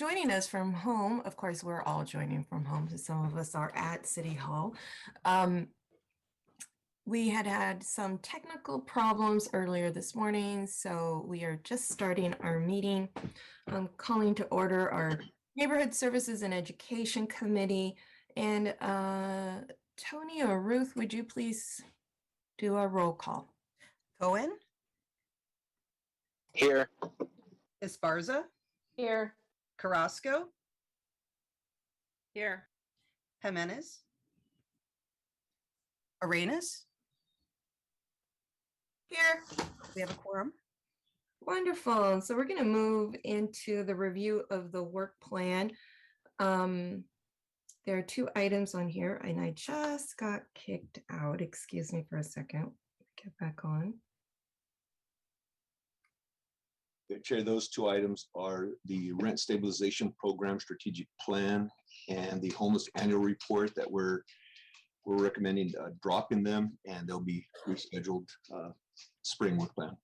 joining us from home. Of course, we're all joining from home, so some of us are at City Hall. We had some technical problems earlier this morning, so we are just starting our meeting. I'm calling to order our Neighborhood Services and Education Committee. And Tony or Ruth, would you please do a roll call? Cohen? Here. Esparza? Here. Carrasco? Here. Jimenez? Readiness? Here. We have a quorum. Wonderful. So we're going to move into the review of the work plan. There are two items on here, and I just got kicked out. Excuse me for a second. Get back on. Chair, those two items are the Rent Stabilization Program Strategic Plan and the Homeless Annual Report that we're recommending dropping them, and they'll be rescheduled spring work plan.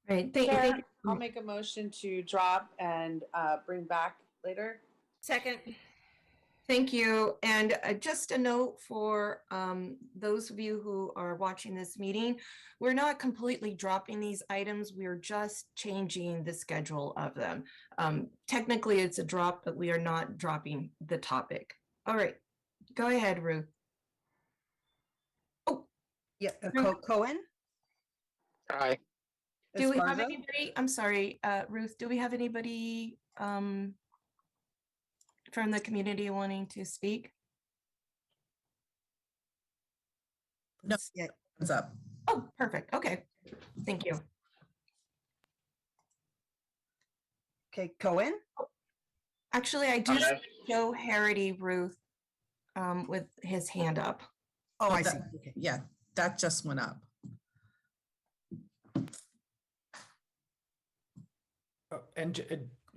Right. Chair, I'll make a motion to drop and bring back later. Second. Thank you. And just a note for those of you who are watching this meeting, we're not completely dropping these items. We're just changing the schedule of them. Technically, it's a drop, but we are not dropping the topic. All right. Go ahead, Ruth. Oh, Yeah, Cohen? Aye. do we have Esparza? anybody? I'm sorry, Ruth, do we have anybody from the community wanting to speak? No, yeah, what's up? Oh, perfect. Okay. Thank you. Okay, Cohen? Actually, I do Aye. see Joe Harity, Ruth, with his hand up. Oh, I that- see. Okay. Yeah, that just went up.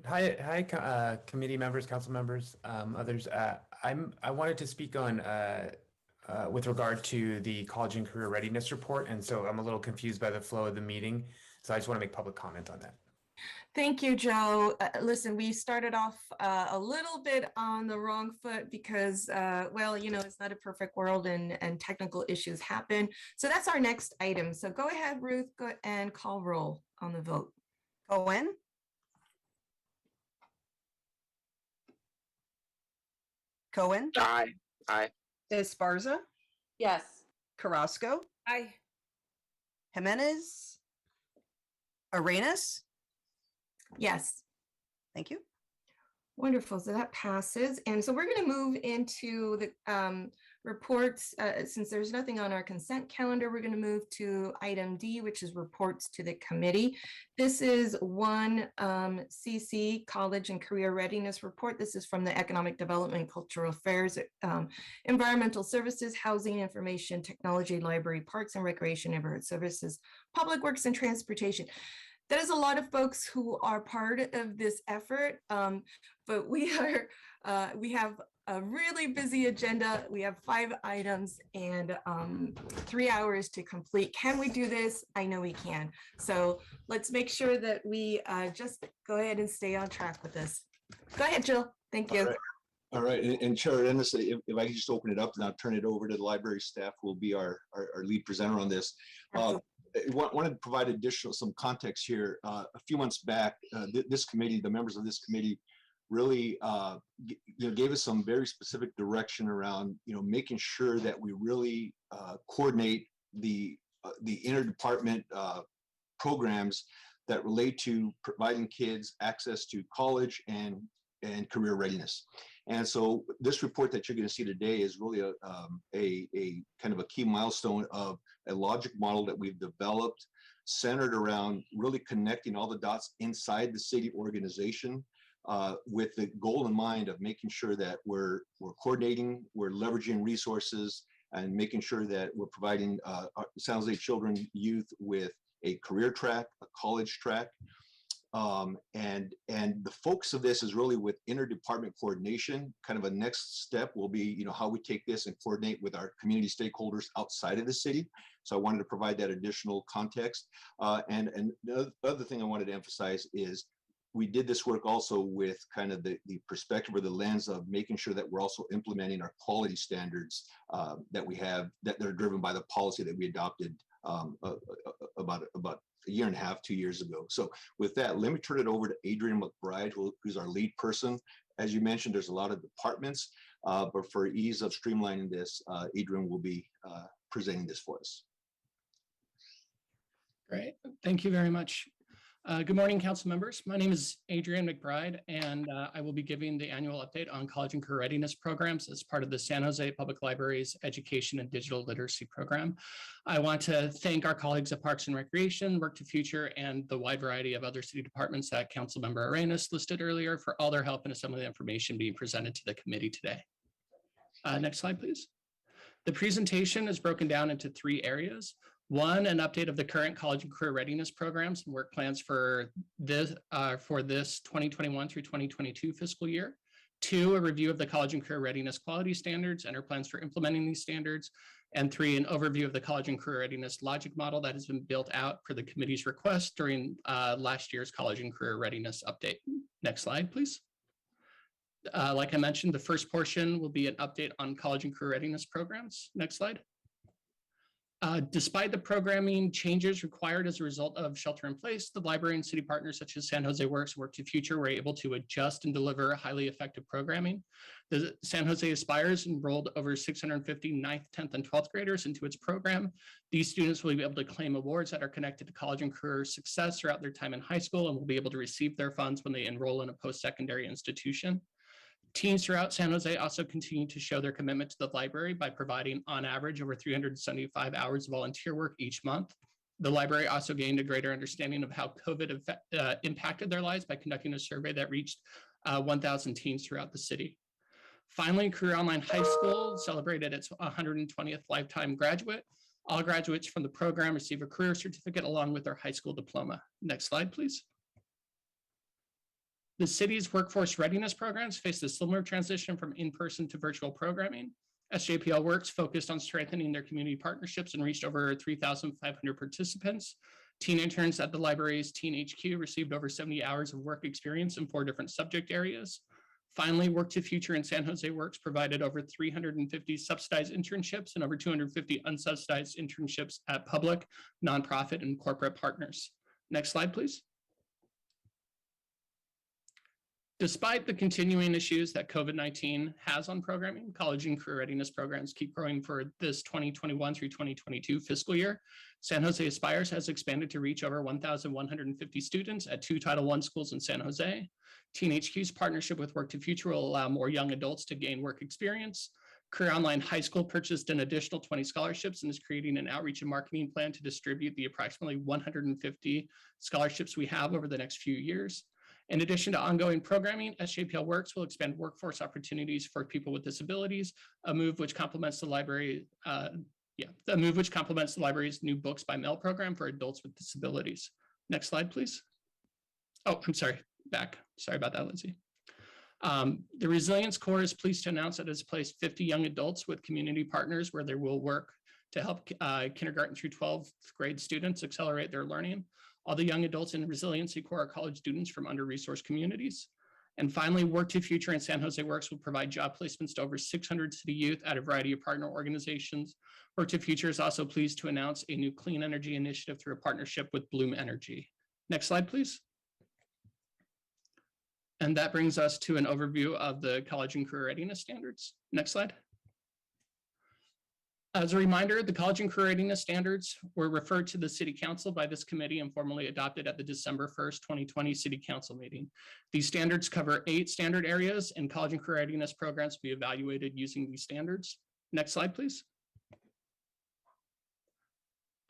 Hi, committee members, council members, others. I wanted to speak on with regard to the college and career readiness report, and so I'm a little confused by the flow of the meeting. So I just want to make public comment on that. Thank you, Joe. Listen, we started off a little bit on the wrong foot because, well, you know, it's not a perfect world and technical issues happen. So that's our next item. So go ahead, Ruth, go and call roll on the vote. Cohen? Cohen? Aye. Aye. Esparza? Yes. Carrasco? Aye. Jimenez? Readiness? Yes. Thank you. Wonderful. So that passes. And so we're going to move into the reports. Since there's nothing on our consent calendar, we're going to move to item D, which is reports to the committee. This is one CC College and Career Readiness Report. This is from the Economic Development, Cultural Affairs, Environmental Services, Housing, Information, Technology, Library, Parks and Recreation, Neighborhood Services, Public Works and Transportation. That is a lot of folks who are part of this effort, but we have a really busy agenda. We have 5 items and 3 hours to complete. Can we do this? I know we can. So let's make sure that we just go ahead and stay on track with this. Go ahead, Jill. Thank you. All right. And Chair Readiness, if I can just open it up and I'll turn it over to the library staff, who will be our lead presenter on this. I wanted to provide some context here. A few months back, this committee, the members of this committee, really gave us some very specific direction around making sure that we really coordinate the interdepartment programs that relate to providing kids access to college and career readiness. And so this report that you're going to see today is really a kind of a key milestone of a logic model that we've developed centered around really connecting all the dots inside the city organization with the goal in mind of making sure that we're coordinating, we're leveraging resources, and making sure that we're providing San Jose children, youth with a career track, a college track. And the focus of this is really with interdepartment coordination. Kind of a next step will be, how we take this and coordinate with our community stakeholders outside of the city. So I wanted to provide that additional context. And the other thing I wanted to emphasize is we did this work also with kind of the perspective or the lens of making sure that we're also implementing our quality standards that we have that are driven by the policy that we adopted about a year and a half, 2 years ago. So with that, let me turn it over to Adrian McBride, who's our lead person. As you mentioned, there's a lot of departments, but for ease of streamlining this, Adrian will be presenting this for us. Great. Thank you very much. Good morning, council members. My name is Adrian McBride, and I will be giving the annual update on college and career readiness programs as part of the San Jose Public Library's Education and Digital Literacy Program. I want to thank our colleagues at Parks and Recreation, Work to Future, and the wide variety of other city departments that Councilmember Readiness listed earlier for all their help in assembling the information being presented to the committee today. Next slide, please. The presentation is broken down into 3 areas. 1, an update of the current college and career readiness programs and work plans for this 2021 through 2022 fiscal year. 2, a review of the college and career readiness quality standards and our plans for implementing these standards. And 3, an overview of the college and career readiness logic model that has been built out per the committee's request during last year's college and career readiness update. Next slide, please. Like I mentioned, the first portion will be an update on college and career readiness programs. Next slide. Despite the programming changes required as a result of shelter in place, the library and city partners such as San Jose Works, Work to Future were able to adjust and deliver highly effective programming. The San Jose Aspires enrolled over 650 9th, 10th, and 12th graders into its program. These students will be able to claim awards that are connected to college and career success throughout their time in high school and will be able to receive their funds when they enroll in a post-secondary institution. Teams throughout San Jose also continue to show their commitment to the library by providing, on average, over 375 hours of volunteer work each month. The library also gained a greater understanding of how COVID impacted their lives by conducting a survey that reached 1,000 teens throughout the city. Finally, Career Online High School celebrated its 120th lifetime graduate. All graduates from the program receive a career certificate along with their high school diploma. Next slide, please. The city's workforce readiness programs faced a similar transition from in-person to virtual programming. SJPL Works focused on strengthening their community partnerships and reached over 3,500 participants. Teen interns at the library's Teen HQ received over 70 hours of work experience in 4 different subject areas. Finally, Work to Future and San Jose Works provided over 350 subsidized internships and over 250 unsubsidized internships at public, nonprofit, and corporate partners. Next slide, please. Despite the continuing issues that COVID-19 has on programming, college and career readiness programs keep growing for this 2021 through 2022 fiscal year. San Jose Aspires has expanded to reach over 1,150 students at 2 Title I schools in San Jose. Teen HQ's partnership with Work to Future will allow more young adults to gain work experience. Career Online High School purchased an additional 20 scholarships and is creating an outreach and marketing plan to distribute the approximately 150 scholarships we have over the next few years. In addition to ongoing programming, SJPL Works will expand workforce opportunities for people with disabilities, a move which complements the library's new Books by Mail program for adults with disabilities. Next slide, please. Oh, I'm sorry, back. Sorry about that, Lindsay. The Resilience Corps is pleased to announce that it has placed 50 young adults with community partners where they will work to help kindergarten through 12th grade students accelerate their learning. All the young adults in Resiliency Corps are college students from under-resourced communities. And finally, Work to Future and San Jose Works will provide job placements to over 600 city youth at a variety of partner organizations. Work to Future is also pleased to announce a new clean energy initiative through a partnership with Bloom Energy. Next slide, please. And that brings us to an overview of the college and career readiness standards. Next slide. As a reminder, the college and career readiness standards were referred to the City Council by this committee and formally adopted at the December 1st, 2020 City Council meeting. These standards cover 8 standard areas and college and career readiness programs will be evaluated using these standards. Next slide, please.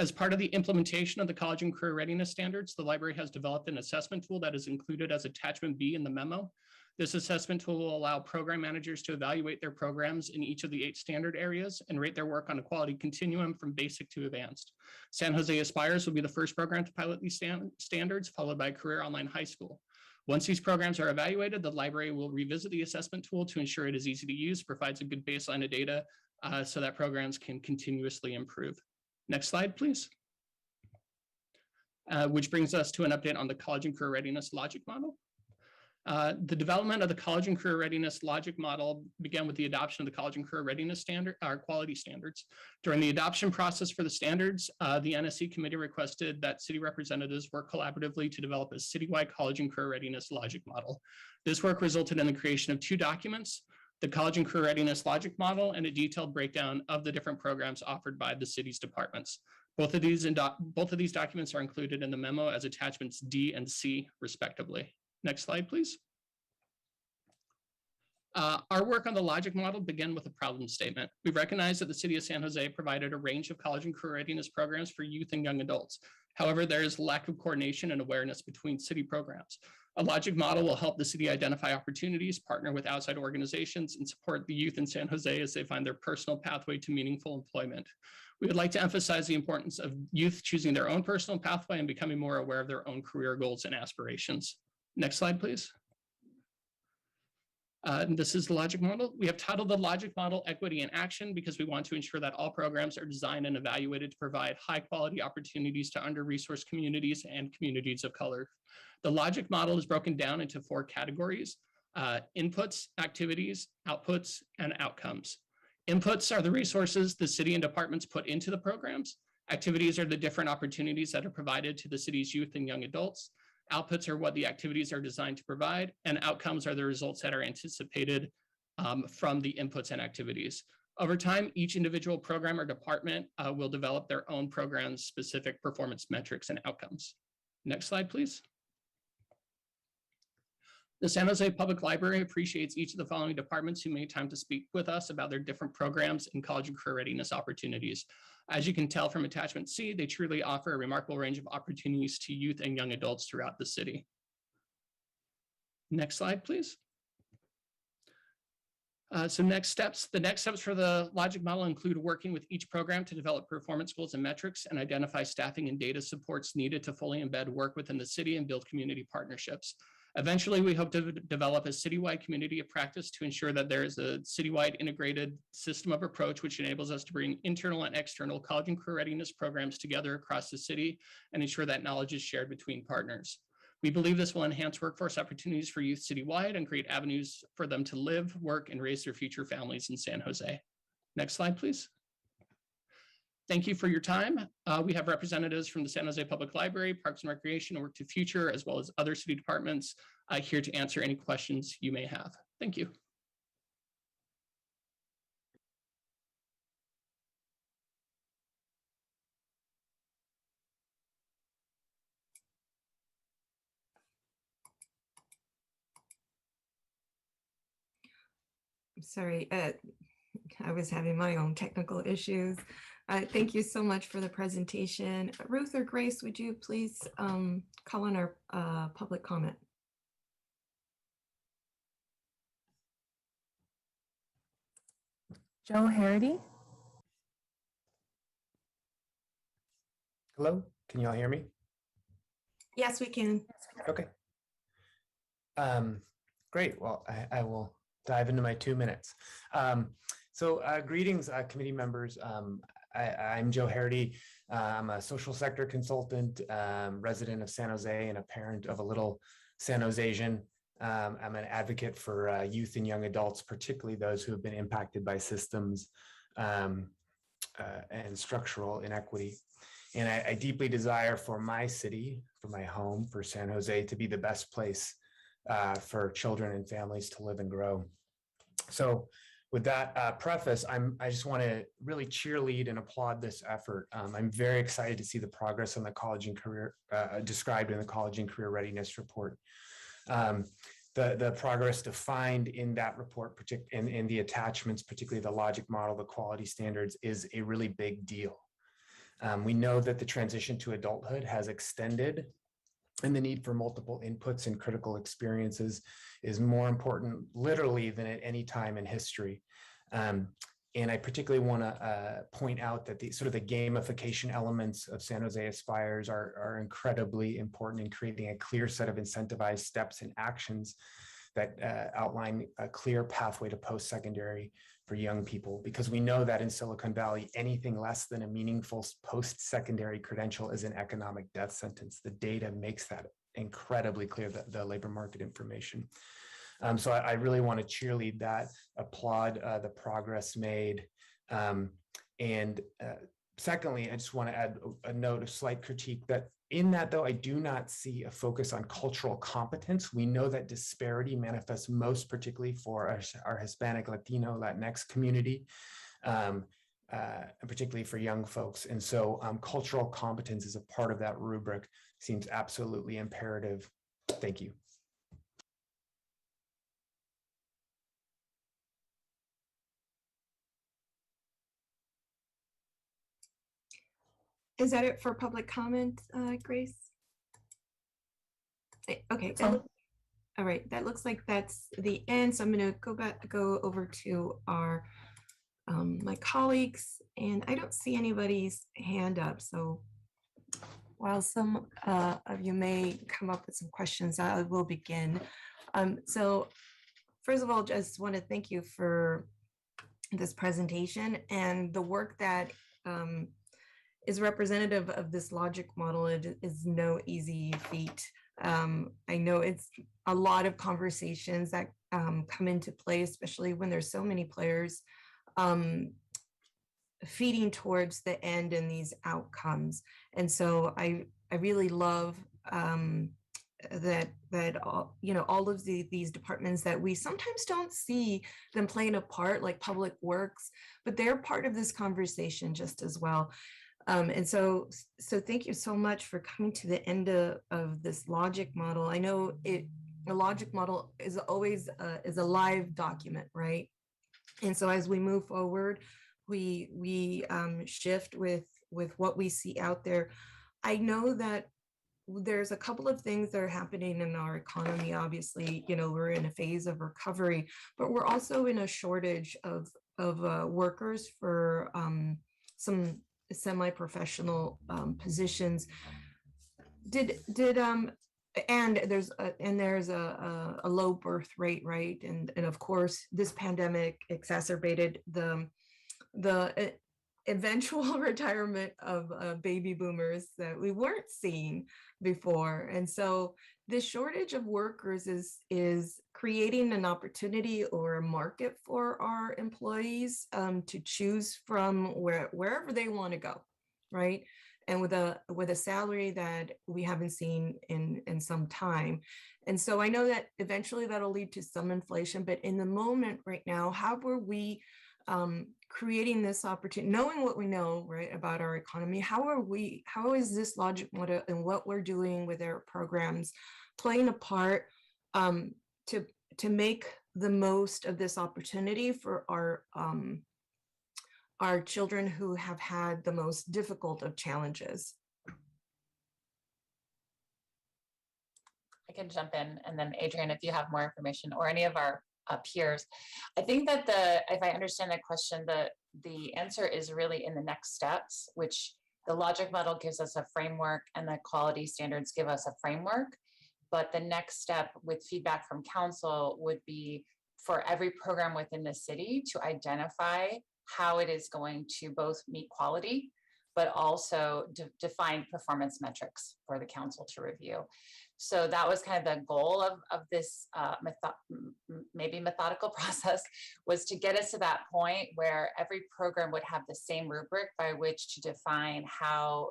As part of the implementation of the college and career readiness standards, the library has developed an assessment tool that is included as attachment B in the memo. This assessment tool will allow program managers to evaluate their programs in each of the 8 standard areas and rate their work on a quality continuum from basic to advanced. San Jose Aspires will be the first program to pilot these standards, followed by Career Online High School. Once these programs are evaluated, the library will revisit the assessment tool to ensure it is easy to use, provides a good baseline of data so that programs can continuously improve. Next slide, please. Which brings us to an update on the college and career readiness logic model. The development of the college and career readiness logic model began with the adoption of the college and career readiness standard, our quality standards. During the adoption process for the standards, the NSC committee requested that city representatives work collaboratively to develop a citywide college and career readiness logic model. This work resulted in the creation of 2 documents, the college and career readiness logic model and a detailed breakdown of the different programs offered by the city's departments. Both of these documents are included in the memo as attachments D and C, respectively. Next slide, please. Our work on the logic model began with a problem statement. We recognize that the city of San Jose provided a range of college and career readiness programs for youth and young adults. However, there is lack of coordination and awareness between city programs. A logic model will help the city identify opportunities, partner with outside organizations, and support the youth in San Jose as they find their personal pathway to meaningful employment. We would like to emphasize the importance of youth choosing their own personal pathway and becoming more aware of their own career goals and aspirations. Next slide, please. This is the logic model. We have titled the logic model Equity in Action because we want to ensure that all programs are designed and evaluated to provide high quality opportunities to under-resourced communities and communities of color. The logic model is broken down into 4 categories: inputs, activities, outputs, and outcomes. Inputs are the resources the city and departments put into the programs. Activities are the different opportunities that are provided to the city's youth and young adults. Outputs are what the activities are designed to provide, and outcomes are the results that are anticipated from the inputs and activities. Over time, each individual program or department will develop their own program-specific performance metrics and outcomes. Next slide, please. The San Jose Public Library appreciates each of the following departments who made time to speak with us about their different programs and college and career readiness opportunities. As you can tell from attachment C, they truly offer a remarkable range of opportunities to youth and young adults throughout the city. Next slide, please. The next steps for the logic model include working with each program to develop performance goals and metrics and identify staffing and data supports needed to fully embed work within the city and build community partnerships. Eventually, we hope to develop a citywide community of practice to ensure that there is a citywide integrated system of approach, which enables us to bring internal and external college and career readiness programs together across the city and ensure that knowledge is shared between partners. We believe this will enhance workforce opportunities for youth citywide and create avenues for them to live, work, and raise their future families in San Jose. Next slide, please. Thank you for your time. We have representatives from the San Jose Public Library, Parks and Recreation, and Work to Future, as well as other city departments here to answer any questions you may have. Thank you. Sorry, I was having my own technical issues. Thank you so much for the presentation. Ruth or Grace, would you please call on our public comment? Joe Harity. Hello, can you all hear me? Yes, we can. Okay. Great, well, I will dive into my 2 minutes. Greetings, committee members. I'm Joe Harity. I'm a social sector consultant, resident of San Jose, and a parent of a little San Josean. I'm an advocate for youth and young adults, particularly those who have been impacted by systems and structural inequity. And I deeply desire for my city, for my home, for San Jose to be the best place for children and families to live and grow. So with that preface, I just want to really cheerlead and applaud this effort. I'm very excited to see the progress on the college and career described in the college and career readiness report. The progress defined in that report, in the attachments, particularly the logic model, the quality standards, is a really big deal. We know that the transition to adulthood has extended, and the need for multiple inputs and critical experiences is more important literally than at any time in history. And I particularly want to point out that the sort of the gamification elements of San Jose Aspires are incredibly important in creating a clear set of incentivized steps and actions that outline a clear pathway to post-secondary for young people, because we know that in Silicon Valley, anything less than a meaningful post-secondary credential is an economic death sentence. The data makes that incredibly clear, the labor market information. So I really want to cheerlead that, applaud the progress made. And secondly, I just want to add a note of slight critique that in that, though, I do not see a focus on cultural competence. We know that disparity manifests most particularly for our Hispanic, Latino, Latinx community, and particularly for young folks. And so cultural competence is a part of that rubric, seems absolutely imperative. Thank you. Is that it for public comment, Grace? Okay. All right. That looks like that's the end. So I'm going to go over to our my colleagues, and I don't see anybody's hand up. So while some of you may come up with some questions, I will begin. So first of all, just want to thank you for this presentation and the work that is representative of this logic model. It is no easy feat. I know it's a lot of conversations that come into play, especially when there's so many players feeding towards the end and these outcomes. And so I really love that all, all of these departments that we sometimes don't see them playing a part, like public works, but they're part of this conversation just as well. And so thank you so much for coming to the end of this logic model. I know a logic model is always is a live document, right? And so as we move forward, we shift with what we see out there. I know that there's a couple of things that are happening in our economy. Obviously, we're in a phase of recovery, but we're also in a shortage of workers for some semi-professional positions. And there's a low birth rate, right? And of course, this pandemic exacerbated the eventual retirement of baby boomers that we weren't seeing before. And so this shortage of workers is creating an opportunity or a market for our employees to choose from wherever they want to go, right? And with a salary that we haven't seen in some time. And so I know that eventually that'll lead to some inflation, but in the moment right now, how are we creating this opportunity, knowing what we know, right, about our economy? How is this logic model and what we're doing with our programs playing a part to make the most of this opportunity for our children who have had the most difficult of challenges? I can jump in, and then Adrian, if you have more information, or any of our peers. I think that if I understand the question, the answer is really in the next steps, which the logic model gives us a framework and the quality standards give us a framework. But the next step with feedback from council would be for every program within the city to identify how it is going to both meet quality, but also define performance metrics for the council to review. So that was kind of the goal of this maybe methodical process, was to get us to that point where every program would have the same rubric by which to define how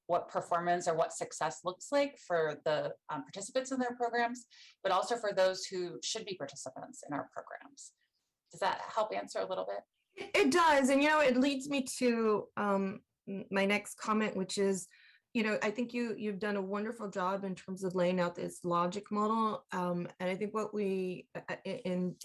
what performance or what success looks like for the participants in their programs, but also for those who should be participants in our programs. Does that help answer a little bit? It does. And, it leads me to my next comment, which is, I think you've done a wonderful job in terms of laying out this logic model. And I think what we, in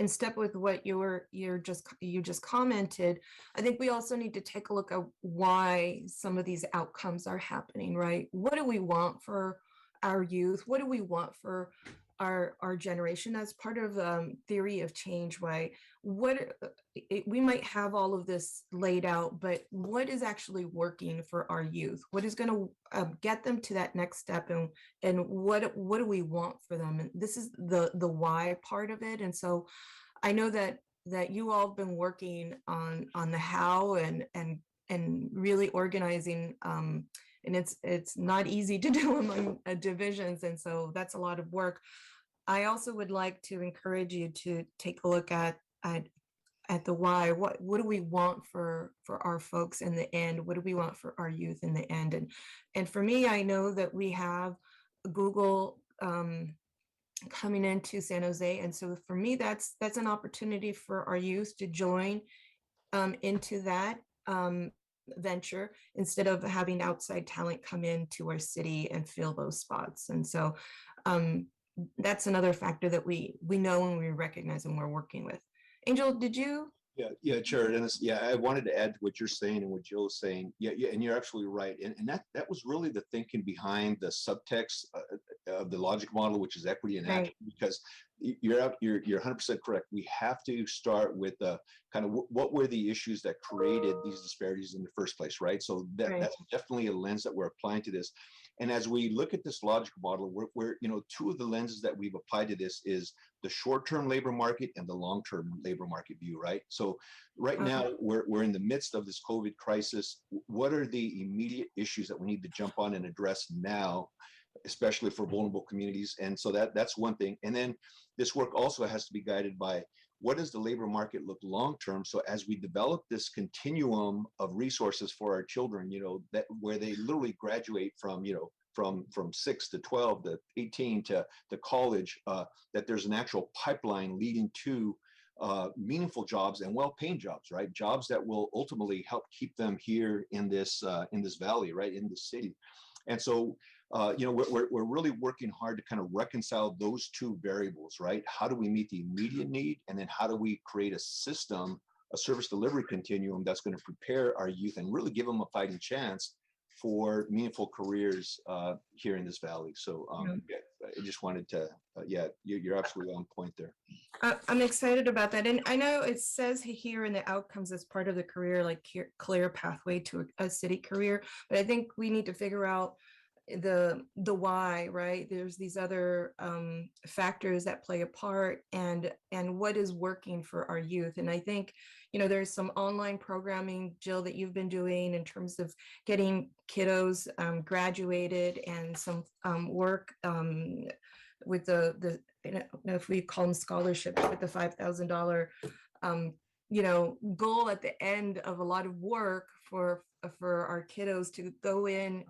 step with what you just commented, I think we also need to take a look at why some of these outcomes are happening, right? What do we want for our youth? What do we want for our generation? As part of theory of change, right? We might have all of this laid out, but what is actually working for our youth? What is going to get them to that next step, and what do we want for them? And this is the why part of it. And so I know that you all have been working on the how and really organizing and it's not easy to do among divisions. And so that's a lot of work. I also would like to encourage you to take a look at the why. What do we want for our folks in the end? What do we want for our youth in the end? And for me, I know that we have Google coming into San Jose, and so for me, that's an opportunity for our youth to join into that venture instead of having outside talent come into our city and fill those spots. And so that's another factor that we know and we recognize and we're working with. Angel, did you? Yeah, Chair Dennis. Yeah, I wanted to add to what you're saying and what Joe's saying. Yeah, and you're absolutely right. And that was really the thinking behind the subtext of the logic model, which is equity and action, because you're 100% correct. We have to start with kind of what were the issues that created these disparities in the first place, right? So that's definitely a lens that we're applying to this. And as we look at this logic model, we're two of the lenses that we've applied to this is the short-term labor market and the long-term labor market view, right? So right now we're in the midst of this COVID crisis. What are the immediate issues that we need to jump on and address now, especially for vulnerable communities? And so that's one thing. And then this work also has to be guided by what does the labor market look long-term? So as we develop this continuum of resources for our children, that where they literally graduate from, from 6 to 12 to 18 to college, that there's an actual pipeline leading to meaningful jobs and well-paying jobs, right? Jobs that will ultimately help keep them here in this valley, right, in the city. And so, we're really working hard to kind of reconcile those two variables, right? How do we meet the immediate need? And then how do we create a system, a service delivery continuum that's going to prepare our youth and really give them a fighting chance for meaningful careers here in this valley? So I just wanted to, you're absolutely on point there. I'm excited about that. And I know it says here in the outcomes as part of the career, like clear pathway to a city career, but I think we need to figure out the why, right? There's these other factors that play a part, and what is working for our youth. And I think, there's some online programming, Jill, that you've been doing in terms of getting kiddos graduated, and some work with the if we call them scholarships, with the $5,000 goal at the end of a lot of work for our kiddos to go in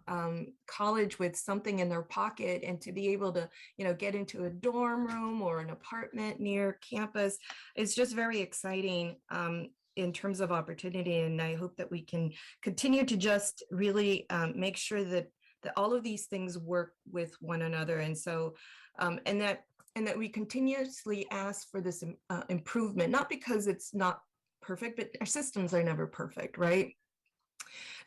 college with something in their pocket, and to be able to get into a dorm room or an apartment near campus. It's just very exciting in terms of opportunity, and I hope that we can continue to just really make sure that all of these things work with one another. And so and that we continuously ask for this improvement, not because it's not perfect, but our systems are never perfect, right?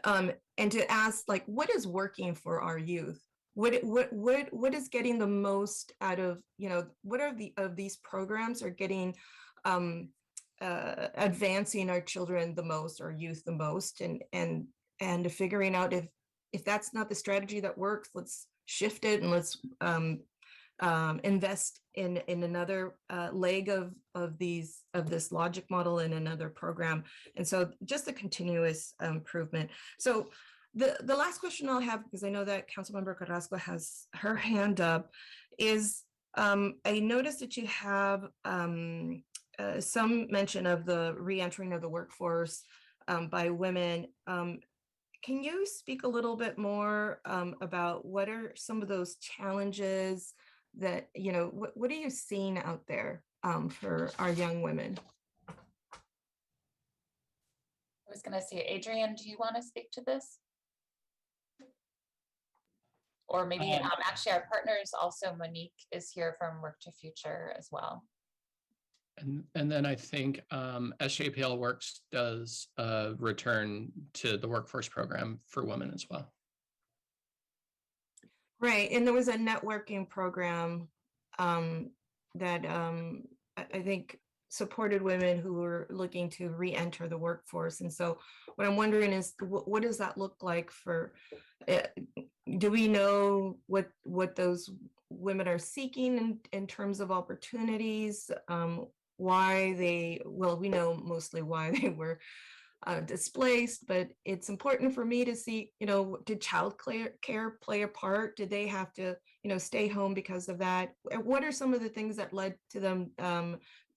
And to ask, like, what is working for our youth? What is getting the most out of, what are these programs are getting advancing our children the most, or youth the most, and figuring out if that's not the strategy that works, let's shift it, and let's invest in another leg of this logic model in another program. And so just a continuous improvement. So the last question I'll have, because I know that Councilmember Carrasco has her hand up, is I noticed that you have some mention of the re-entering of the workforce by women. Can you speak a little bit more about what are some of those challenges that, what are you seeing out there for our young women? I was going to say, Adrian, do you want to speak to this? Or maybe actually our partners also, Monique is here from Work to Future as well. And then I think SJPL Works does return to the workforce program for women as well. Right, and there was a networking program that I think supported women who were looking to re-enter the workforce. And so what I'm wondering is, what does that look like for, do we know what those women are seeking in terms of opportunities? Why they, well, we know mostly why they were displaced, but it's important for me to see, did child care play a part? Did they have to, stay home because of that? What are some of the things that led to them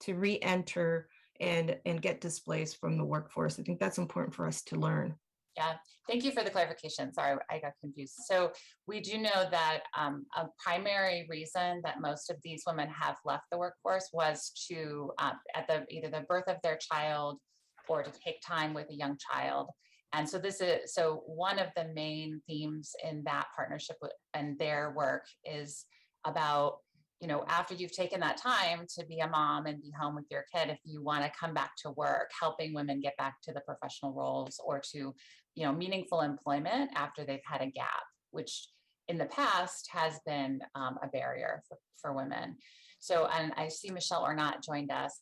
to re-enter and get displaced from the workforce? I think that's important for us to learn. Yeah, thank you for the clarification. Sorry, I got confused. So we do know that a primary reason that most of these women have left the workforce was to at either the birth of their child or to take time with a young child. And so one of the main themes in that partnership and their work is about, after you've taken that time to be a mom and be home with your kid, if you want to come back to work, helping women get back to the professional roles or to, meaningful employment after they've had a gap, which in the past has been a barrier for women. So, and I see Michelle Ornat joined us,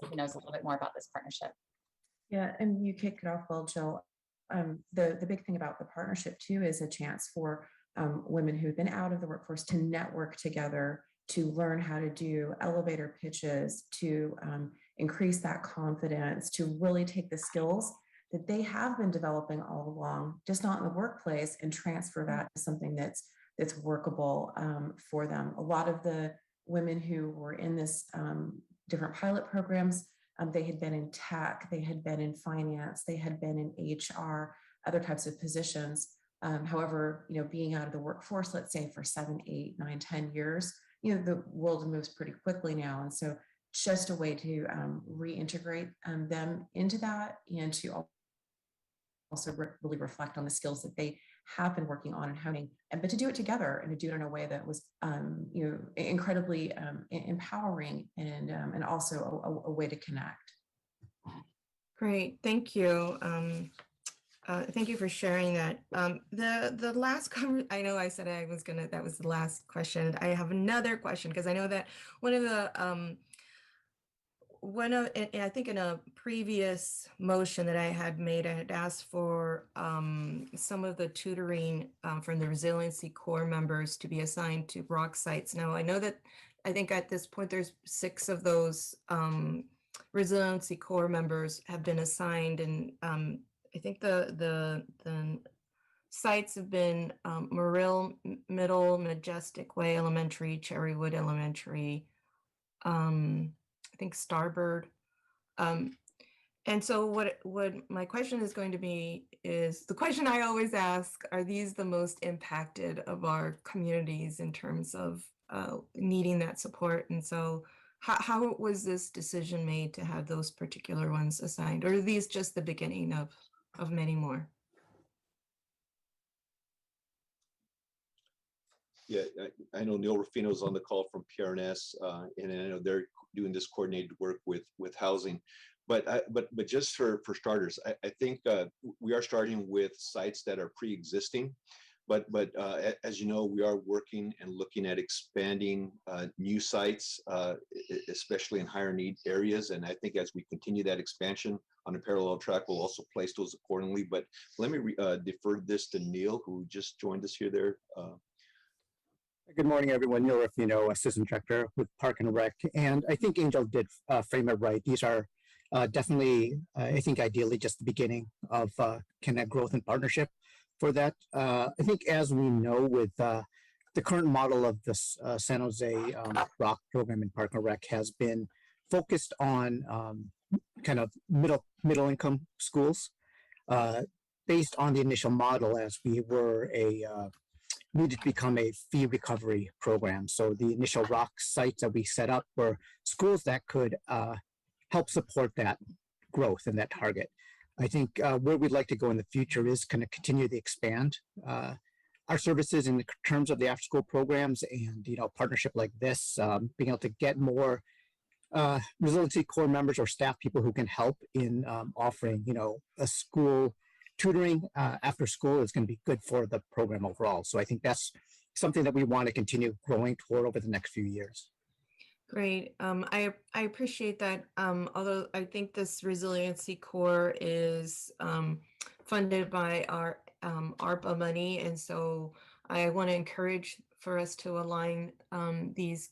who knows a little bit more about this partnership. Yeah, and you kicked it off well, Jill. The big thing about the partnership too is a chance for women who've been out of the workforce to network together, to learn how to do elevator pitches, to increase that confidence, to really take the skills that they have been developing all along, just not in the workplace, and transfer that to something that's workable for them. A lot of the women who were in this different pilot programs, they had been in tech, they had been in finance, they had been in HR, other types of positions. However, being out of the workforce, let's say for 7, 8, 9, 10 years, the world moves pretty quickly now. And so just a way to reintegrate them into that, and to also really reflect on the skills that they have been working on and honing, but to do it together and to do it in a way that was, incredibly empowering and also a way to connect. Great, thank you. Thank you for sharing that. The last I know I said that was the last question. I have another question because I know that and I think in a previous motion that I had made, I had asked for some of the tutoring from the Resiliency Corps members to be assigned to ROC sites. Now, I know that I think at this point there's 6 of those Resiliency Corps members have been assigned, and I think the sites have been Morill Middle, Majestic Way Elementary, Cherrywood Elementary, I think Starbird. And so what my question is going to be is the question I always ask: are these the most impacted of our communities in terms of needing that support? And so how was this decision made to have those particular ones assigned, or are these just the beginning of many more? Yeah, I know Neil Rufino's on the call from PRNS, and I know they're doing this coordinated work with housing. But just for starters, I think we are starting with sites that are pre-existing. But as you know, we are working and looking at expanding new sites, especially in higher need areas. And I think as we continue that expansion on a parallel track, we'll also place those accordingly. But let me defer this to Neil, who just joined us here there. Good morning, everyone. Neil Rufino, Assistant Director with Park and Rec. And I think Angel did frame it right. These are definitely, I think, ideally just the beginning of Connect Growth and Partnership for that. I think as we know with the current model of the San Jose ROC program in Park and Rec has been focused on kind of middle income schools based on the initial model as we were needed to become a fee recovery program. So the initial ROC sites that we set up were schools that could help support that growth and that target. I think where we'd like to go in the future is kind of continue to expand our services in the terms of the after school programs, and partnership like this, being able to get more Resiliency Corps members or staff people who can help in offering a school tutoring after school is going to be good for the program overall. So I think that's something that we want to continue growing toward over the next few years. Great. I appreciate that. Although I think this Resiliency Corps is funded by our ARPA money. And so I want to encourage for us to align these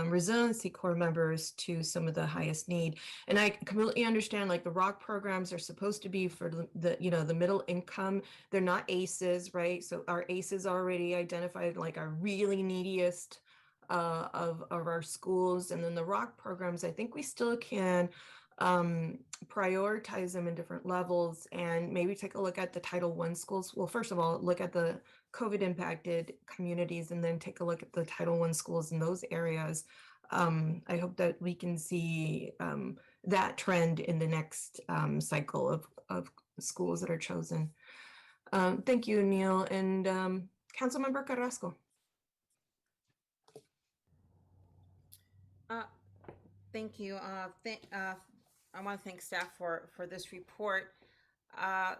resiliency corps members to some of the highest need. And I completely understand, like, the ROC programs are supposed to be for the middle income. They're not ACEs, right? So our ACEs are already identified, like, our really neediest of our schools. And then the ROC programs, I think we still can prioritize them in different levels and maybe take a look at the Title I schools. Well, first of all, look at the COVID impacted communities and then take a look at the Title I schools in those areas. I hope that we can see that trend in the next cycle of schools that are chosen. Thank you, Neil. And Councilmember Carrasco. Thank you. I want to thank staff for this report. A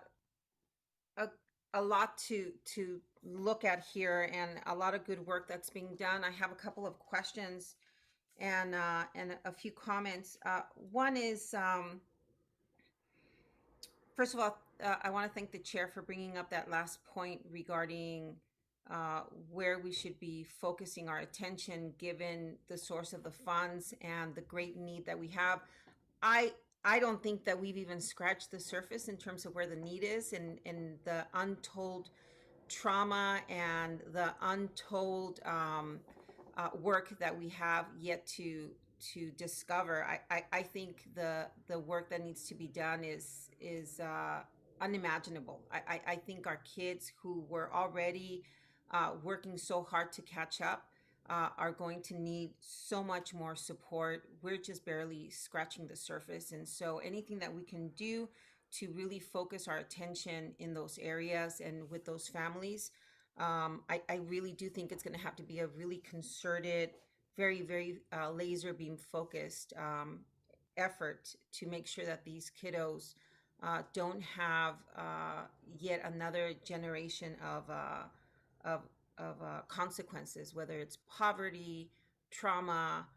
lot to look at here and a lot of good work that's being done. I have a couple of questions and a few comments. One is, first of all, I want to thank the chair for bringing up that last point regarding where we should be focusing our attention given the source of the funds and the great need that we have. I don't think that we've even scratched the surface in terms of where the need is and the untold trauma and the untold work that we have yet to discover. I think the work that needs to be done is unimaginable. I think our kids who were already working so hard to catch up are going to need so much more support. We're just barely scratching the surface. And so anything that we can do to really focus our attention in those areas and with those families, I really do think it's going to have to be a really concerted, very, very laser beam focused effort to make sure that these kiddos don't have yet another generation of consequences, whether it's poverty, trauma,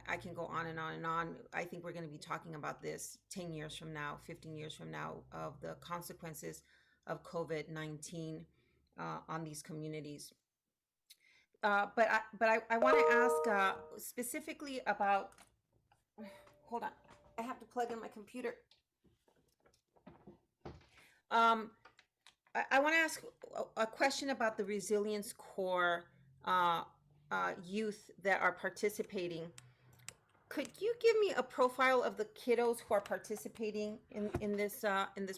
I can go on and on and on. I think we're going to be talking about this 10 years from now, 15 years from now, of the consequences of COVID-19 on these communities. But I want to ask specifically about, hold on, I have to plug in my computer. I want to ask a question about the Resilience Corps youth that are participating. Could you give me a profile of the kiddos who are participating in this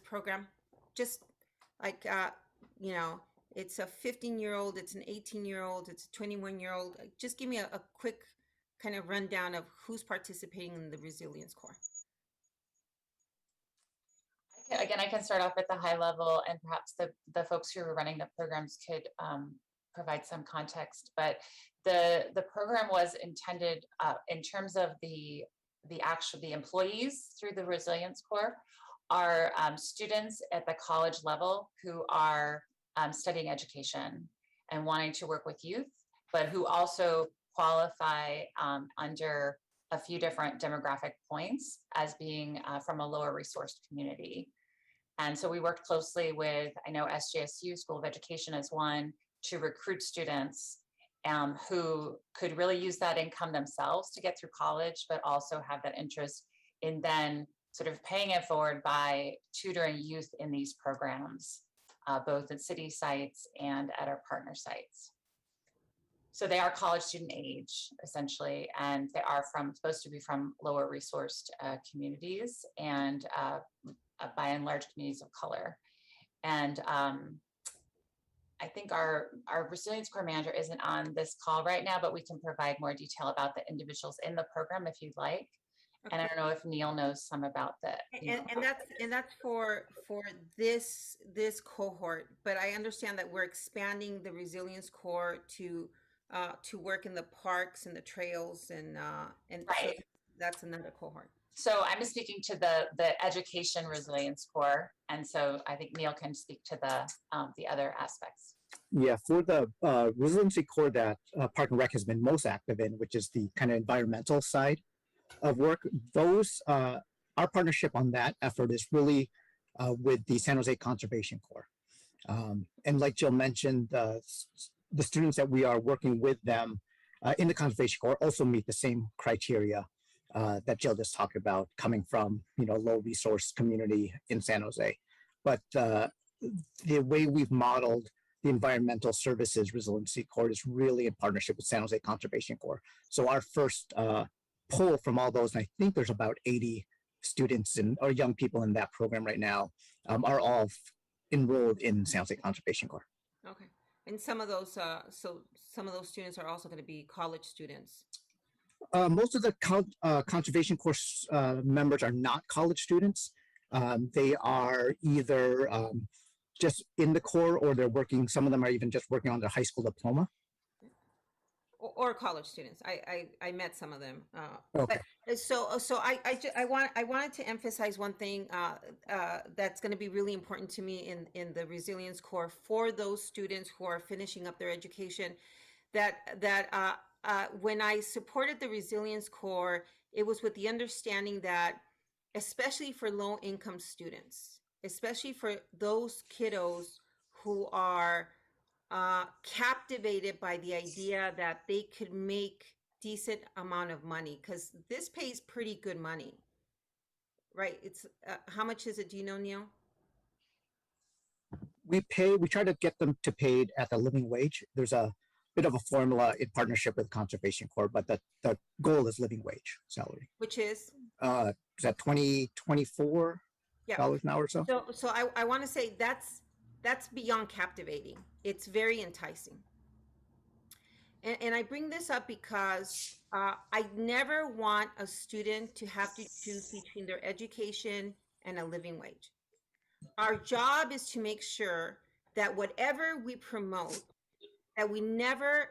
program? Just like it's a 15-year-old, it's an 18-year-old, it's a 21-year-old. Just give me a quick kind of rundown of who's participating in the Resilience Corps. Again, I can start off at the high level, and perhaps the folks who are running the programs could provide some context. But the program was intended in terms of the employees through the Resilience Corps are students at the college level who are studying education and wanting to work with youth, but who also qualify under a few different demographic points as being from a lower resourced community. And so we worked closely with, I know SJSU School of Education is one, to recruit students who could really use that income themselves to get through college, but also have that interest in then sort of paying it forward by tutoring youth in these programs, both at city sites and at our partner sites. So they are college student age, essentially, and they are supposed to be from lower resourced communities and by and large communities of color. And I think our Resilience Corps manager isn't on this call right now, but we can provide more detail about the individuals in the program if you'd like. Okay. And I don't know if Neil knows some about that. And that's for this cohort, but I understand that we're expanding the Resilience Corps to work in the parks and the trails and right. So that's another cohort. So I'm speaking to the Education Resilience Corps, and so I think Neil can speak to the other aspects. Yeah, for the Resiliency Corps that Park and Rec has been most active in, which is the kind of environmental side of work, those our partnership on that effort is really with the San Jose Conservation Corps. And like Jill mentioned, the students that we are working with them in the Conservation Corps also meet the same criteria that Jill just talked about, coming from, low resource community in San Jose. But the way we've modeled the Environmental Services Resiliency Corps is really in partnership with San Jose Conservation Corps. So our first poll from all those, and I think there's about 80 students or young people in that program right now, are all enrolled in San Jose Conservation Corps. Okay. And some of those, so some of those students are also going to be college students. Most of the Conservation Corps members are not college students. They are either just in the Corps, or they're working. Some of them are even just working on their high school diploma. Or college students. I met some of them. Okay. But so I wanted to emphasize one thing that's going to be really important to me in the Resilience Corps for those students who are finishing up their education. That when I supported the Resilience Corps, it was with the understanding that, especially for low income students, especially for those kiddos who are captivated by the idea that they could make decent amount of money, because this pays pretty good money, right? It's how much is it? Do you know, Neil? We try to get them to paid at the living wage. There's a bit of a formula in partnership with Conservation Corps, but the goal is living wage salary. Which is that $24 an hour or so? So I want to say that's beyond captivating. It's very enticing. And I bring this up because I never want a student to have to choose between their education and a living wage. Our job is to make sure that whatever we promote, that we never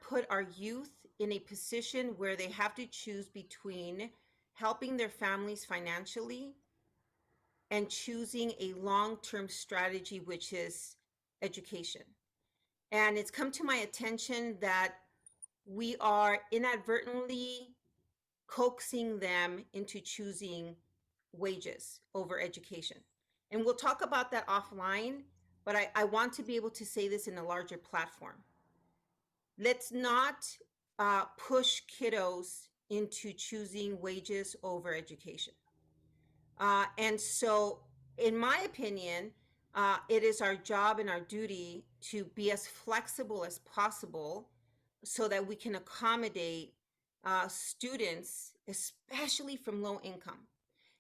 put our youth in a position where they have to choose between helping their families financially and choosing a long-term strategy, which is education. And it's come to my attention that we are inadvertently coaxing them into choosing wages over education. And we'll talk about that offline, but I want to be able to say this in a larger platform. Let's not push kiddos into choosing wages over education. And so, in my opinion, it is our job and our duty to be as flexible as possible so that we can accommodate students, especially from low income.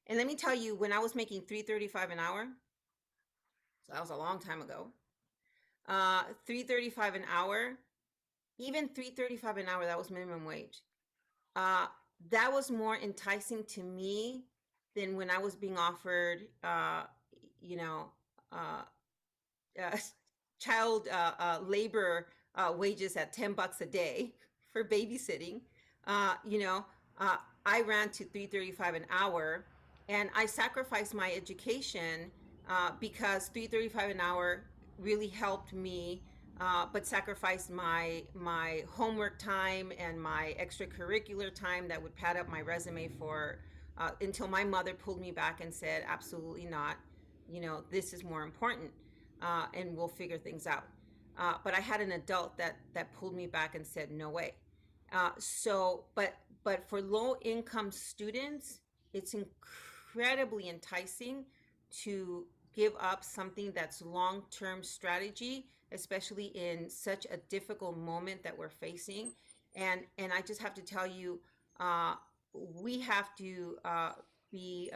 And let me tell you, when I was making $3.35 an hour, so that was a long time ago, $3.35 an hour, even $3.35 an hour, that was minimum wage. That was more enticing to me than when I was being offered, child labor wages at $10 a day for babysitting. I ran to $3.35 an hour, and I sacrificed my education because $3.35 an hour really helped me, but sacrificed my homework time and my extracurricular time that would pad up my resume for until my mother pulled me back and said, absolutely not. This is more important, and we'll figure things out. But I had an adult that pulled me back and said, no way. But for low income students, it's incredibly enticing to give up something that's long-term strategy, especially in such a difficult moment that we're facing. And I just have to tell you, we have to be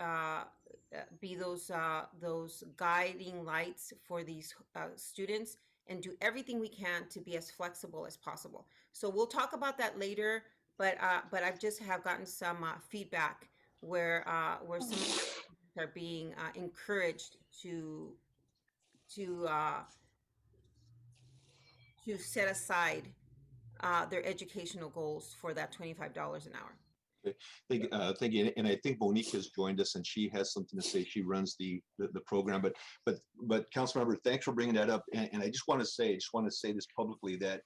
those guiding lights for these students, and do everything we can to be as flexible as possible. So we'll talk about that later, but I've just have gotten some feedback where some students are being encouraged to set aside their educational goals for that $25 an hour. Thank you. And I think Monique has joined us, and she has something to say. She runs the program. But Councilmember, thanks for bringing that up. And I just want to say this publicly, that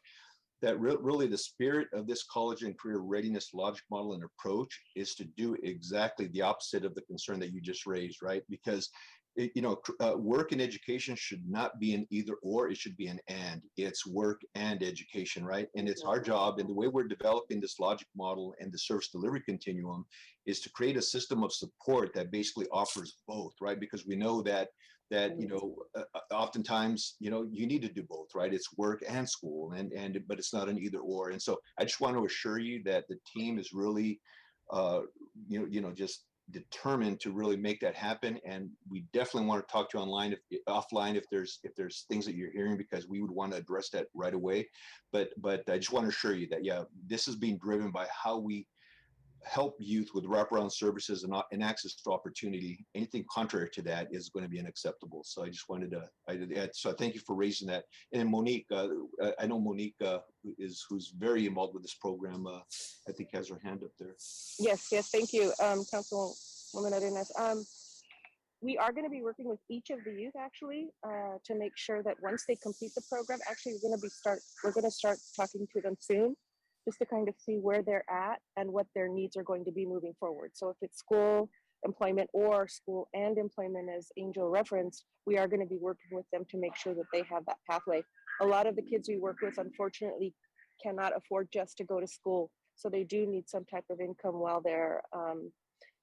really the spirit of this college and career readiness logic model and approach is to do exactly the opposite of the concern that you just raised, right? Because work and education should not be an either or, it should be an and. It's work and education, right? And it's our job, and the way we're developing this logic model and the service delivery continuum is to create a system of support that basically offers both, right? Because we know that oftentimes, you need to do both, right? It's work and school, but it's not an either or. And so I just want to assure you that the team is really, just determined to really make that happen. And we definitely want to talk to you offline if there's things that you're hearing, because we would want to address that right away. But I just want to assure you that, yeah, this is being driven by how we help youth with wraparound services and access to opportunity. Anything contrary to that is going to be unacceptable. So I just wanted to, so thank you for raising that. And Monique, I know Monique who's very involved with this program, I think has her hand up there. Yes, thank you, Councilwoman Readiness. We are going to be working with each of the youth actually to make sure that once they complete the program, actually we're going to start talking to them soon, just to kind of see where they're at and what their needs are going to be moving forward. So if it's school, employment, or school and employment, as Angel referenced, we are going to be working with them to make sure that they have that pathway. A lot of the kids we work with, unfortunately, cannot afford just to go to school. So they do need some type of income while they're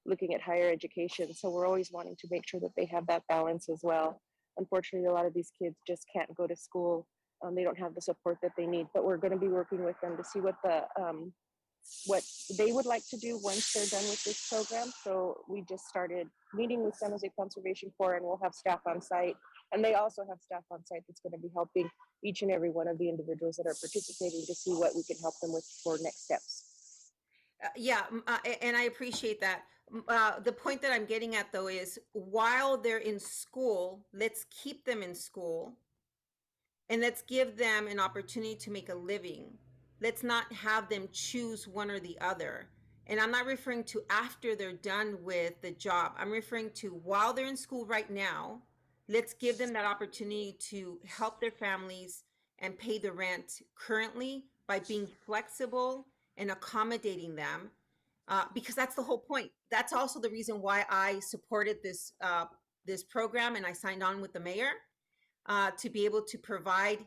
looking at higher education. So we're always wanting to make sure that they have that balance as well. Unfortunately, a lot of these kids just can't go to school. They don't have the support that they need, but we're going to be working with them to see what they would like to do once they're done with this program. So we just started meeting with San Jose Conservation Corps, and we'll have staff on site. And they also have staff on site that's going to be helping each and every one of the individuals that are participating to see what we can help them with for next steps. And I appreciate that. The point that I'm getting at, though, is while they're in school, let's keep them in school. And let's give them an opportunity to make a living. Let's not have them choose one or the other. And I'm not referring to after they're done with the job. I'm referring to while they're in school right now, let's give them that opportunity to help their families and pay the rent currently by being flexible and accommodating them. Because that's the whole point. That's also the reason why I supported this program and I signed on with the mayor. To be able to provide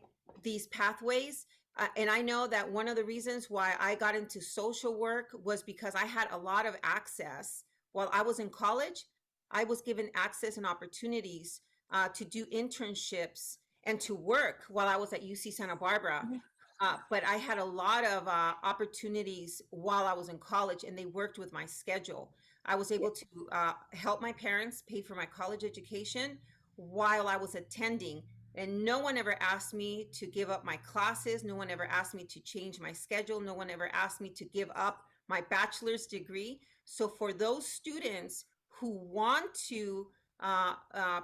these pathways. And I know that one of the reasons why I got into social work was because I had a lot of access. While I was in college, I was given access and opportunities to do internships and to work while I was at UC Santa Barbara. But I had a lot of opportunities while I was in college, and they worked with my schedule. I was able to help my parents pay for my college education while I was attending. And no one ever asked me to give up my classes. No one ever asked me to change my schedule. No one ever asked me to give up my bachelor's degree. So for those students who want to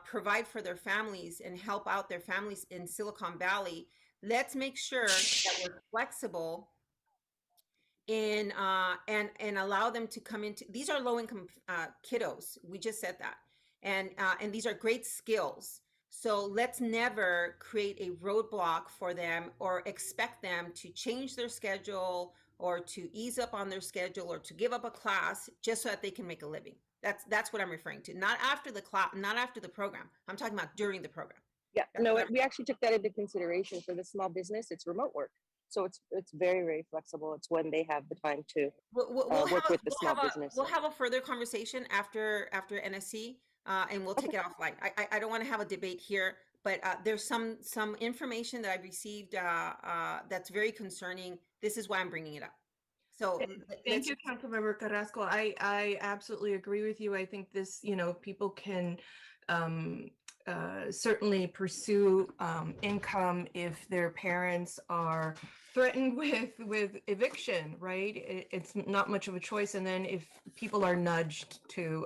provide for their families and help out their families in Silicon Valley, let's make sure that we're flexible and allow them to come into, these are low-income kiddos. We just said that. And these are great skills. So let's never create a roadblock for them or expect them to change their schedule or to ease up on their schedule or to give up a class just so that they can make a living. That's what I'm referring to. Not after the class, not after the program. I'm talking about during the program. Yeah, no, we actually took that into consideration for the small business. It's remote work. So it's very, very flexible. It's when they have the time to work with the small business. We'll have a further conversation after NSC. And we'll take it offline. I don't want to have a debate here, but there's some information that I've received that's very concerning. This is why I'm bringing it up. So thank you, Councilmember Carrasco. I absolutely agree with you. I think this, people can certainly pursue income if their parents are threatened with eviction, right? It's not much of a choice. And then if people are nudged to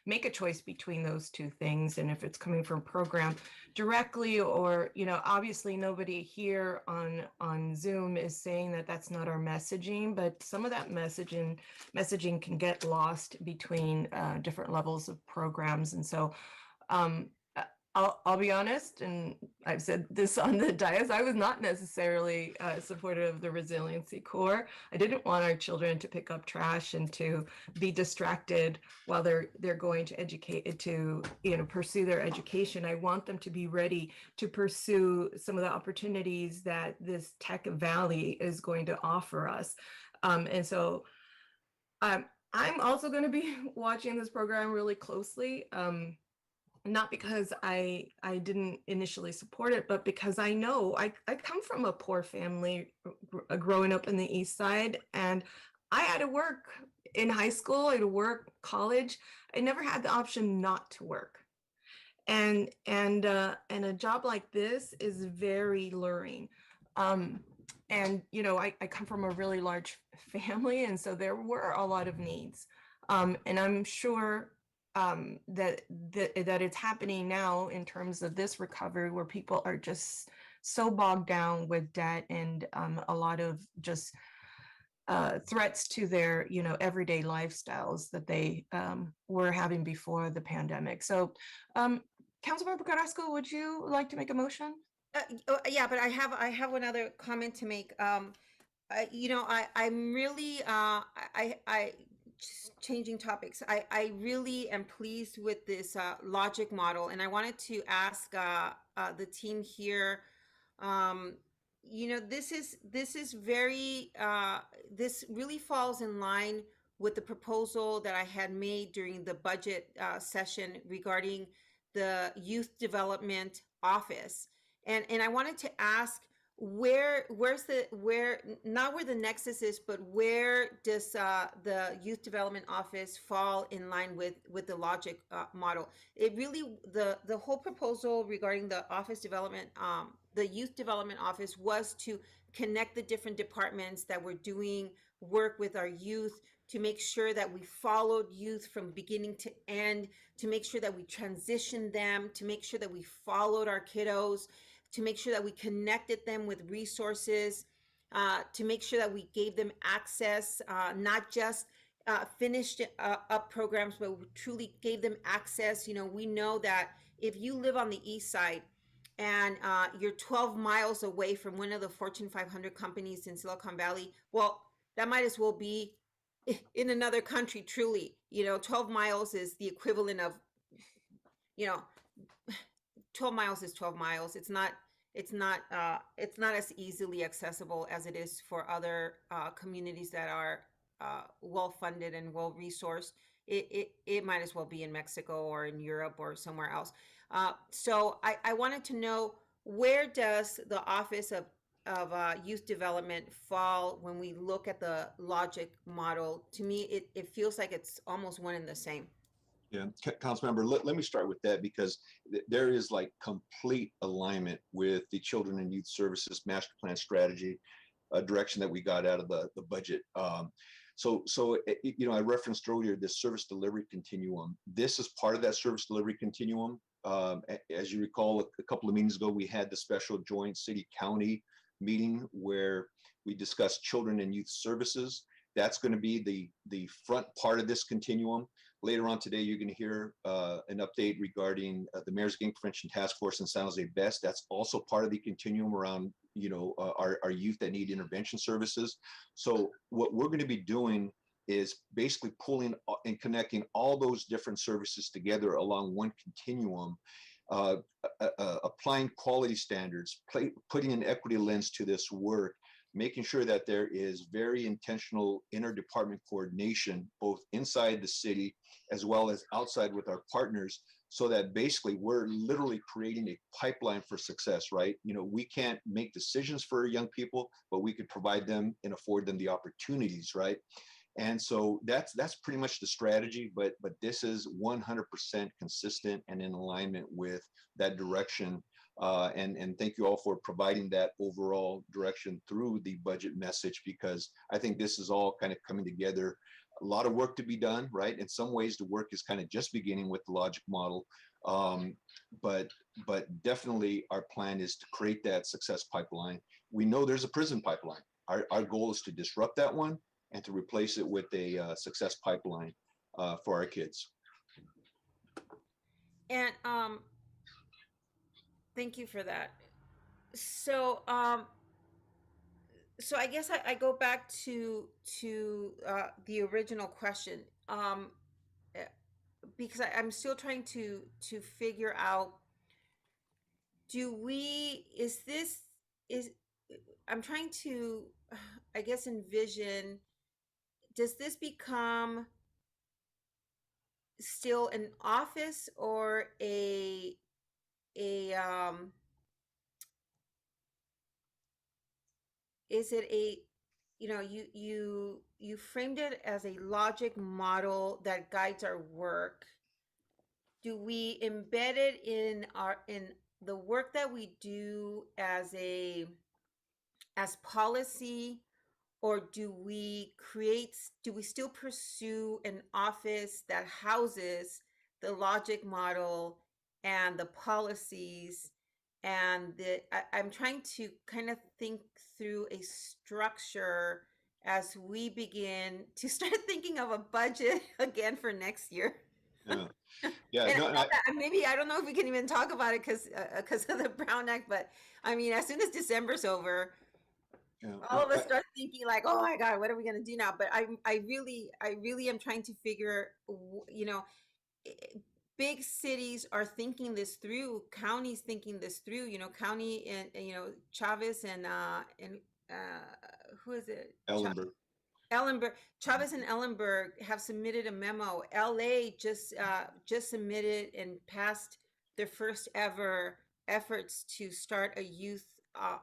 make a choice between those two things, and if it's coming from program directly, or, obviously nobody here on Zoom is saying that that's not our messaging, but some of that messaging can get lost between different levels of programs. And so I'll be honest, and I've said this on the dais, I was not necessarily supportive of the resiliency core. I didn't want our children to pick up trash and to be distracted while they're going to pursue their education. I want them to be ready to pursue some of the opportunities that this tech valley is going to offer us. And so I'm also going to be watching this program really closely. Not because I didn't initially support it, but because I know I come from a poor family growing up in the East Side, and I had to work in high school, I had to work college. I never had the option not to work. And a job like this is very luring. And I come from a really large family, and so there were a lot of needs. And I'm sure that it's happening now in terms of this recovery, where people are just so bogged down with debt and a lot of just threats to their everyday lifestyles that they were having before the pandemic. So Councilmember Carrasco, would you like to make a motion? Yeah, but I have one other comment to make. I'm really just changing topics. I really am pleased with this logic model, and I wanted to ask the team here. This is very this really falls in line with the proposal that I had made during the budget session regarding the Youth Development Office, and I wanted to ask, where's not where the nexus is, but where does the Youth Development Office fall in line with the logic model? It really, the whole proposal regarding the office development, the Youth Development Office, was to connect the different departments that were doing work with our youth, to make sure that we followed youth from beginning to end, to make sure that we transitioned them, to make sure that we followed our kiddos, to make sure that we connected them with resources, to make sure that we gave them access, not just finished up programs, but we truly gave them access. We know that if you live on the East Side and you're 12 miles away from one of the Fortune 500 companies in Silicon Valley, well, that might as well be in another country, truly. 12 miles is the equivalent of, 12 miles is 12 miles. It's not as easily accessible as it is for other communities that are well funded and well resourced. It might as well be in Mexico or in Europe or somewhere else. So I wanted to know, where does the Office of Youth Development fall when we look at the logic model? To me, it feels like it's almost one and the same. Yeah, Councilmember, let me start with that, because there is like complete alignment with the Children and Youth Services Master Plan strategy direction that we got out of the budget. So I referenced earlier this service delivery continuum. This is part of that service delivery continuum. As you recall, a couple of meetings ago, we had the special joint city-county meeting where we discussed children and youth services. That's going to be the front part of this continuum. Later on today, you're going to hear an update regarding the Mayor's Gang Prevention Task Force in San Jose Best. That's also part of the continuum around, our youth that need intervention services. So what we're going to be doing is basically pulling and connecting all those different services together along one continuum, applying quality standards, putting an equity lens to this work, making sure that there is very intentional interdepartment coordination, both inside the city as well as outside with our partners, so that basically we're literally creating a pipeline for success, right? We can't make decisions for young people, but we could provide them and afford them the opportunities, right? And so that's pretty much the strategy, but this is 100% consistent and in alignment with that direction. And thank you all for providing that overall direction through the budget message, because I think this is all kind of coming together. A lot of work to be done, right? In some ways, the work is kind of just beginning with the logic model, but definitely our plan is to create that success pipeline. We know there's a prison pipeline. Our goal is to disrupt that one and to replace it with a success pipeline for our kids. And Thank you for that. So, so I guess I go back to the original question, eh, because I'm still trying to figure out, do we, is this, is, I'm trying to, I guess, envision, does this become still an office or a is it a, you know, you framed it as a logic model that guides our work. Do we embed it in the work that we do as policy, or do we still pursue an office that houses the logic model and the policies and I'm trying to kind of think through a structure as we begin to start thinking of a budget again for next year. Yeah, yeah. And No, maybe I don't know if we can even talk about it because of the Brown Act, but I mean, as soon as December's over, all of us start thinking like, oh my God, what are we going to do now? But I really am trying to figure, you know, big cities are thinking this through, counties thinking this through, you know, county and, you know, Chavez and who is it? Ellenberg, Chavez and Ellenberg have submitted a memo. LA just submitted and passed their first ever efforts to start a youth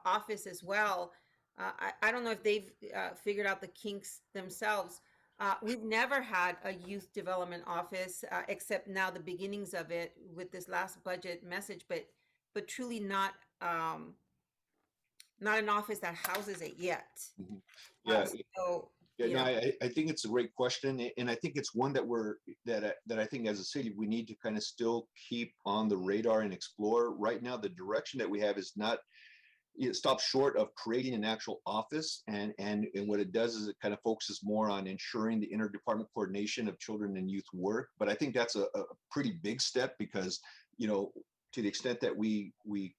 office as well. I don't know if they've figured out the kinks themselves. We've never had a youth development office except now the beginnings of it with this last budget message, but truly not an office that houses it yet. Mm-hmm. Yeah. So, yeah, no, I think it's a great question, and I think it's one that I think as a city we need to kind of still keep on the radar and explore. Right now, the direction that we have is not. It stops short of creating an actual office, and what it does is it kind of focuses more on ensuring the interdepartment coordination of children and youth work. But I think that's a pretty big step because, you know, to the extent that we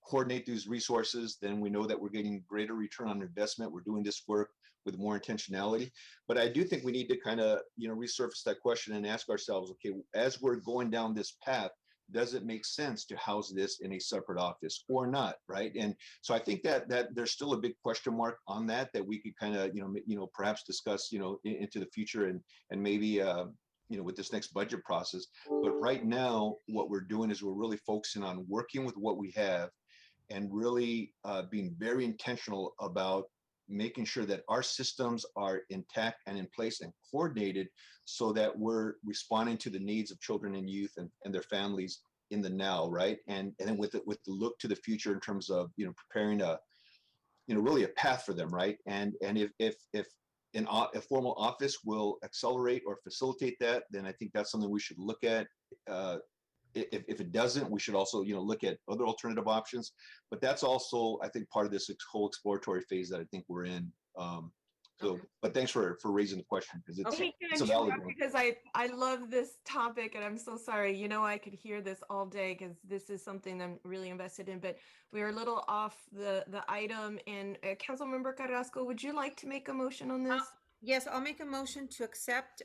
coordinate these resources, then we know that we're getting greater return on investment. We're doing this work with more intentionality. But I do think we need to kind of, you know, resurface that question and ask ourselves, okay, as we're going down this path, does it make sense to house this in a separate office or not, right? And so I think that there's still a big question mark on that we could kind of, you know, perhaps discuss, you know, into the future and maybe, you know, with this next budget process. But right now, what we're doing is we're really focusing on working with what we have and really being very intentional about making sure that our systems are intact and in place and coordinated so that we're responding to the needs of children and youth and their families in the now, right? And then with the look to the future in terms of, you know, preparing a, you know, really a path for them, right? And if a formal office will accelerate or facilitate that, then I think that's something we should look at. If it doesn't, we should also, you know, look at other alternative options. But that's also, I think, part of this whole exploratory phase that I think we're in. So, but thanks for raising the question because it's a valid one. Because I love this topic and I'm so sorry. You know, I could hear this all day because this is something I'm really invested in. But we are a little off the item. And Councilmember Carrasco, would you like to make a motion on this? Yes, I'll make a motion to accept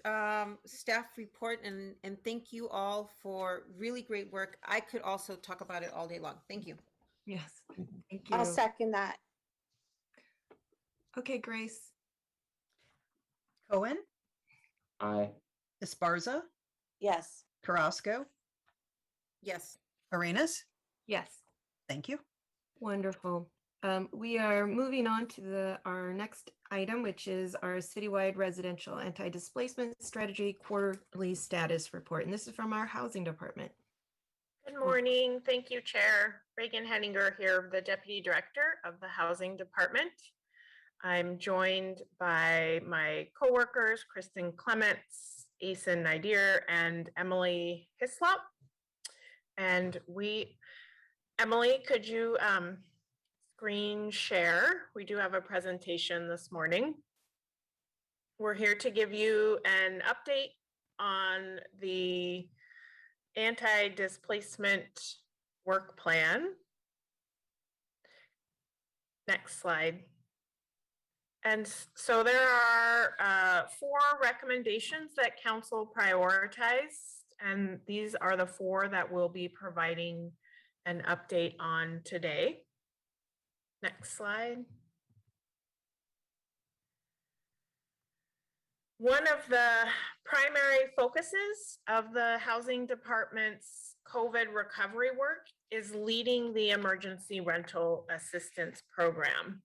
staff report and thank you all for really great work. I could also talk about it all day long. Thank you. Yes, thank you. I'll second that. Okay, Grace. Cohen, Aye. Esparza, Yes. Carrasco, Yes. Readiness. Yes. Thank you. Wonderful. We are moving on to our next item, which is our citywide residential anti-displacement strategy quarterly status report. And this is from our housing department. Good morning. Thank you, Chair. Reagan Henninger here, the Deputy Director of the Housing Department. I'm joined by my coworkers, Kristen Clements, Asen Nadir, and Emily Hislop. And Emily, could you screen share? We do have a presentation this morning. We're here to give you an update on the anti-displacement work plan. Next slide. And so there are 4 recommendations that council prioritized, and these are the 4 that we'll be providing an update on today. Next slide. One of the primary focuses of the housing department's COVID recovery work is leading the emergency rental assistance program.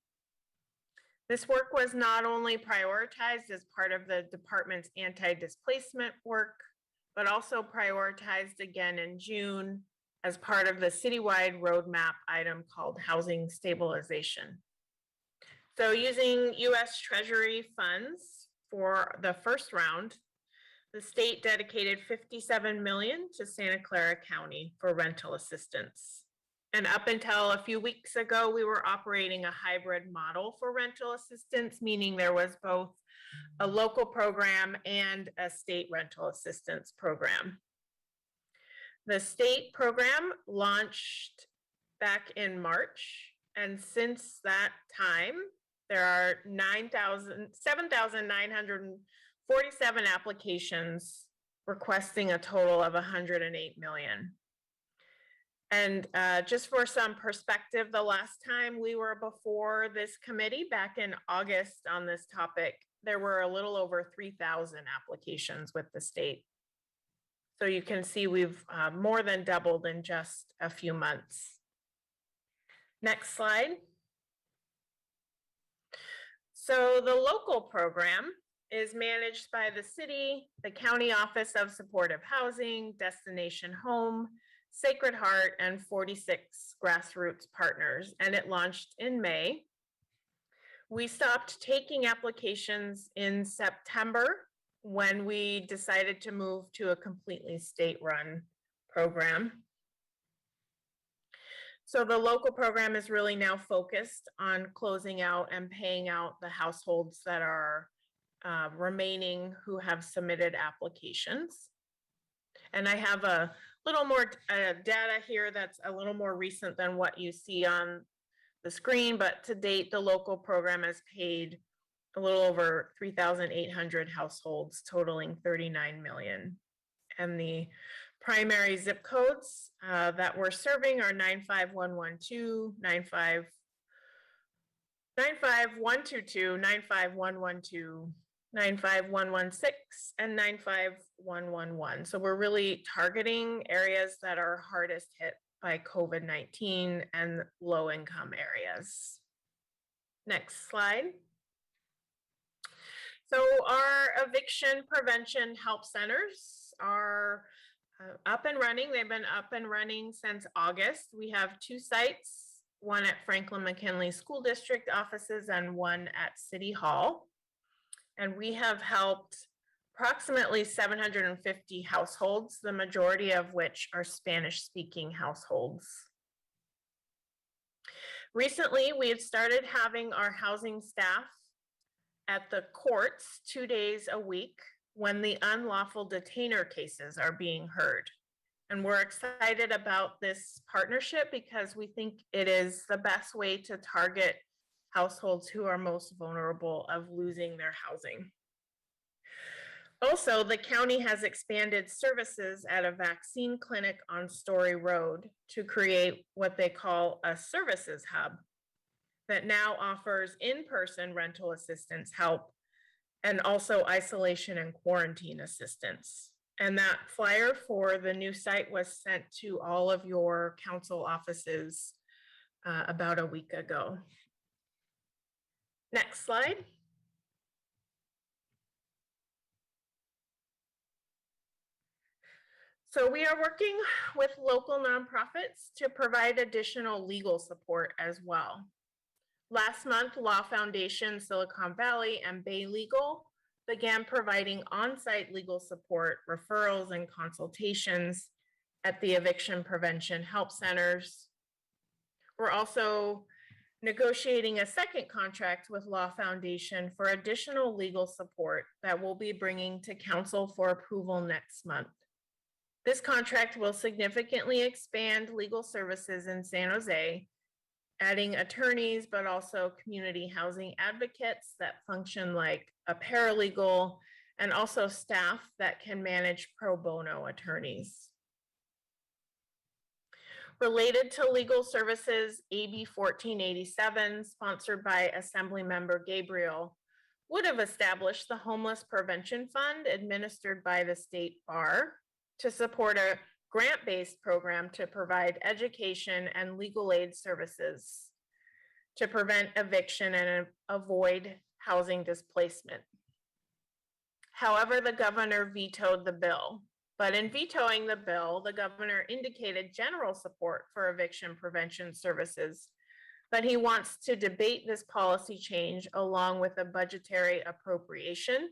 This work was not only prioritized as part of the department's anti-displacement work, but also prioritized again in June as part of the citywide roadmap item called housing stabilization. So using US Treasury funds for the first round, the state dedicated $57 million to Santa Clara County for rental assistance. And up until a few weeks ago, we were operating a hybrid model for rental assistance, meaning there was both a local program and a state rental assistance program. The state program launched back in March, and since that time, there are 7,947 applications requesting a total of 108 million. And just for some perspective, the last time we were before this committee back in August on this topic, there were a little over 3,000 applications with the state. So you can see we've more than doubled in just a few months. Next slide. So the local program is managed by the city, the County Office of Supportive Housing, Destination Home, Sacred Heart, and 46 grassroots partners, and it launched in May. We stopped taking applications in September when we decided to move to a completely state-run program. So the local program is really now focused on closing out and paying out the households that are remaining who have submitted applications. And I have a little more data here that's a little more recent than what you see on the screen, but to date, the local program has paid a little over 3,800 households, totaling 39 million. And the primary zip codes that we're serving are 95112, 95122, 95112, 95116, and 95111. So we're really targeting areas that are hardest hit by COVID-19 and low-income areas. Next slide. So our eviction prevention help centers are up and running. They've been up and running since August. We have 2 sites, one at Franklin McKinley School District offices and one at City Hall. And we have helped approximately 750 households, the majority of which are Spanish-speaking households. Recently, we have started having our housing staff at the courts 2 days a week when the unlawful detainer cases are being heard. And we're excited about this partnership because we think it is the best way to target households who are most vulnerable of losing their housing. Also, the county has expanded services at a vaccine clinic on Story Road to create what they call a services hub that now offers in-person rental assistance help and also isolation and quarantine assistance. And that flyer for the new site was sent to all of your council offices about a week ago. Next slide. So we are working with local nonprofits to provide additional legal support as well. Last month, Law Foundation, Silicon Valley, and Bay Legal began providing on-site legal support, referrals, and consultations at the eviction prevention help centers. We're also negotiating a second contract with Law Foundation for additional legal support that we'll be bringing to council for approval next month. This contract will significantly expand legal services in San Jose adding attorneys, but also community housing advocates that function like a paralegal, and also staff that can manage pro bono attorneys. Related to legal services, AB 1487, sponsored by Assemblymember Gabriel, would have established the Homeless Prevention Fund administered by the State Bar to support a grant-based program to provide education and legal aid services to prevent eviction and avoid housing displacement. However, the governor vetoed the bill. But in vetoing the bill, the governor indicated general support for eviction prevention services, but he wants to debate this policy change along with a budgetary appropriation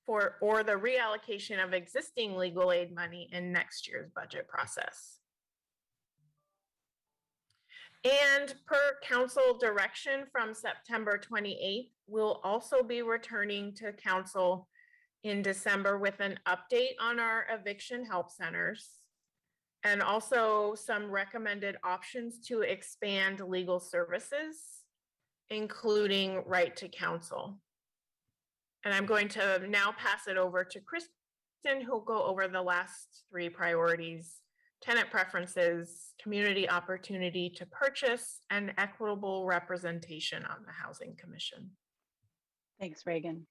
or the reallocation of existing legal aid money in next year's budget process. And per council direction from September 28th, we'll also be returning to council in December with an update on our eviction help centers and also some recommended options to expand legal services, including right to counsel. And I'm going to now pass it over to Kristen, who'll go over the last three priorities: tenant preferences, community opportunity to purchase, and equitable representation on the Housing Commission. Thanks, Reagan.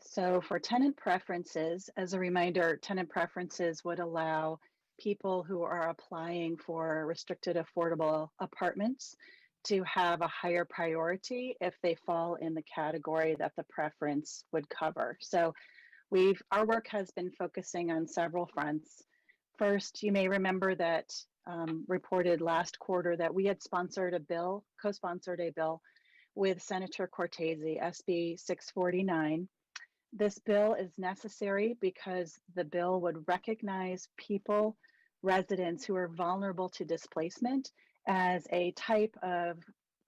So for tenant preferences, as a reminder, tenant preferences would allow people who are applying for restricted affordable apartments to have a higher priority if they fall in the category that the preference would cover. So our work has been focusing on several fronts. First, you may remember that reported last quarter that we had sponsored a bill, co-sponsored a bill with Senator Cortese, SB 649. This bill is necessary because the bill would recognize people, residents who are vulnerable to displacement as a type of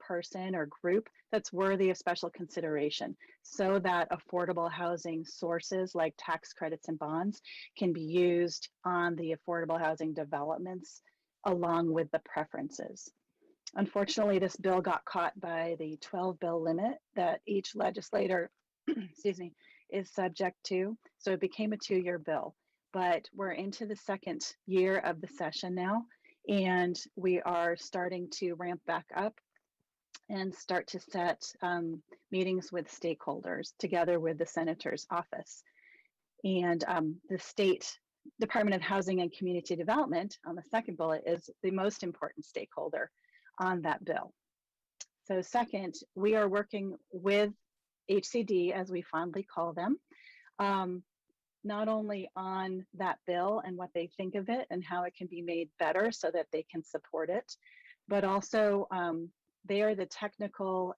person or group that's worthy of special consideration so that affordable housing sources like tax credits and bonds can be used on the affordable housing developments along with the preferences. Unfortunately, this bill got caught by the 12 bill limit that each legislator excuse me, is subject to. So it became a 2-year bill, but we're into the second year of the session now, and we are starting to ramp back up and start to set meetings with stakeholders together with the Senator's office. And the State Department of Housing and Community Development on the second bullet is the most important stakeholder on that bill. So second, we are working with HCD, as we fondly call them, not only on that bill and what they think of it and how it can be made better so that they can support it, but also they are the technical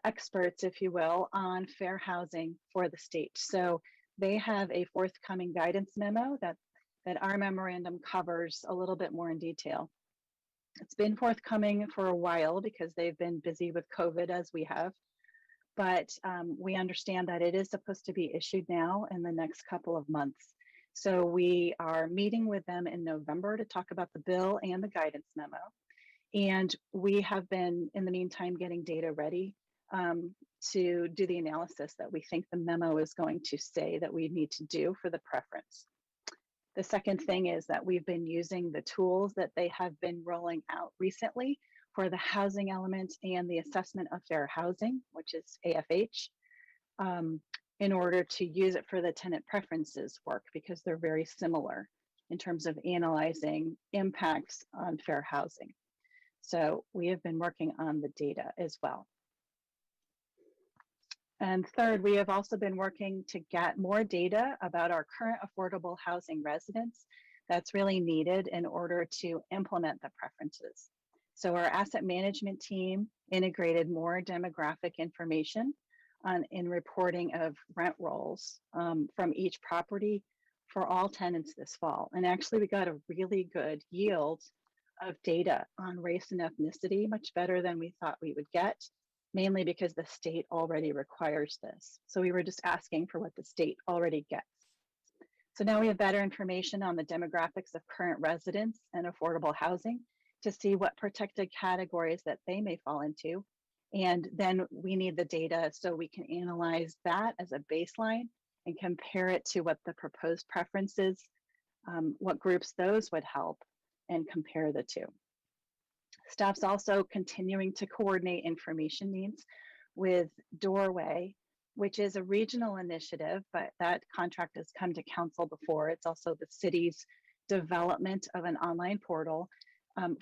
experts, if you will, on fair housing for the state. So they have a forthcoming guidance memo that our memorandum covers a little bit more in detail. It's been forthcoming for a while because they've been busy with COVID as we have. But we understand that it is supposed to be issued now in the next couple of months. So we are meeting with them in November to talk about the bill and the guidance memo. And we have been, in the meantime, getting data ready to do the analysis that we think the memo is going to say that we need to do for the preference. The second thing is that we've been using the tools that they have been rolling out recently for the housing element and the assessment of fair housing, which is AFH, in order to use it for the tenant preferences work because they're very similar in terms of analyzing impacts on fair housing. So we have been working on the data as well. And third, we have also been working to get more data about our current affordable housing residents that's really needed in order to implement the preferences. So our asset management team integrated more demographic information in reporting of rent rolls from each property for all tenants this fall. And actually we got a really good yield of data on race and ethnicity, much better than we thought we would get, mainly because the state already requires this. So we were just asking for what the state already gets. So now we have better information on the demographics of current residents and affordable housing to see what protected categories that they may fall into. And then we need the data so we can analyze that as a baseline and compare it to what the proposed preferences, what groups those would help, and compare the two. Staff's also continuing to coordinate information needs with Doorway, which is a regional initiative, but that contract has come to council before. It's also the city's development of an online portal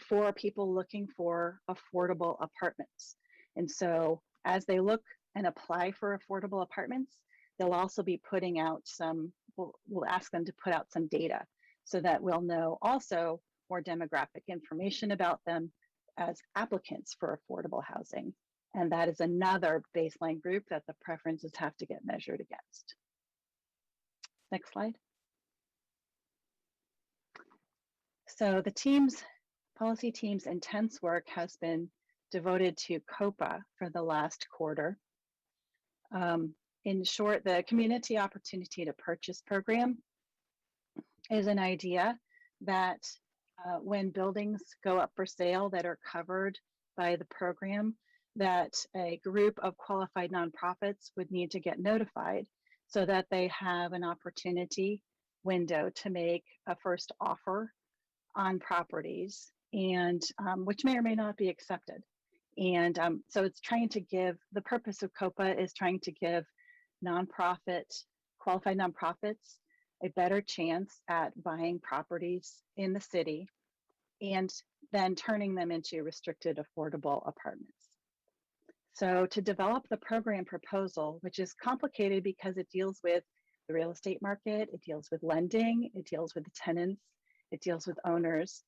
for people looking for affordable apartments. And so as they look and apply for affordable apartments, they'll also be putting out we'll ask them to put out some data so that we'll know also more demographic information about them as applicants for affordable housing. And that is another baseline group that the preferences have to get measured against. Next slide. So the policy team's intense work has been devoted to Copa for the last quarter. In short, the Community Opportunity to Purchase program is an idea that when buildings go up for sale that are covered by the program, that a group of qualified nonprofits would need to get notified so that they have an opportunity window to make a first offer on properties, and which may or may not be accepted. And so it's trying to give, the purpose of Copa is trying to give qualified nonprofits a better chance at buying properties in the city and then turning them into restricted affordable apartments. So to develop the program proposal, which is complicated because it deals with the real estate market, it deals with lending, it deals with the tenants, it deals with owners.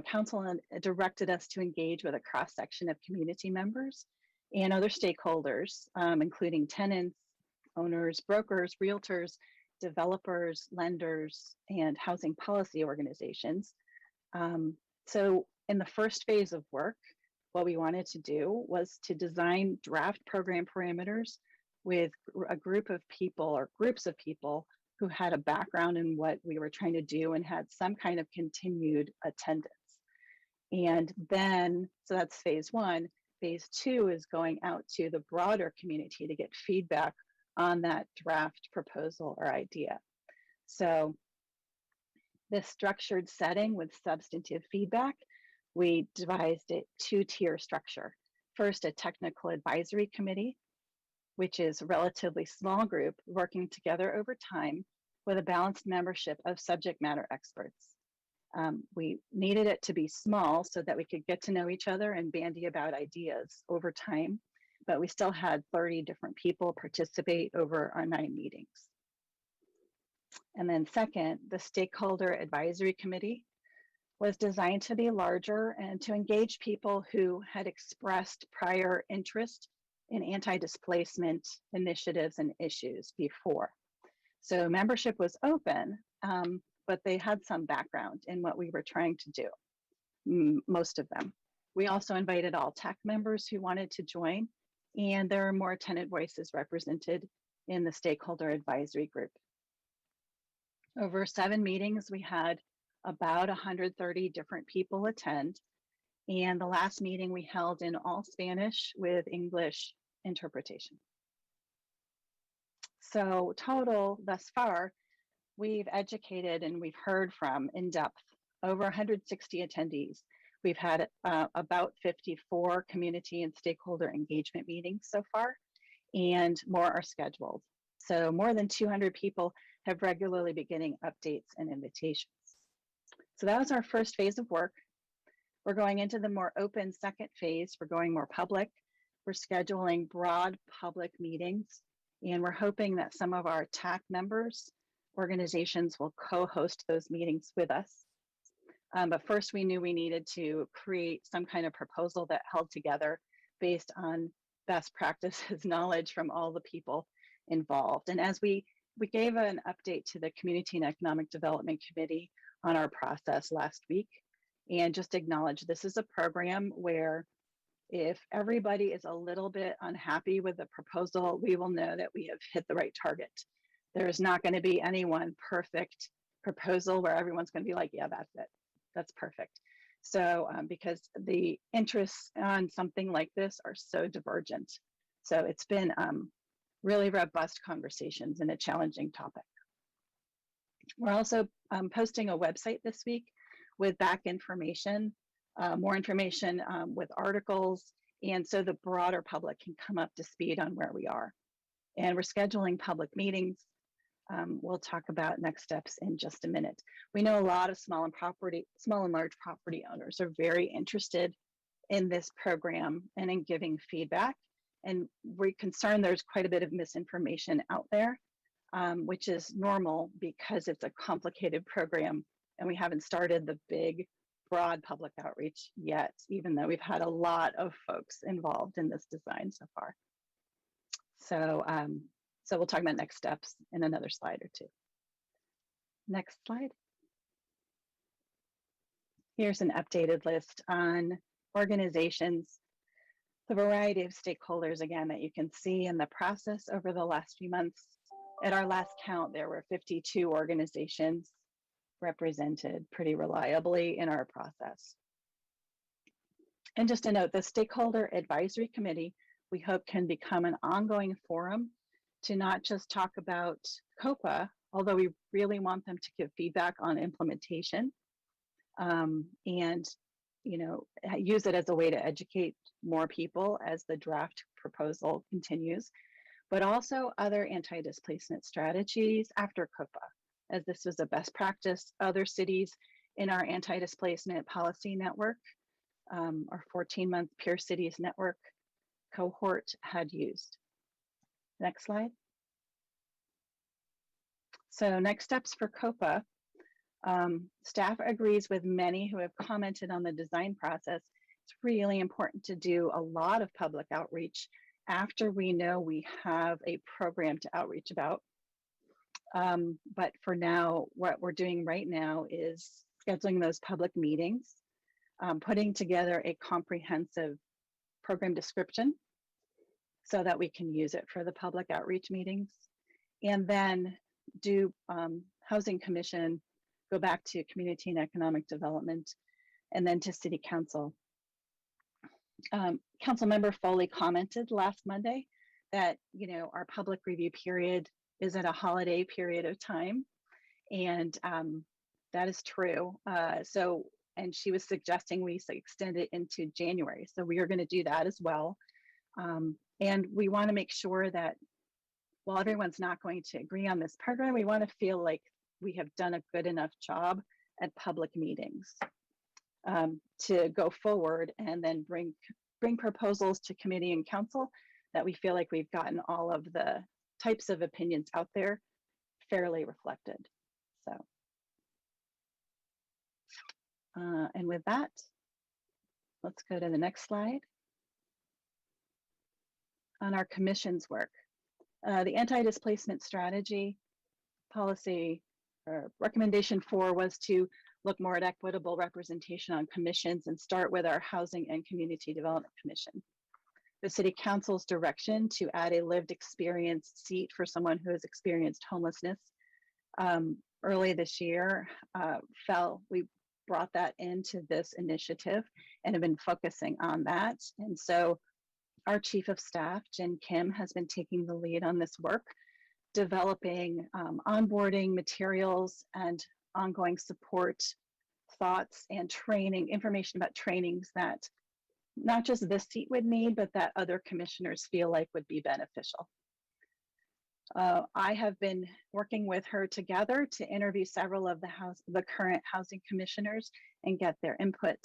Council directed us to engage with a cross-section of community members and other stakeholders, including tenants, owners, brokers, realtors, developers, lenders, and housing policy organizations. So in the first phase of work, what we wanted to do was to design draft program parameters with a group of people or groups of people who had a background in what we were trying to do and had some kind of continued attendance. And then, so that's phase one. Phase two is going out to the broader community to get feedback on that draft proposal or idea. So this structured setting with substantive feedback, we devised a two-tier structure. First, a technical advisory committee, which is a relatively small group working together over time with a balanced membership of subject matter experts. We needed it to be small so that we could get to know each other and bandy about ideas over time, but we still had 30 different people participate over our 9 meetings. And then second, the stakeholder advisory committee was designed to be larger and to engage people who had expressed prior interest in anti-displacement initiatives and issues before. So membership was open, but they had some background in what we were trying to do, most of them. We also invited all tech members who wanted to join, and there are more tenant voices represented in the stakeholder advisory group. Over 7 meetings, we had about 130 different people attend, and the last meeting we held in all Spanish with English interpretation. So total thus far, we've educated and we've heard from in depth over 160 attendees. We've had about 54 community and stakeholder engagement meetings so far, and more are scheduled. So more than 200 people have regularly been getting updates and invitations. So that was our first phase of work. We're going into the more open second phase. We're going more public. We're scheduling broad public meetings, and we're hoping that some of our TAC members, organizations will co-host those meetings with us. But first we knew we needed to create some kind of proposal that held together based on best practices knowledge from all the people involved. And as we gave an update to the Community and Economic Development Committee on our process last week, and just acknowledge this is a program where if everybody is a little bit unhappy with the proposal, we will know that we have hit the right target. There is not going to be any one perfect proposal where everyone's going to be like, yeah, that's it. That's perfect. So because the interests on something like this are so divergent. So it's been really robust conversations and a challenging topic. We're also posting a website this week with back information, more information with articles, and so the broader public can come up to speed on where we are. And we're scheduling public meetings. We'll talk about next steps in just a minute. We know a lot of small and large property owners are very interested in this program and in giving feedback. And we're concerned there's quite a bit of misinformation out there, which is normal because it's a complicated program and we haven't started the big, broad public outreach yet, even though we've had a lot of folks involved in this design so far. So, so we'll talk about next steps in another slide or two. Next slide. Here's an updated list on organizations, the variety of stakeholders, again, that you can see in the process over the last few months. At our last count, there were 52 organizations represented pretty reliably in our process. And just to note, the Stakeholder Advisory Committee, we hope can become an ongoing forum to not just talk about Copa, although we really want them to give feedback on implementation and use it as a way to educate more people as the draft proposal continues, but also other anti-displacement strategies after Copa, as this was a best practice other cities in our anti-displacement policy network, our 14-month Peer Cities Network cohort had used. Next slide. So next steps for Copa. Staff agrees with many who have commented on the design process. It's really important to do a lot of public outreach after we know we have a program to outreach about. But for now, what we're doing right now is scheduling those public meetings, putting together a comprehensive program description so that we can use it for the public outreach meetings, and then do Housing Commission, go back to Community and Economic Development, and then to City Council. Council member Foley commented last Monday that our public review period is at a holiday period of time, and that is true. And she was suggesting we extend it into January, so we are going to do that as well. And we want to make sure that while everyone's not going to agree on this program, we want to feel like we have done a good enough job at public meetings to go forward and then bring proposals to committee and council that we feel like we've gotten all of the types of opinions out there fairly reflected. So, and with that, let's go to the next slide. On our commission's work. The anti-displacement strategy policy recommendation 4 was to look more at equitable representation on commissions and start with our Housing and Community Development Commission. The City Council's direction to add a lived experience seat for someone who has experienced homelessness early this year we brought that into this initiative and have been focusing on that. And so our Chief of Staff, Jen Kim, has been taking the lead on this work, developing onboarding materials and ongoing support, thoughts, and training, information about trainings that not just this seat would need, but that other commissioners feel like would be beneficial. I have been working with her together to interview several of the current housing commissioners and get their input.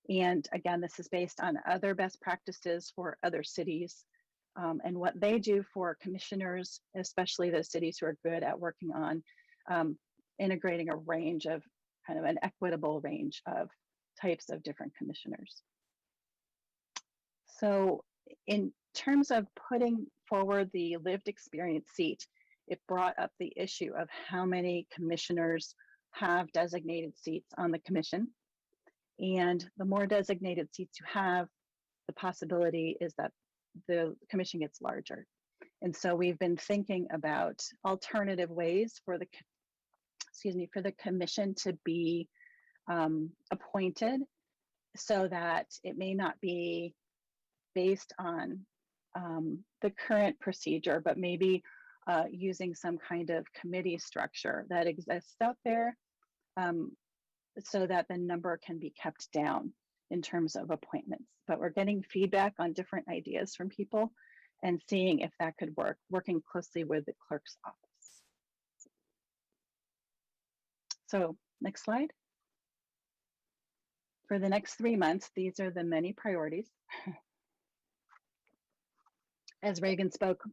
And again, this is based on other best practices for other cities and what they do for commissioners, especially those cities who are good at working on integrating a range of kind of an equitable range of types of different commissioners. So in terms of putting forward the lived experience seat, it brought up the issue of how many commissioners have designated seats on the commission. And the more designated seats you have, the possibility is that the commission gets larger. And so we've been thinking about alternative ways for the, for the commission to be appointed, so that it may not be based on the current procedure, but maybe using some kind of committee structure that exists out there, so that the number can be kept down in terms of appointments. But we're getting feedback on different ideas from people and seeing if that could work, working closely with the clerk's office. So next slide. For the next 3 months, these are the many priorities. As Reagan spoke,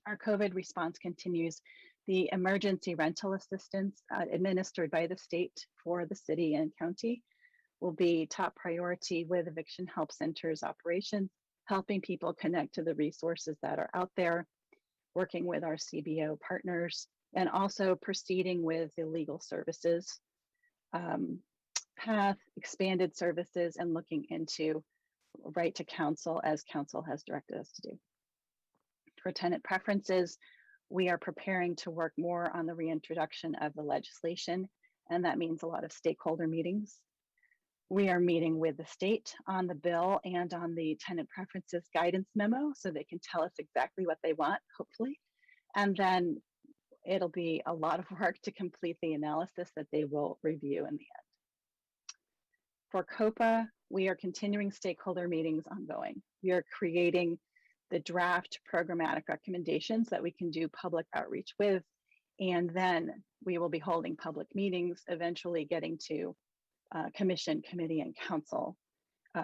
our COVID response continues. The emergency rental assistance administered by the state for the city and county will be top priority with eviction help centers operations, helping people connect to the resources that are out there, working with our CBO partners, and also proceeding with the legal services path, expanded services, and looking into right to counsel as council has directed us to do. For tenant preferences, we are preparing to work more on the reintroduction of the legislation, and that means a lot of stakeholder meetings. We are meeting with the state on the bill and on the tenant preferences guidance memo, so they can tell us exactly what they want, hopefully. And then it'll be a lot of work to complete the analysis that they will review in the end. For Copa, we are continuing stakeholder meetings ongoing. We are creating the draft programmatic recommendations that we can do public outreach with, and then we will be holding public meetings, eventually getting to commission, committee, and council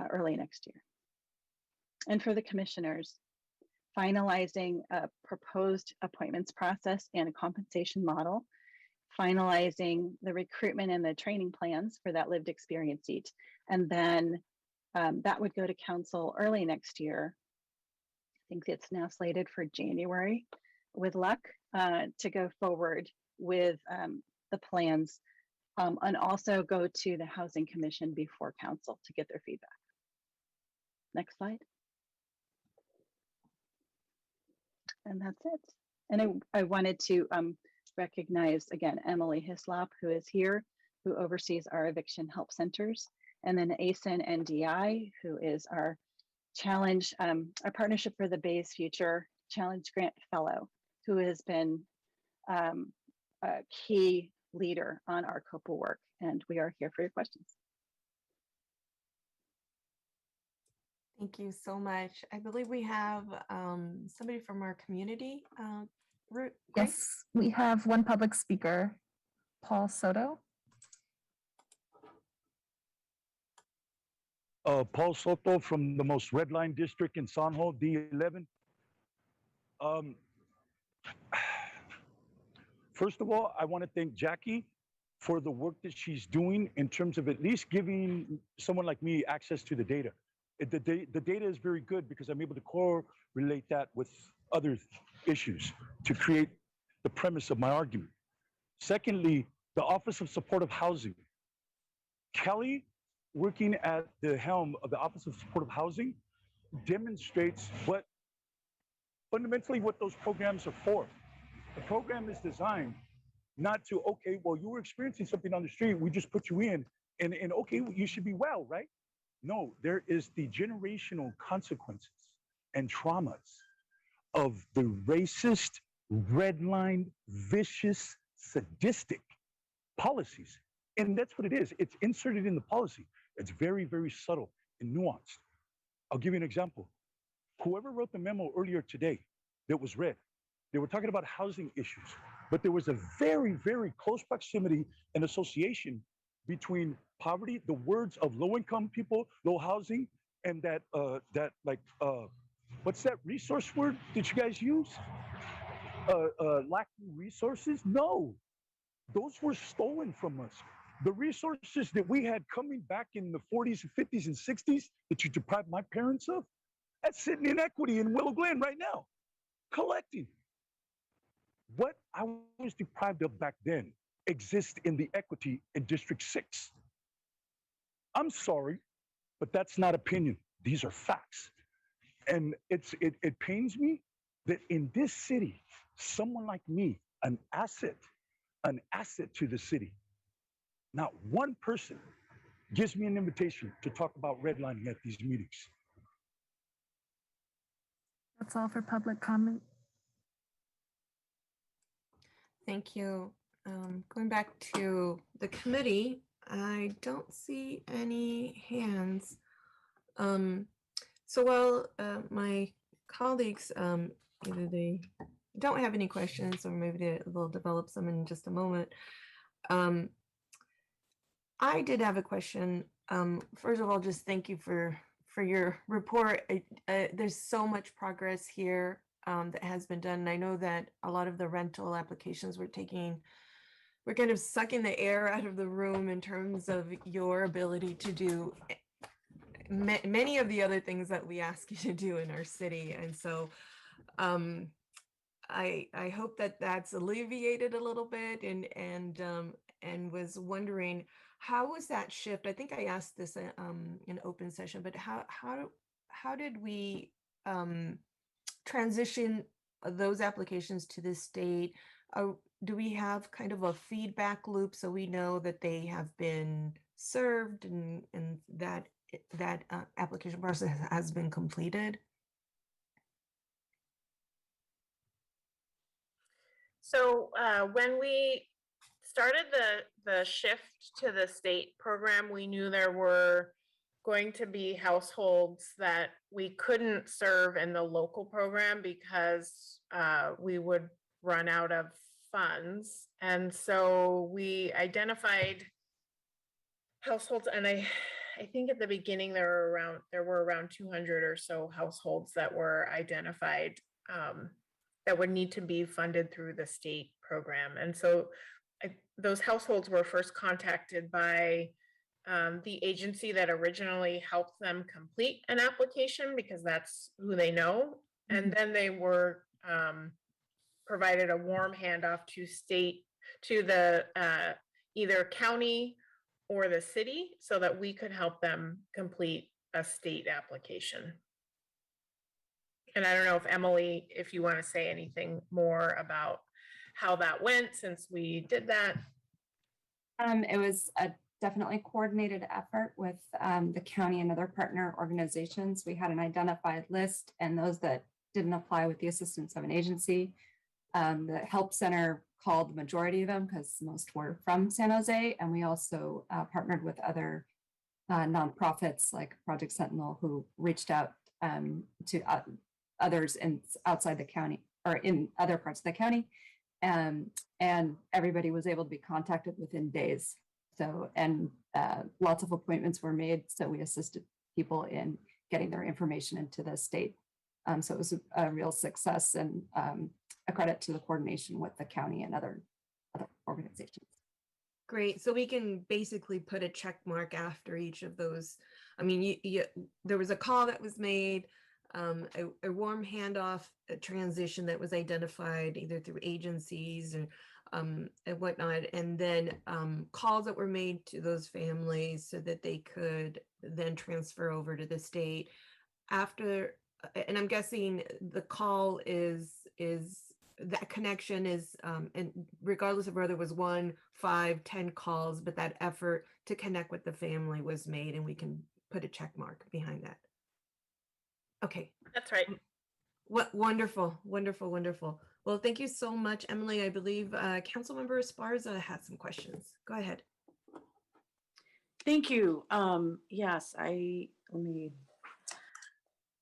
early next year. And for the commissioners, finalizing a proposed appointments process and a compensation model, finalizing the recruitment and the training plans for that lived experience seat. And then that would go to council early next year. I think it's now slated for January, with luck, to go forward with the plans, and also go to the Housing Commission before council to get their feedback. Next slide. And that's it. And I wanted to recognize again Emily Hislop, who is here, who oversees our eviction help centers, and then ASIN NDI, who is our challenge, our Partnership for the Bay's Future Challenge Grant Fellow, who has been a key leader on our Copa work, and we are here for your questions. Thank you so much. I believe we have somebody from our community. Yes, we have one public speaker, Paul Soto. Paul Soto from the most red line district in San Jose, D11. First of all, I want to thank Jackie for the work that she's doing in terms of at least giving someone like me access to the data. The data is very good because I'm able to correlate that with other issues to create the premise of my argument. Secondly, the Office of Supportive Housing. Kelly, working at the helm of the Office of Supportive Housing, demonstrates fundamentally what those programs are for. The program is designed not to, okay, well, you were experiencing something on the street, we just put you in, and okay, you should be well, right? No, there is the generational consequences and traumas of the racist, redlined, vicious, sadistic policies. And that's what it is. It's inserted in the policy. It's very, very subtle and nuanced. I'll give you an example. Whoever wrote the memo earlier today that was read, they were talking about housing issues, but there was a very, very close proximity and association between poverty, the words of low-income people, low housing, and what's that resource word that you guys use? Lacking resources? No, those were stolen from us. The resources that we had coming back in the 40s and 50s and 60s that you deprived my parents of, that's sitting in Equity in Willow Glen right now, collecting. What I was deprived of back then exists in the Equity in District 6. I'm sorry, but that's not opinion. These are facts. And it pains me that in this city, someone like me, an asset to the city, not one person gives me an invitation to talk about redlining at these meetings. That's all for public comment. Thank you. Going back to the committee, I don't see any hands. So while my colleagues, either they don't have any questions or maybe they'll develop some in just a moment. I did have a question. First of all, just thank you for your report. There's so much progress here that has been done. And I know that a lot of the rental applications we're kind of sucking the air out of the room in terms of your ability to do many of the other things that we ask you to do in our city. And so I hope that that's alleviated a little bit, and was wondering, how was that shift? I think I asked this in open session, but how did we transition those applications to the state? Do we have kind of a feedback loop so we know that they have been served and that application process has been completed? So when we started the shift to the state program, we knew there were going to be households that we couldn't serve in the local program because we would run out of funds. And so we identified households, and I think at the beginning there were around 200 or so households that were identified that would need to be funded through the state program. And so those households were first contacted by the agency that originally helped them complete an application, because that's who they know. And then they were provided a warm handoff to the either county or the city, so that we could help them complete a state application. And I don't know if Emily, if you want to say anything more about how that went since we did that. It was a definitely coordinated effort with the county and other partner organizations. We had an identified list, and those that didn't apply with the assistance of an agency. The help center called the majority of them because most were from San Jose. And we also partnered with other nonprofits like Project Sentinel, who reached out to others outside the county or in other parts of the county. And everybody was able to be contacted within days. So, and lots of appointments were made. So we assisted people in getting their information into the state. So it was a real success, and a credit to the coordination with the county and other organizations. Great. So we can basically put a check mark after each of those. I mean, there was a call that was made, a warm handoff, a transition that was identified either through agencies and whatnot, and then calls that were made to those families so that they could then transfer over to the state after. And I'm guessing the call is that connection is, and regardless of whether it was 1, 5, 10 calls, but that effort to connect with the family was made, and we can put a check mark behind that. Okay. That's right. What wonderful, wonderful, wonderful. Well, thank you so much, Emily. I believe Councilmember Esparza had some questions. Go ahead. Thank you. Yes, let me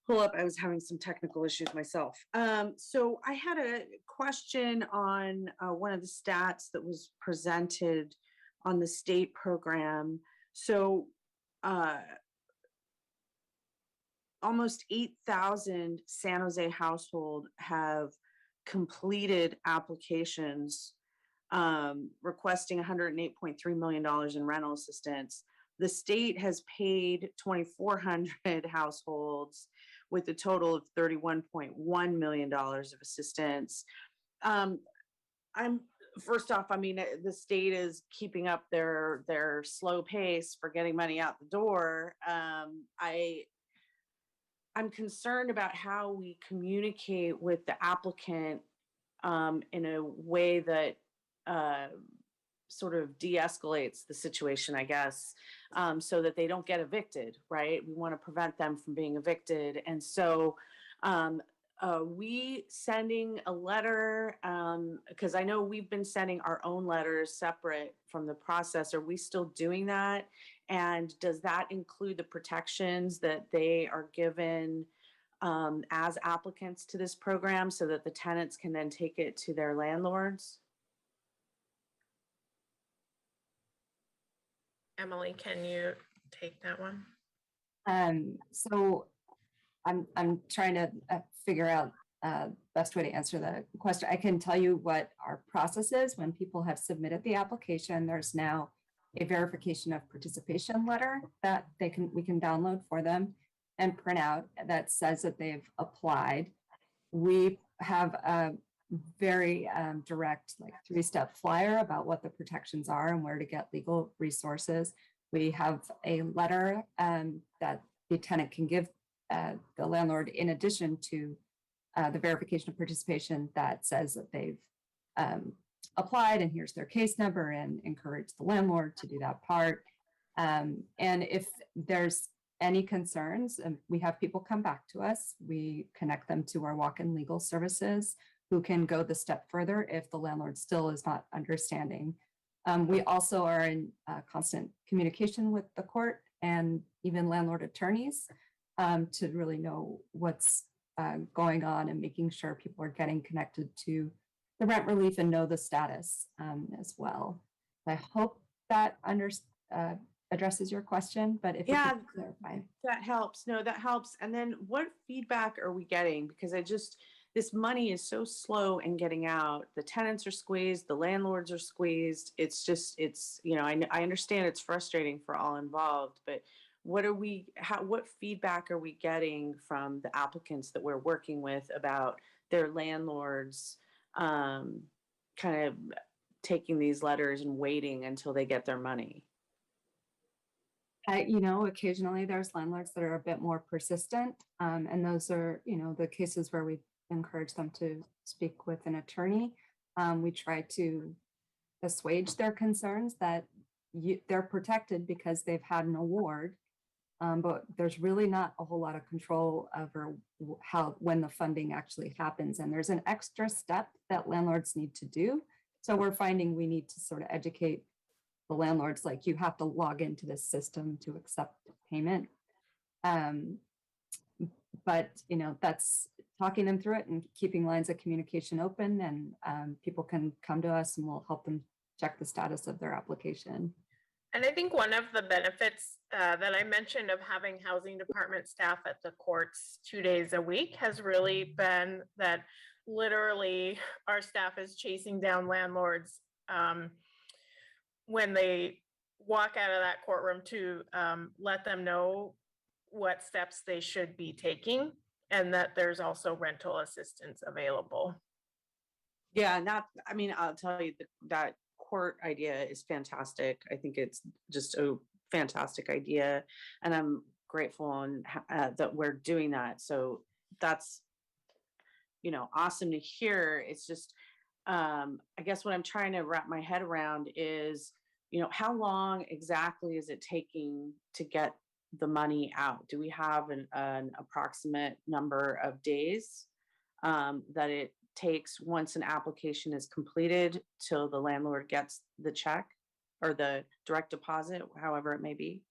pull up. I was having some technical issues myself. So I had a question on one of the stats that was presented on the state program. So almost 8,000 San Jose households have completed applications requesting $108.3 million in rental assistance. The state has paid 2,400 households with a total of $31.1 million of assistance. First off, I mean, the state is keeping up their slow pace for getting money out the door. I'm concerned about how we communicate with the applicant in a way that sort of de-escalates the situation, I guess, so that they don't get evicted, right? We want to prevent them from being evicted. And so we sending a letter, because I know we've been sending our own letters separate from the process. Are we still doing that? And does that include the protections that they are given as applicants to this program so that the tenants can then take it to their landlords? Emily, can you take that one? So I'm trying to figure out best way to answer the question. I can tell you what our process is. When people have submitted the application, there's now a verification of participation letter that we can download for them and print out that says that they've applied. We have a very direct, like 3-step flyer about what the protections are and where to get legal resources. We have a letter that the tenant can give the landlord in addition to the verification of participation that says that they've applied and here's their case number, and encourage the landlord to do that part. And if there's any concerns, we have people come back to us. We connect them to our walk-in legal services who can go the step further if the landlord still is not understanding. We also are in constant communication with the court and even landlord attorneys to really know what's going on and making sure people are getting connected to the rent relief and know the status as well. I hope that addresses your question, but if yeah, you could clarify. That helps. No, that helps. And then what feedback are we getting? Because this money is so slow in getting out. The tenants are squeezed, the landlords are squeezed. It's I understand it's frustrating for all involved, but what feedback are we getting from the applicants that we're working with about their landlords kind of taking these letters and waiting until they get their money? Occasionally there's landlords that are a bit more persistent. And those are, the cases where we encourage them to speak with an attorney. We try to assuage their concerns that they're protected because they've had an award. But there's really not a whole lot of control over when the funding actually happens. And there's an extra step that landlords need to do. So we're finding we need to sort of educate the landlords, like you have to log into this system to accept payment. But that's talking them through it and keeping lines of communication open, and people can come to us and we'll help them check the status of their application. And I think one of the benefits that I mentioned of having housing department staff at the courts 2 days a week has really been that literally our staff is chasing down landlords when they walk out of that courtroom to let them know what steps they should be taking, and that there's also rental assistance available. Yeah, I'll tell you that court idea is fantastic. I think it's just a fantastic idea, and I'm grateful that we're doing that. So that's, awesome to hear. It's just, I guess what I'm trying to wrap my head around is, how long exactly is it taking to get the money out? Do we have an approximate number of days that it takes once an application is completed till the landlord gets the check or the direct deposit, however it may be?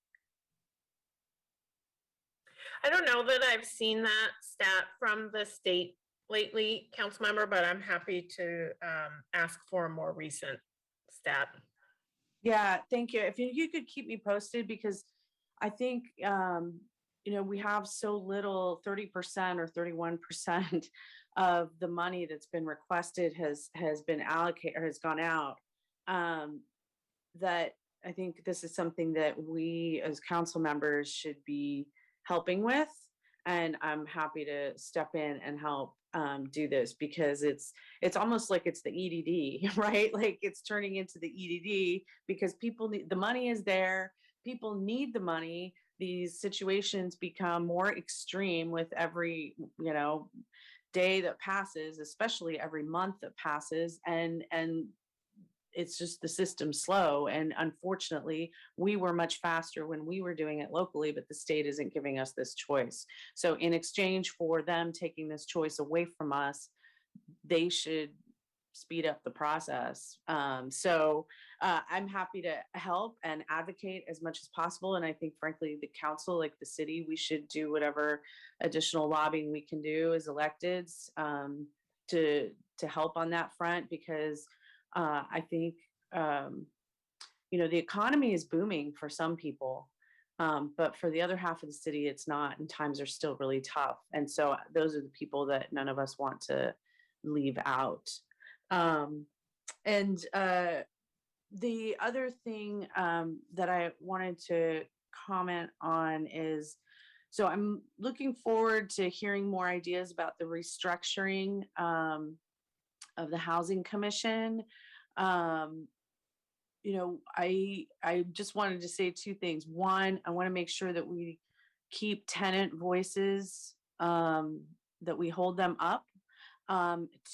I don't know that I've seen that stat from the state lately, council member, but I'm happy to ask for a more recent stat. Yeah, thank you. If you could keep me posted, because I think, we have so little, 30% or 31% of the money that's been requested has been allocated or has gone out. That I think this is something that we as council members should be helping with. And I'm happy to step in and help do this, because it's almost like it's the EDD, right? Like it's turning into the EDD because people need, the money is there. People need the money. these situations become more extreme with every, day that passes, especially every month that passes, and it's just the system's slow. And unfortunately, we were much faster when we were doing it locally, but the state isn't giving us this choice. So in exchange for them taking this choice away from us, they should speed up the process. So I'm happy to help and advocate as much as possible. And I think, frankly, the council, like the city, we should do whatever additional lobbying we can do as electeds to help on that front, because I think, the economy is booming for some people, but for the other half of the city, it's not, and times are still really tough. And so those are the people that none of us want to leave out. The other thing that I wanted to comment on is, so I'm looking forward to hearing more ideas about the restructuring of the Housing Commission. I just wanted to say two things. One, I want to make sure that we keep tenant voices, that we hold them up.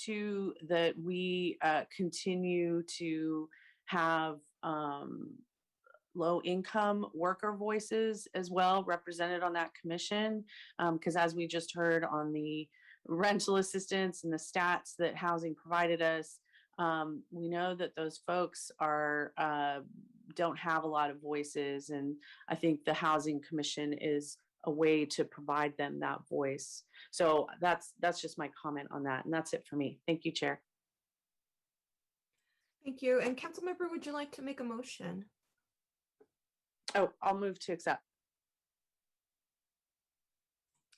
Two, that we continue to have low-income worker voices as well represented on that commission, because as we just heard on the rental assistance and the stats that housing provided us, we know that those folks don't have a lot of voices, and I think the Housing Commission is a way to provide them that voice. So that's just my comment on that, and that's it for me. Thank you, Chair. Thank you. And Councilmember, would you like to make a motion? Oh, I'll move to accept.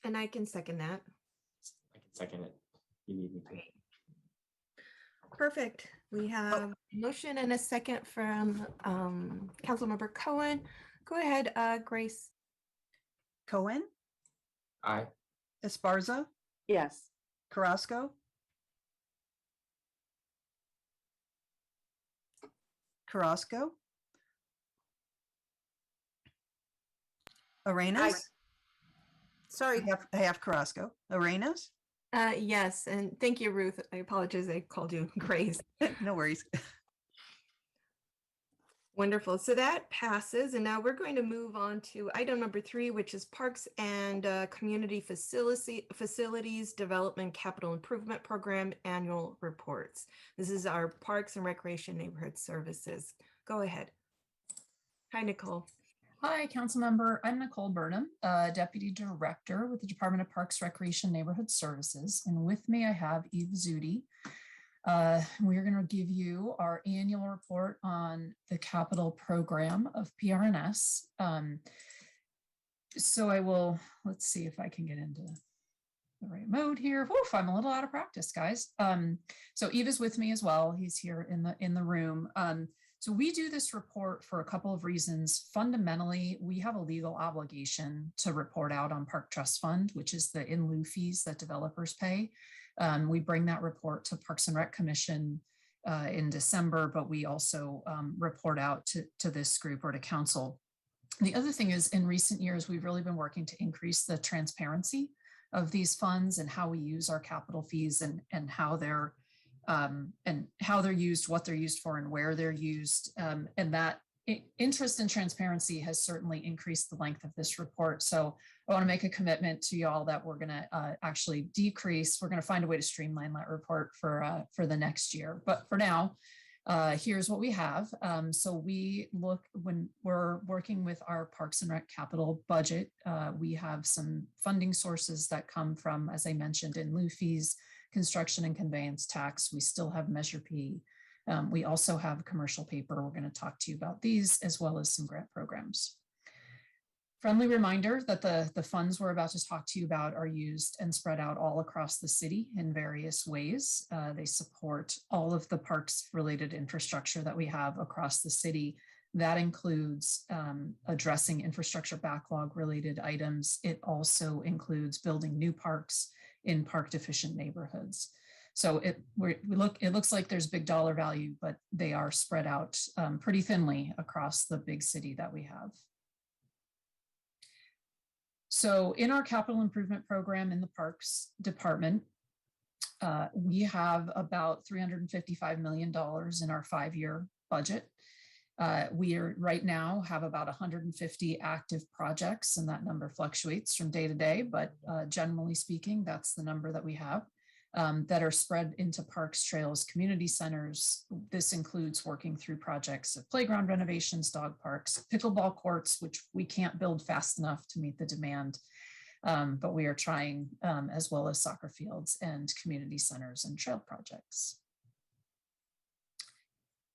And I can second that. I can second it. You need me to. Perfect. We have a motion and a second from Councilmember Cohen. Go ahead, Grace. Cohen, Aye. Esparza, Yes. Carrasco, Arenas. Sorry. I have Carrasco. Arenas. Yes, and thank you, Ruth. I apologize, I called you Grace. No worries. Wonderful. So that passes, and now we're going to move on to item number 3, which is Parks and Community Facilities Development Capital Improvement Program Annual Reports. This is our Parks and Recreation Neighborhood Services. Go ahead. Hi, Nicole. Hi, Councilmember. I'm Nicole Burnham, Deputy Director with the Department of Parks, Recreation, Neighborhood Services. And with me, I have Eve Zudi. We're going to give you our annual report on the capital program of PRNS. So I will, let's see if I can get into the right mode here. Oof, I'm a little out of practice, guys. So Eve is with me as well. He's here in the room. So we do this report for a couple of reasons. Fundamentally, we have a legal obligation to report out on Park Trust Fund, which is the in lieu fees that developers pay. We bring that report to Parks and Rec Commission in December, but we also report out to this group or to council. The other thing is, in recent years, we've really been working to increase the transparency of these funds and how we use our capital fees and how they're used, what they're used for, and where they're used. And that interest and transparency has certainly increased the length of this report. So I want to make a commitment to y'all that we're going to actually decrease. We're going to find a way to streamline that report for the next year. But for now, here's what we have. So we look, when we're working with our Parks and Rec capital budget, we have some funding sources that come from, as I mentioned, in lieu fees, construction and conveyance tax. We still have Measure P. We also have commercial paper. We're going to talk to you about these, as well as some grant programs. Friendly reminder that the funds we're about to talk to you about are used and spread out all across the city in various ways. They support all of the parks related infrastructure that we have across the city. That includes addressing infrastructure backlog related items. It also includes building new parks in park deficient neighborhoods. So it looks like there's big dollar value, but they are spread out pretty thinly across the big city that we have. So in our capital improvement program in the Parks Department, we have about $355 million in our 5-year budget. We are right now have about 150 active projects, and that number fluctuates from day to day, but generally speaking, that's the number that we have that are spread into parks, trails, community centers. This includes working through projects of playground renovations, dog parks, pickleball courts, which we can't build fast enough to meet the demand. But we are trying, as well as soccer fields and community centers and trail projects.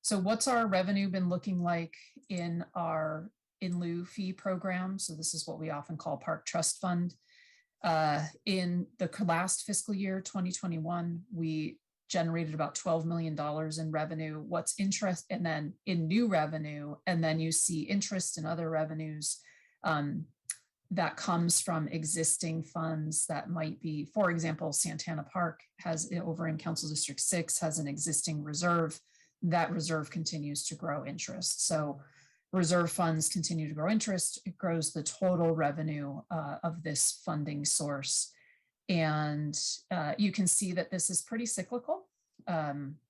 So what's our revenue been looking like in our in lieu fee program? So this is what we often call Park Trust Fund. In the last fiscal year, 2021, we generated about $12 million in revenue. What's interest, and then in new revenue, and then you see interest and other revenues that comes from existing funds that might be, for example, Santana Park has over in Council District 6 has an existing reserve. That reserve continues to grow interest. So reserve funds continue to grow interest. It grows the total revenue of this funding source. And you can see that this is pretty cyclical.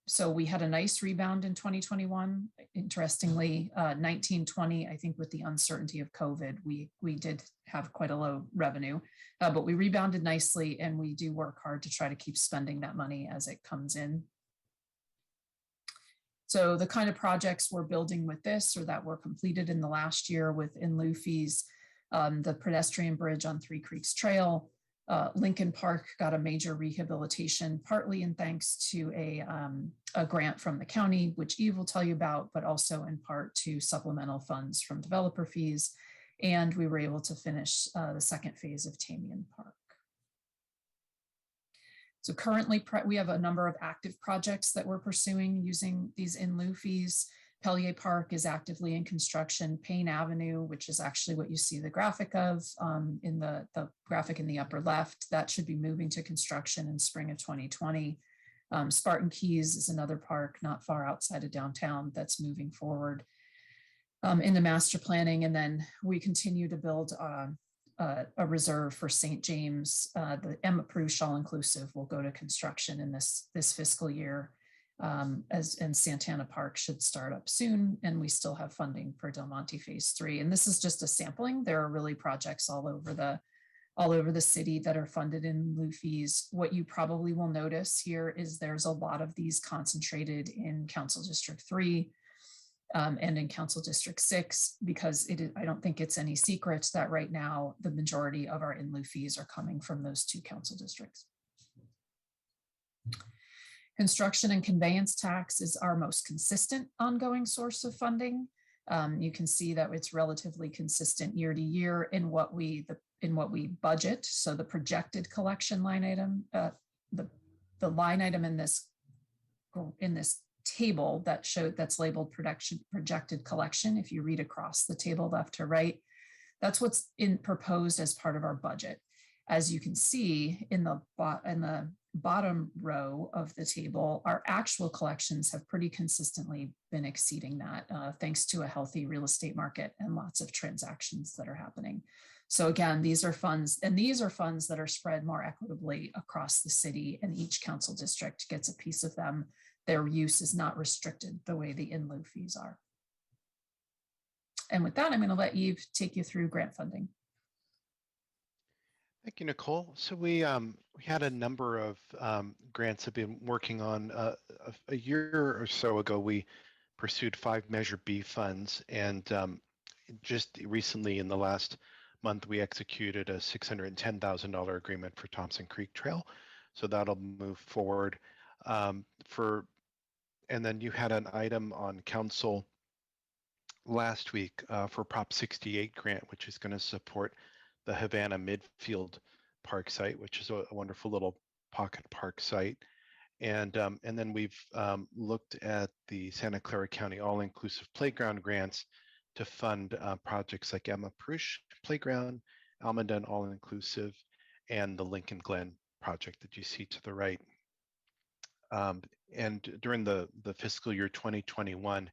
So we had a nice rebound in 2021. Interestingly, 1920, I think with the uncertainty of COVID, we did have quite a low revenue, but we rebounded nicely, and we do work hard to try to keep spending that money as it comes in. So the kind of projects we're building with this, or that were completed in the last year with in lieu fees, the pedestrian bridge on Three Creeks Trail, Lincoln Park got a major rehabilitation, partly in thanks to a grant from the county, which Eve will tell you about, but also in part to supplemental funds from developer fees. And we were able to finish the second phase of Tamian Park. So currently we have a number of active projects that we're pursuing using these in lieu fees. Pellier Park is actively in construction. Payne Avenue, which is actually what you see the graphic of in the graphic in the upper left, that should be moving to construction in spring of 2020. Spartan Keys is another park not far outside of downtown that's moving forward into master planning. And then we continue to build a reserve for St. James. The Emma Prush all-inclusive will go to construction in this fiscal year. And Santana Park should start up soon, and we still have funding for Del Monte Phase 3. And this is just a sampling. There are really projects all over the city that are funded in lieu fees. What you probably will notice here is there's a lot of these concentrated in Council District 3 and in Council District 6, because I don't think it's any secret that right now the majority of our in lieu fees are coming from those two council districts. Construction and conveyance tax is our most consistent ongoing source of funding. You can see that it's relatively consistent year to year in what we budget. So the projected collection line item, the line item in this table that's labeled projected collection. If you read across the table left to right, that's what's proposed as part of our budget. As you can see in the bottom row of the table, our actual collections have pretty consistently been exceeding that, thanks to a healthy real estate market and lots of transactions that are happening. So again, these are funds that are spread more equitably across the city, and each council district gets a piece of them. Their use is not restricted the way the in lieu fees are. And with that, I'm going to let Eve take you through grant funding. Thank you, Nicole. So we had a number of grants I've been working on. A year or so ago, we pursued 5 Measure B funds, and just recently in the last month, we executed a $610,000 agreement for Thompson Creek Trail. So that'll move forward. And then you had an item on council last week for Prop 68 grant, which is going to support the Havana Midfield Park site, which is a wonderful little pocket park site. And then we've looked at the Santa Clara County all-inclusive playground grants to fund projects like Emma Prush Playground, Almaden all-inclusive, and the Lincoln Glen project that you see to the right. And during the fiscal year 2021,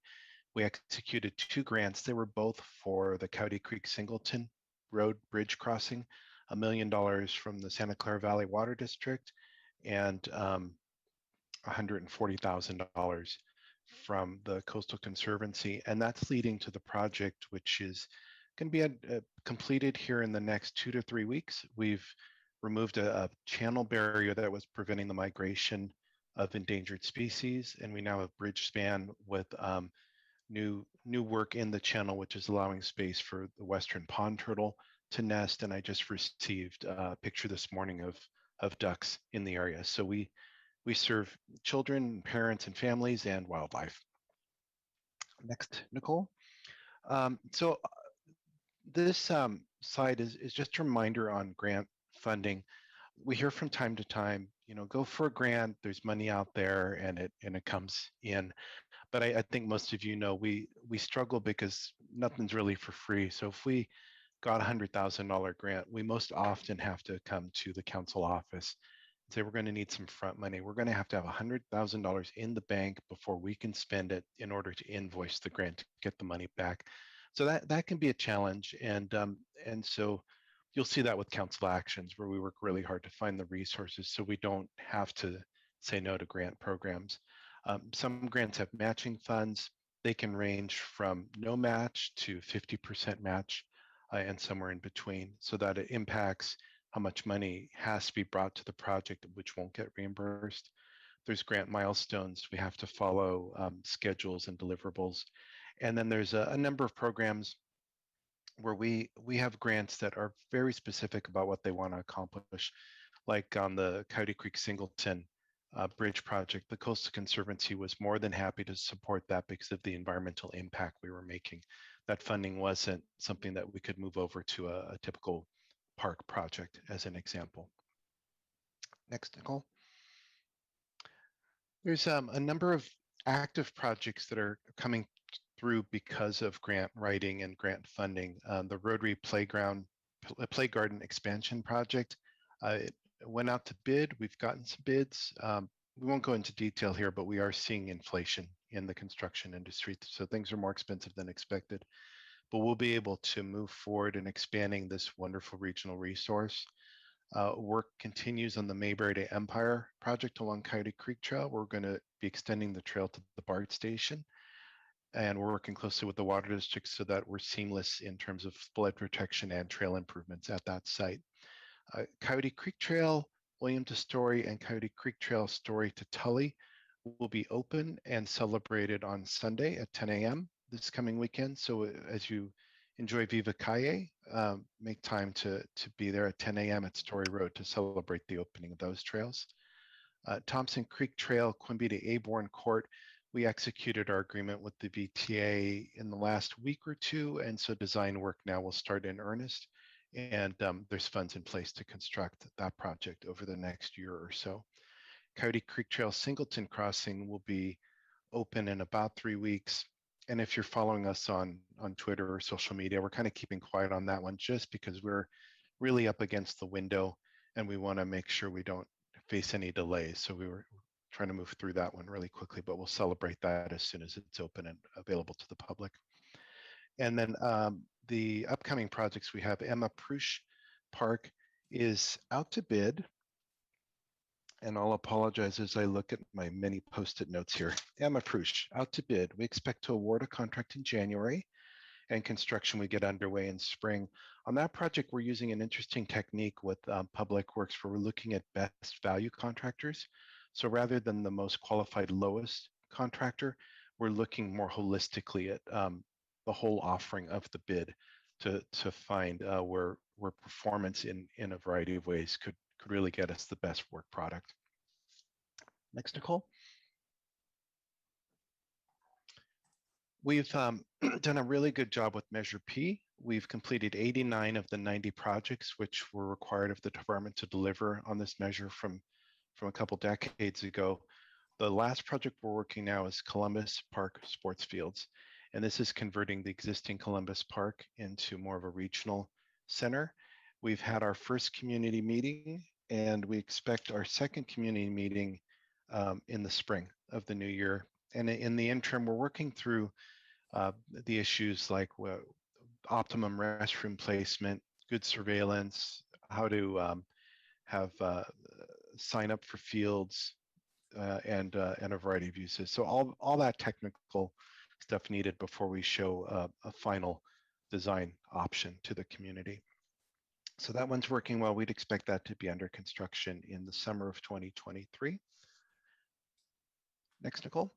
we executed 2 grants. They were both for the Coyote Creek Singleton Road Bridge crossing, $1 million from the Santa Clara Valley Water District, and $140,000 from the Coastal Conservancy. And that's leading to the project, which is going to be completed here in the next 2 to 3 weeks. We've removed a channel barrier that was preventing the migration of endangered species, and we now have bridge span with new work in the channel, which is allowing space for the western pond turtle to nest. And I just received a picture this morning of ducks in the area. So we serve children, parents, and families, and wildlife. Next, Nicole. This slide is just a reminder on grant funding. We hear from time to time, go for a grant, there's money out there, and it comes in. But I think most of you know we struggle because nothing's really for free. So if we got a $100,000 grant, we most often have to come to the council office and say we're going to need some front money. We're going to have $100,000 in the bank before we can spend it in order to invoice the grant to get the money back. So that can be a challenge, and so you'll see that with council actions where we work really hard to find the resources so we don't have to say no to grant programs. Some grants have matching funds. They can range from no match to 50% match and somewhere in between, so that it impacts how much money has to be brought to the project, which won't get reimbursed. There's grant milestones. We have to follow schedules and deliverables. And then there's a number of programs where we have grants that are very specific about what they want to accomplish, like on the Coyote Creek Singleton bridge project. The Coastal Conservancy was more than happy to support that because of the environmental impact we were making. That funding wasn't something that we could move over to a typical park project, as an example. Next, Nicole. There's a number of active projects that are coming through because of grant writing and grant funding. The Rotary Playgarden expansion project, it went out to bid. We've gotten some bids. We won't go into detail here, but we are seeing inflation in the construction industry. So things are more expensive than expected, but we'll be able to move forward in expanding this wonderful regional resource. Work continues on the Mayberry to Empire project along Coyote Creek Trail. We're going to be extending the trail to the BART station, and we're working closely with the water district so that we're seamless in terms of flood protection and trail improvements at that site. Coyote Creek Trail, William to Story, and Coyote Creek Trail Story to Tully will be open and celebrated on Sunday at 10 a.m. this coming weekend. So as you enjoy Viva Calle, make time to be there at 10 a.m. at Story Road to celebrate the opening of those trails. Thompson Creek Trail, Quimby to Aborn Court, we executed our agreement with the VTA in the last week or two, and so design work now will start in earnest, and there's funds in place to construct that project over the next year or so. Coyote Creek Trail Singleton Crossing will be open in about 3 weeks, and if you're following us on Twitter or social media, we're kind of keeping quiet on that one just because we're really up against the window and we want to make sure we don't face any delays. So we were trying to move through that one really quickly, but we'll celebrate that as soon as it's open and available to the public. And then the upcoming projects we have, Emma Prush Park is out to bid. And I'll apologize as I look at my many post-it notes here. Emma Prush, out to bid. We expect to award a contract in January and construction we get underway in spring. On that project, we're using an interesting technique with Public Works where we're looking at best value contractors. So rather than the most qualified lowest contractor, we're looking more holistically at the whole offering of the bid to find where performance in a variety of ways could really get us the best work product. Next, Nicole. We've done a really good job with Measure P. We've completed 89 of the 90 projects which were required of the department to deliver on this measure from a couple decades ago. The last project we're working now is Columbus Park Sports Fields, and this is converting the existing Columbus Park into more of a regional center. We've had our first community meeting, and we expect our second community meeting in the spring of the new year. And in the interim, we're working through the issues like optimum restroom placement, good surveillance, how to have sign up for fields, and a variety of uses. So all that technical stuff needed before we show a final design option to the community. So that one's working well. We'd expect that to be under construction in the summer of 2023. Next, Nicole.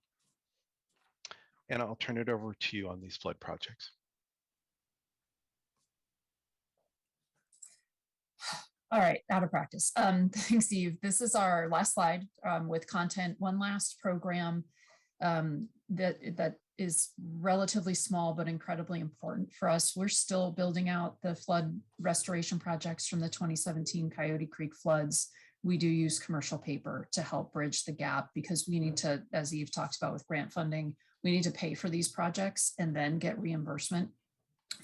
And I'll turn it over to you on these flood projects. All right, out of practice. Thanks, Steve. This is our last slide with content. One last program that is relatively small but incredibly important for us. We're still building out the flood restoration projects from the 2017 Coyote Creek floods. We do use commercial paper to help bridge the gap because we need to, as Eve talked about with grant funding, we need to pay for these projects and then get reimbursement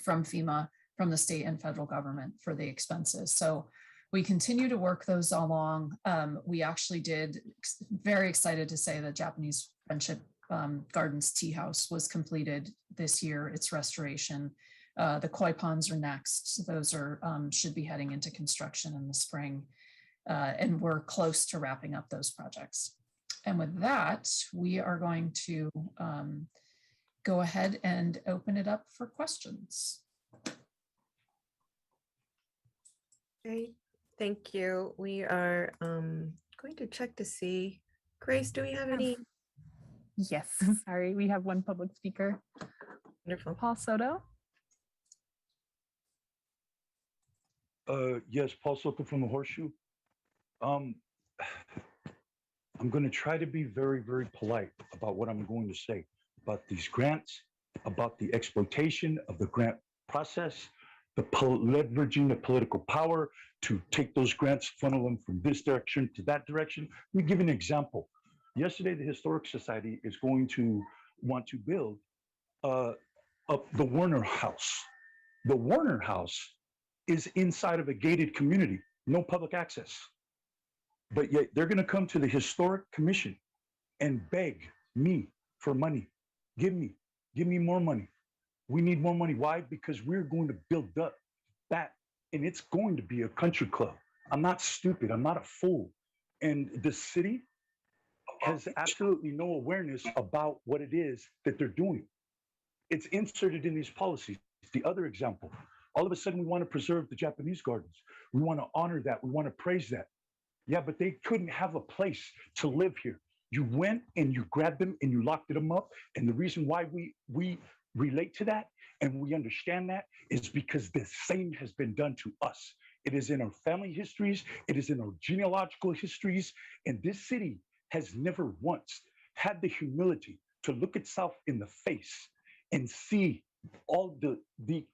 from FEMA, from the state and federal government for the expenses. So we continue to work those along. We actually did, very excited to say that Japanese Friendship Gardens Tea House was completed this year, its restoration. The koi ponds are next. Those are should be heading into construction in the spring. And we're close to wrapping up those projects. And with that, we are going to go ahead and open it up for questions. Okay, thank you. We are going to check to see. Grace, do we have any? Yes, sorry, we have one public speaker. Wonderful. Paul Soto. Yes, Paul Soto from the Horseshoe. I'm going to try to be very, very polite about what I'm going to say about these grants, about the exploitation of the grant process, the leveraging of political power to take those grants, funnel them from this direction to that direction. Let me give an example. Yesterday, the Historic Society is going to want to build the Warner House. The Warner House is inside of a gated community, no public access. But yet they're going to come to the Historic Commission and beg me for money. Give me more money. We need more money. Why? Because we're going to build up that, and it's going to be a country club. I'm not stupid. I'm not a fool. And the city has absolutely no awareness about what it is that they're doing. It's inserted in these policies. The other example, all of a sudden we want to preserve the Japanese gardens. We want to honor that. We want to praise that. Yeah, but they couldn't have a place to live here. You went and you grabbed them and you locked them up. And the reason why we relate to that and we understand that is because the same has been done to us. It is in our family histories. It is in our genealogical histories. And this city has never once had the humility to look itself in the face and see all the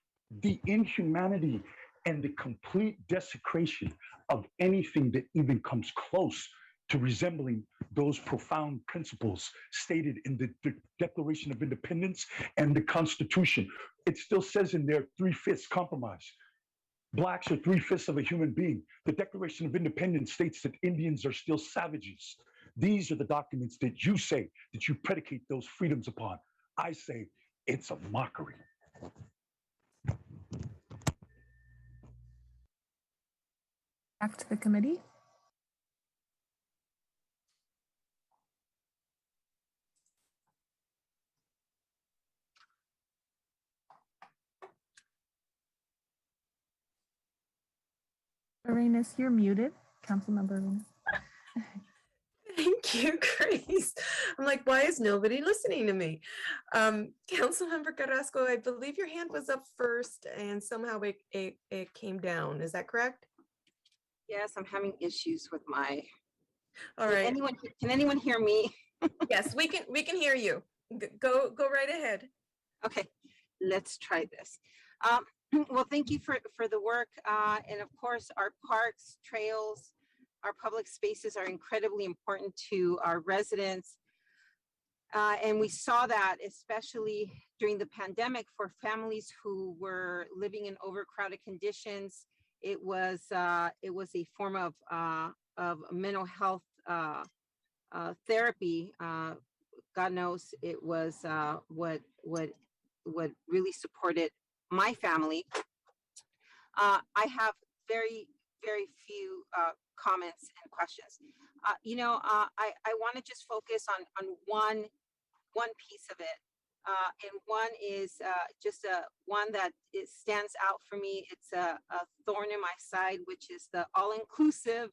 inhumanity and the complete desecration of anything that even comes close to resembling those profound principles stated in the Declaration of Independence and the Constitution. It still says in there 3/5 compromise. Blacks are 3/5 of a human being. The Declaration of Independence states that Indians are still savages. These are the documents that you say that you predicate those freedoms upon. I say it's a mockery. Back to the committee. Readiness, you're muted. Councilmember Readiness. Thank you, Grace. I'm like, why is nobody listening to me? Councilmember Carrasco, I believe your hand was up first and somehow it came down. Is that correct? Yes, I'm having issues with my. All right. Can anyone hear me? Yes, we can hear you. Go right ahead. Okay, let's try this. Well, thank you for the work. And of course, our parks, trails, our public spaces are incredibly important to our residents. And we saw that especially during the pandemic for families who were living in overcrowded conditions. It was a form of mental health therapy. God knows it was what really supported my family. I have very few comments and questions. I want to just focus on one piece of it. And one is just one that it stands out for me. It's a thorn in my side, which is the all-inclusive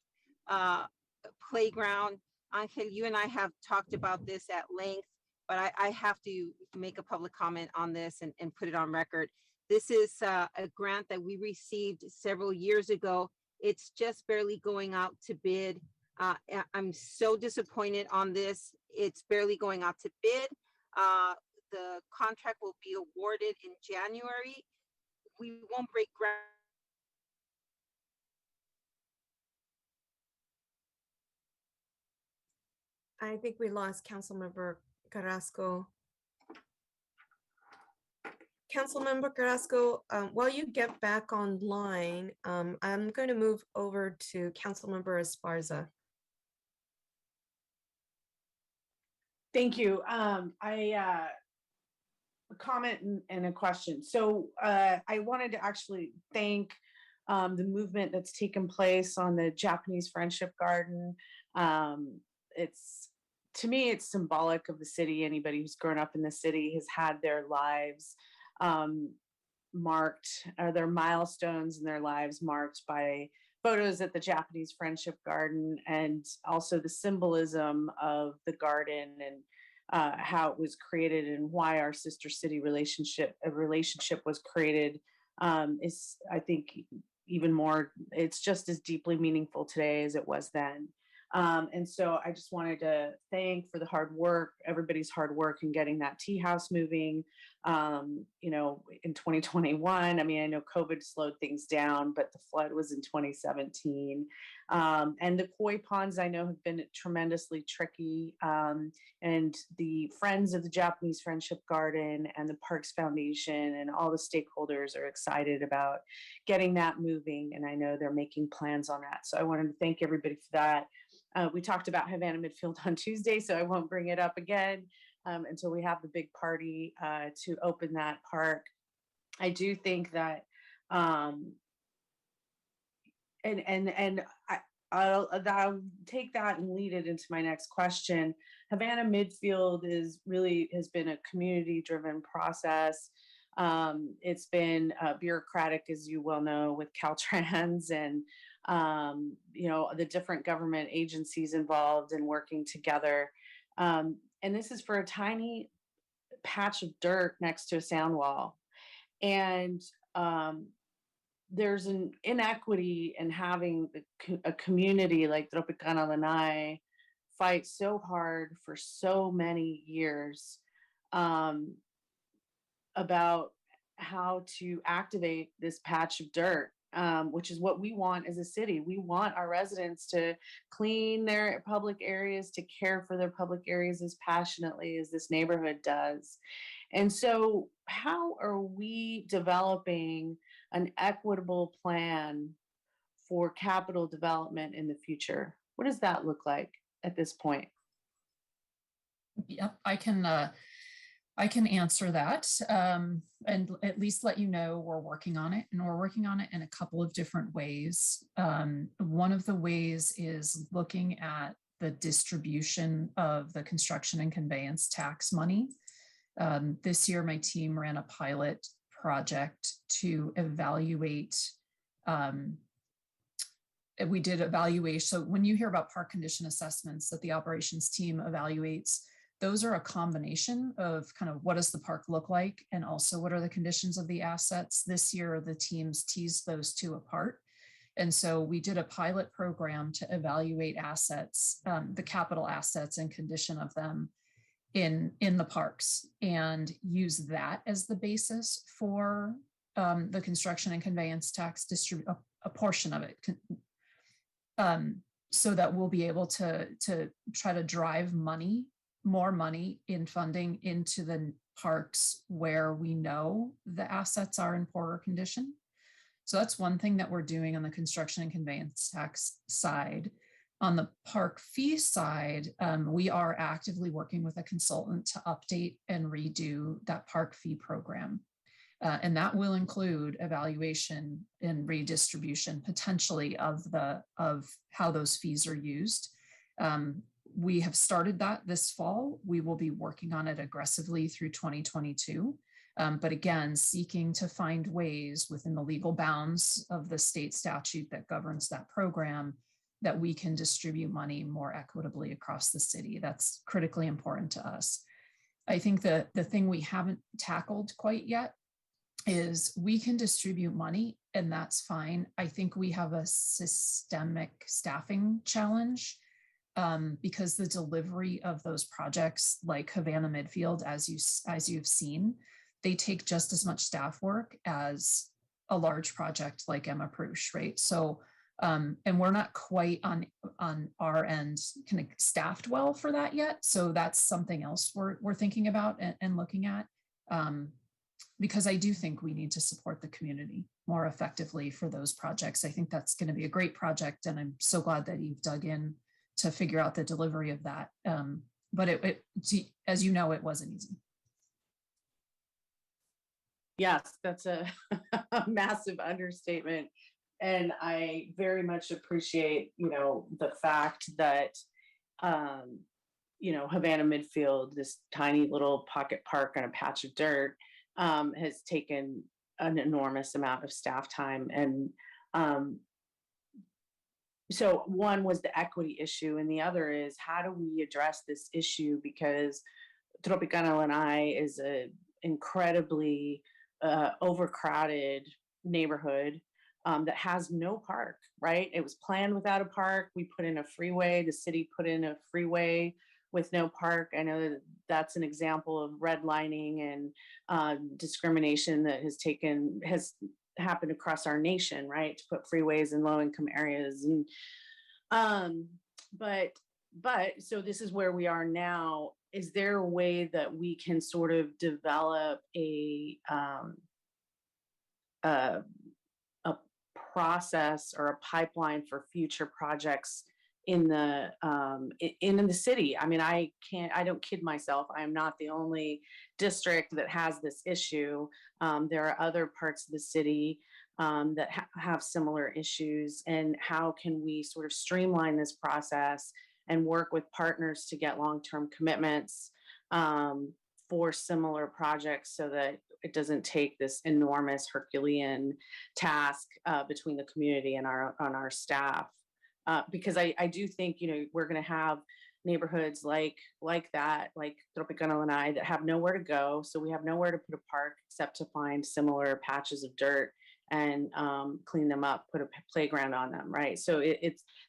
playground. Angel, you and I have talked about this at length, but I have to make a public comment on this and put it on record. This is a grant that we received several years ago. It's just barely going out to bid. I'm so disappointed on this. It's barely going out to bid. The contract will be awarded in January. We won't break ground. I think we lost Councilmember Carrasco. Councilmember Carrasco, while you get back online, I'm going to move over to Councilmember Esparza. Thank you. A comment and a question. So I wanted to actually thank the movement that's taken place on the Japanese Friendship Garden. To me, it's symbolic of the city. Anybody who's grown up in the city has had their lives marked, or their milestones in their lives marked by photos at the Japanese Friendship Garden, and also the symbolism of the garden and how it was created and why our sister city relationship was created is, I think, even more, it's just as deeply meaningful today as it was then. And so I just wanted to thank for the hard work, everybody's hard work in getting that tea house moving, in 2021. I mean, I know COVID slowed things down, but the flood was in 2017. And the koi ponds I know have been tremendously tricky. And the Friends of the Japanese Friendship Garden and the Parks Foundation and all the stakeholders are excited about getting that moving. And I know they're making plans on that. So I wanted to thank everybody for that. We talked about Havana Midfield on Tuesday, so I won't bring it up again until we have the big party to open that park. I do think that, I'll take that and lead it into my next question. Havana Midfield has been a community-driven process. It's been bureaucratic, as you well know, with Caltrans and the different government agencies involved in working together. And this is for a tiny patch of dirt next to a sound wall. And there's an inequity in having a community like Tropicana Lanai fight so hard for so many years about how to activate this patch of dirt. Which is what we want as a city. We want our residents to clean their public areas, to care for their public areas as passionately as this neighborhood does. And so how are we developing an equitable plan for capital development in the future? What does that look like at this point? Yep, I can answer that and at least let you know we're working on it, and we're working on it in a couple of different ways. One of the ways is looking at the distribution of the construction and conveyance tax money. This year, my team ran a pilot project to evaluate. We did evaluation. So when you hear about park condition assessments that the operations team evaluates, those are a combination of kind of what does the park look like and also what are the conditions of the assets. This year, the teams teased those two apart. And so we did a pilot program to evaluate assets, the capital assets and condition of them in the parks, and use that as the basis for the construction and conveyance tax, distribute a portion of it. So that we'll be able to try to drive more money in funding into the parks where we know the assets are in poorer condition. So that's one thing that we're doing on the construction and conveyance tax side. On the park fee side, we are actively working with a consultant to update and redo that park fee program. And that will include evaluation and redistribution potentially of how those fees are used. We have started that this fall. We will be working on it aggressively through 2022. But again, seeking to find ways within the legal bounds of the state statute that governs that program that we can distribute money more equitably across the city. That's critically important to us. I think the thing we haven't tackled quite yet is we can distribute money and that's fine. I think we have a systemic staffing challenge because the delivery of those projects like Havana Midfield, as you've seen, they take just as much staff work as a large project like Emma Prush, right? So, and we're not quite on our end kind of staffed well for that yet. So that's something else we're thinking about and looking at. Because I do think we need to support the community more effectively for those projects. I think that's going to be a great project, and I'm so glad that you've dug in to figure out the delivery of that. But as you know, it wasn't easy. Yes, that's a massive understatement. And I very much appreciate, the fact that, Havana Midfield, this tiny little pocket park on a patch of dirt, has taken an enormous amount of staff time. And so one was the equity issue, and the other is how do we address this issue? Because Tropicana Lanai is an incredibly overcrowded neighborhood that has no park, right? It was planned without a park. We put in a freeway. The city put in a freeway with no park. I know that that's an example of redlining and discrimination that has happened across our nation, right? To put freeways in low-income areas, and but so this is where we are now. Is there a way that we can sort of develop a process or a pipeline for future projects in the city? I mean, I don't kid myself. I am not the only district that has this issue. There are other parts of the city that have similar issues. And how can we sort of streamline this process and work with partners to get long-term commitments for similar projects so that it doesn't take this enormous Herculean task between the community and our staff? Because I do think, we're going to have neighborhoods like that, like Tropicana Lanai, that have nowhere to go. So we have nowhere to put a park except to find similar patches of dirt and clean them up, put a playground on them, right? So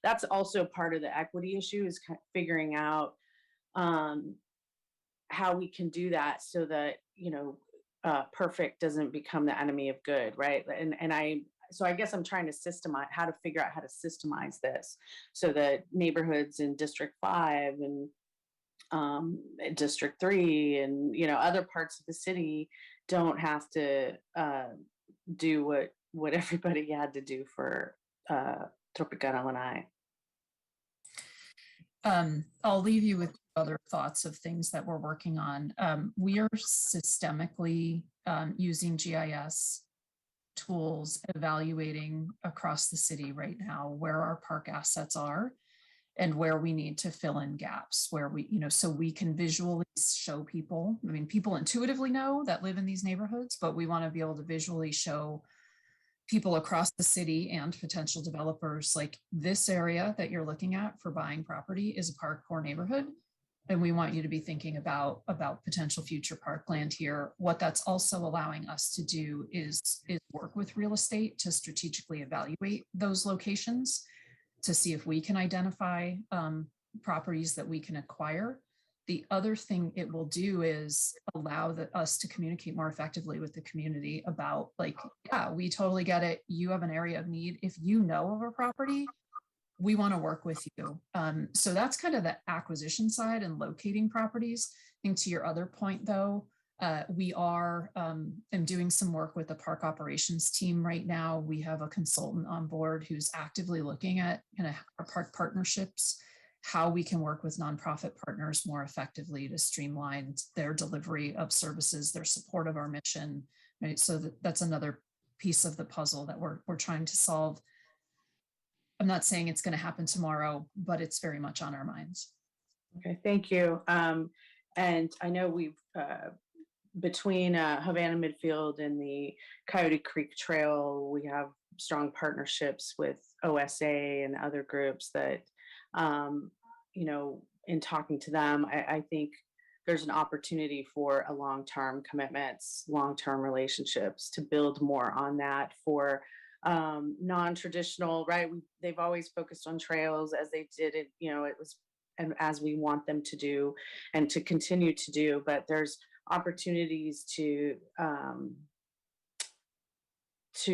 that's also part of the equity issue, is kind of figuring out how we can do that so that, perfect doesn't become the enemy of good, right? So I guess I'm trying to figure out how to systemize this so that neighborhoods in District 5 and District 3 and, other parts of the city don't have to do what everybody had to do for Tropicana Lanai. I'll leave you with other thoughts of things that we're working on. We are systemically using GIS tools, evaluating across the city right now where our park assets are and where we need to fill in gaps, where so we can visually show people. I mean, people intuitively know that live in these neighborhoods, but we want to be able to visually show people across the city and potential developers, like, this area that you're looking at for buying property is a park core neighborhood. And we want you to be thinking about potential future parkland here. What that's also allowing us to do is work with real estate to strategically evaluate those locations to see if we can identify properties that we can acquire. The other thing it will do is allow us to communicate more effectively with the community about, like, yeah, we totally get it. You have an area of need. If you know of a property, we want to work with you. So that's kind of the acquisition side and locating properties. I think to your other point, though, we are I'm doing some work with the park operations team right now. We have a consultant on board who's actively looking at kind of our park partnerships, how we can work with nonprofit partners more effectively to streamline their delivery of services, their support of our mission, right? So that's another piece of the puzzle that we're trying to solve. I'm not saying it's going to happen tomorrow, but it's very much on our minds. Okay, thank you. And I know we've, between Havana Midfield and the Coyote Creek Trail, we have strong partnerships with OSA and other groups that, you know, in talking to them, I think there's an opportunity for a long-term commitments, long-term relationships to build more on that for non-traditional, right? They've always focused on trails as they did it, you know, it was, and as we want them to do and to continue to do, but there's opportunities to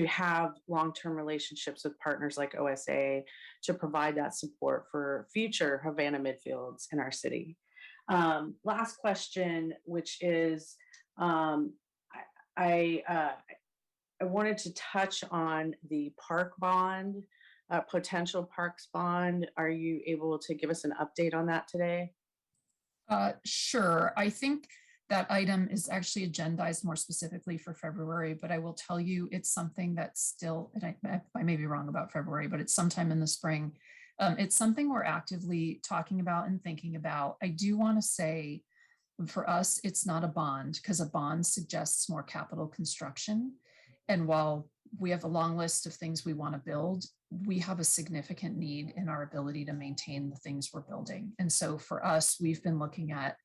have long-term relationships with partners like OSA to provide that support for future Havana midfields in our city. Last question, which is, I wanted to touch on the park bond, potential parks bond. Are you able to give us an update on that today? Sure. I think that item is actually agendized more specifically for February, but I will tell you it's something that's still, and I may be wrong about February, but it's sometime in the spring. It's something we're actively talking about and thinking about. I do want to say for us, it's not a bond because a bond suggests more capital construction. And while we have a long list of things we want to build, we have a significant need in our ability to maintain the things we're building. And so for us, we've been looking at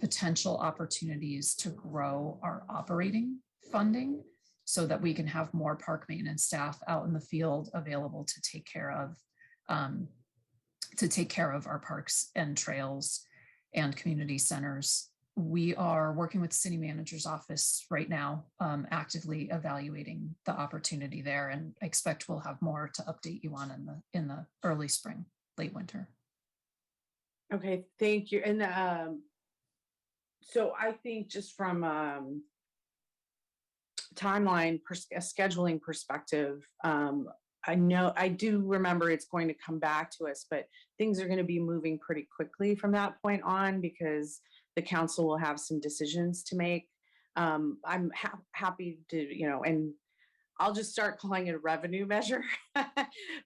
potential opportunities to grow our operating funding so that we can have more park maintenance staff out in the field available to take care of our parks and trails and community centers. We are working with the city manager's office right now, actively evaluating the opportunity there, and I expect we'll have more to update you on in the early spring, late winter. Okay, thank you. And so I think just from timeline, a scheduling perspective, I do remember it's going to come back to us, but things are going to be moving pretty quickly from that point on because the council will have some decisions to make. I'm happy to, you know, and I'll just start calling it a revenue measure.